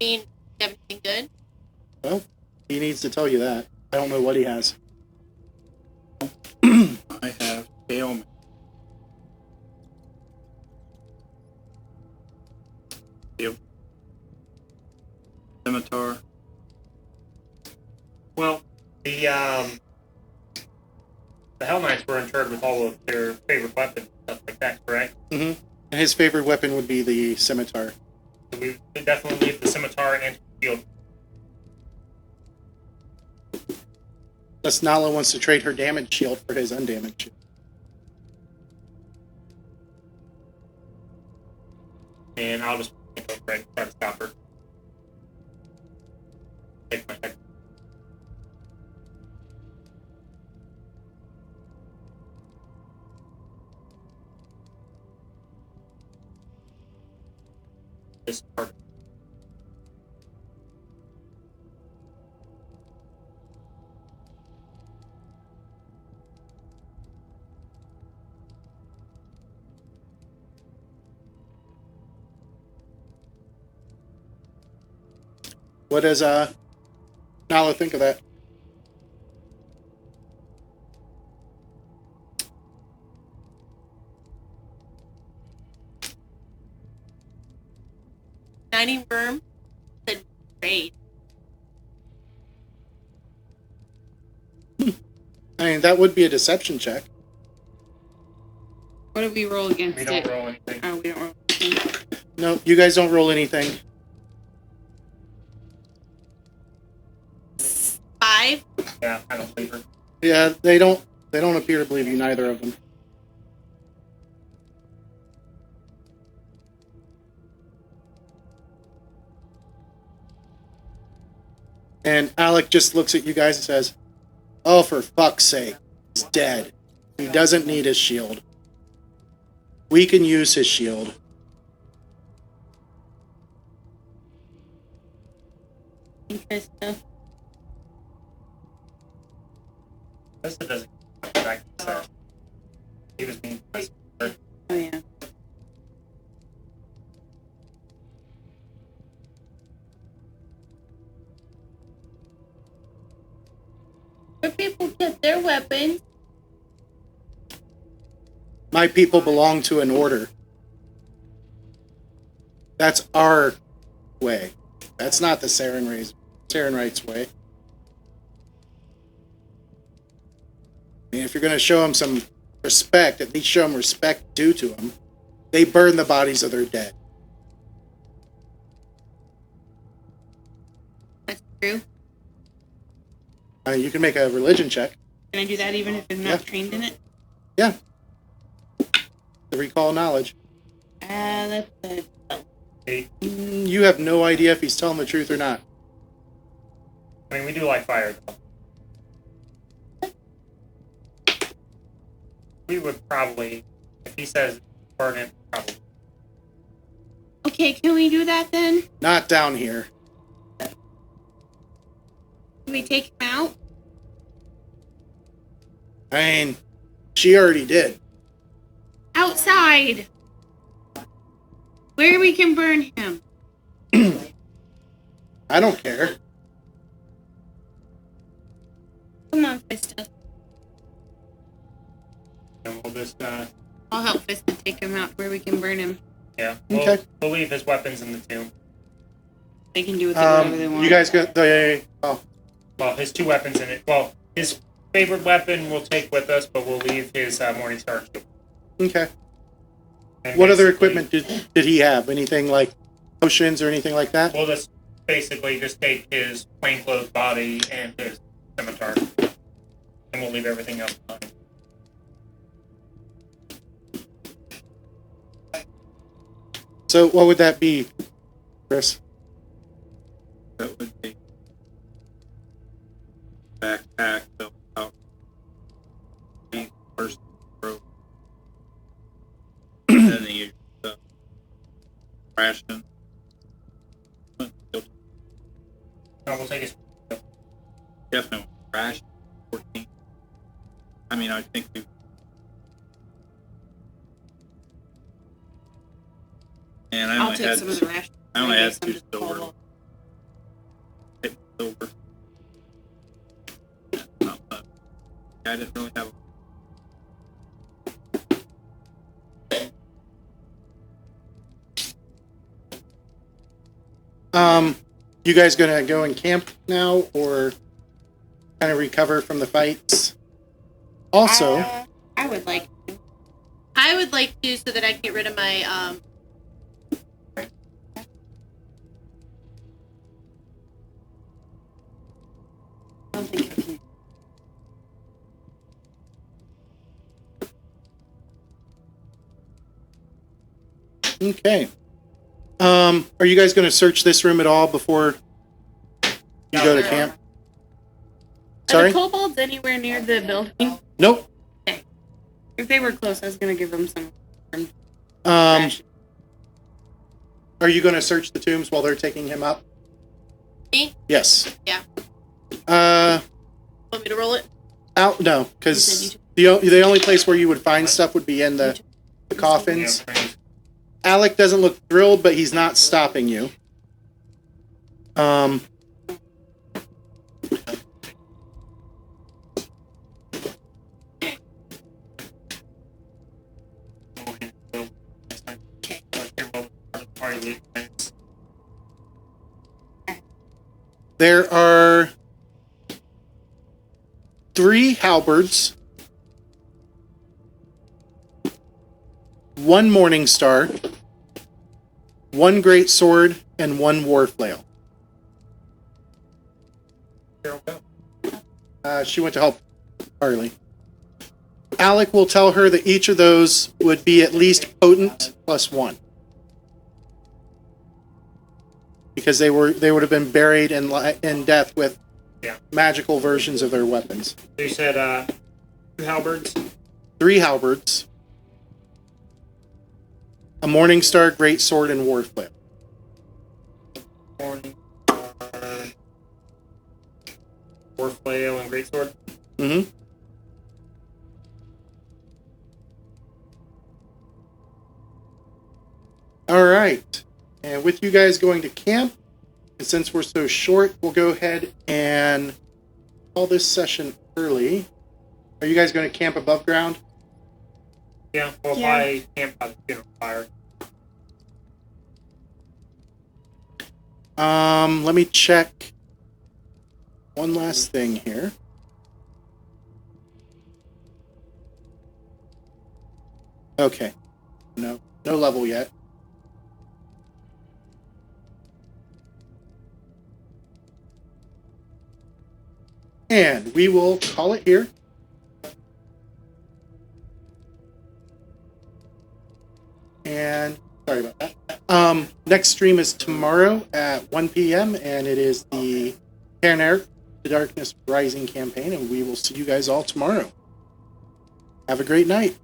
I mean, everything good? Well, he needs to tell you that. I don't know what he has. I have ailment. Yep. Scimitar. Well, the Hell Knights were interred with all of their favorite weapons and stuff like that, correct? And his favorite weapon would be the scimitar. So we would definitely leave the scimitar and shield. Thus Nala wants to trade her damage shield for his undamaged shield. and I'll just go for it and try to stop her. Take my head. This part. What does Nala think of that? Shining Worm said great. I mean, that would be a deception check. What do we roll against We don't it? roll anything. Oh, we don't roll anything. No, you guys don't roll anything. 5. Yeah, I don't believe her. Yeah, they don't appear to believe you, neither of them. And Alec just looks at you guys and says, "Oh, for fuck's sake, he's dead. He doesn't need his shield. We can use his shield." Krista. Krista doesn't come back to Sarah. He was being nice to her. Oh yeah. Where people get their weapons? My people belong to an order. That's our way. That's not the Sarenrae's way. I mean, if you're going to show them some respect, at least show them respect due to them. They burn the bodies of their dead. That's true. You can make a religion check. Can I do that even if I'm not Yeah. trained in it? Yeah. To recall knowledge. That's a You have no idea if he's telling the truth or not. I mean, we do like fire, though. We would probably, if he says burn it, probably. Okay, can we do that then? Not down here. Can we take him out? I mean, she already did. Outside. Where we can burn him. I don't care. Come on, Fista. And we'll just, I'll help Fista take him out where we can burn him. yeah, Okay. we'll leave his weapons in the tomb. They can do with it whatever they want. You guys got the... Oh, Well, his 2 weapons in it. Well, his favorite weapon we'll take with us, but we'll leave his Morningstar shield. okay. And What other basically, equipment did he have? Anything like potions or anything like that? We'll just basically just take his plainclothes body and his scimitar, and we'll leave everything else behind. So what would that be, Chris? That would be backpack, belt out, first rope, and then the usual stuff. Ration. No, we'll take his. Definitely ration. 14. I mean, I think we. And I I'll only take had some of the rations. I only I had guess 2 I'm just silver. full. Take silver. Not much. I didn't really have. You guys gonna go and camp now, or kind of recover from the fights? Also, I would like to. I would like to so that I can get rid of my I don't think I can. okay. Are you guys going to search this room at all before you go to camp? Are Sorry? the kobolds anywhere near the building? Nope. If they were close, I was gonna give them some. Are you going to search the tombs while they're taking him up? Me? Yes. Yeah. Want me to roll it? Out? No, because the only place where you would find stuff would be in the coffins. Alec doesn't look thrilled, but he's not stopping you. There are 3 halberds, 1 morning star, 1 great sword, and 1 war flail. She went to help Harley. Alec will tell her that each of those would be at least potent plus 1. Because they would have been buried in death with magical versions of their weapons. So you said 2 halberds? 3 halberds, a morning star, great sword, and war flail. Morning star, war flail, and great sword. Mm-hmm. All right. And with you guys going to camp, and since we're so short, we'll go ahead and call this session early. Are you guys going to camp above ground? Yeah, we'll probably camp by the funeral fire. Let me check one last thing here. Okay. No level yet. And we will call it here. And sorry about that. Next stream is tomorrow at 1 p.m. and it is the Cairn the Darkness Rising campaign, and we will see you guys all tomorrow. Have a great night.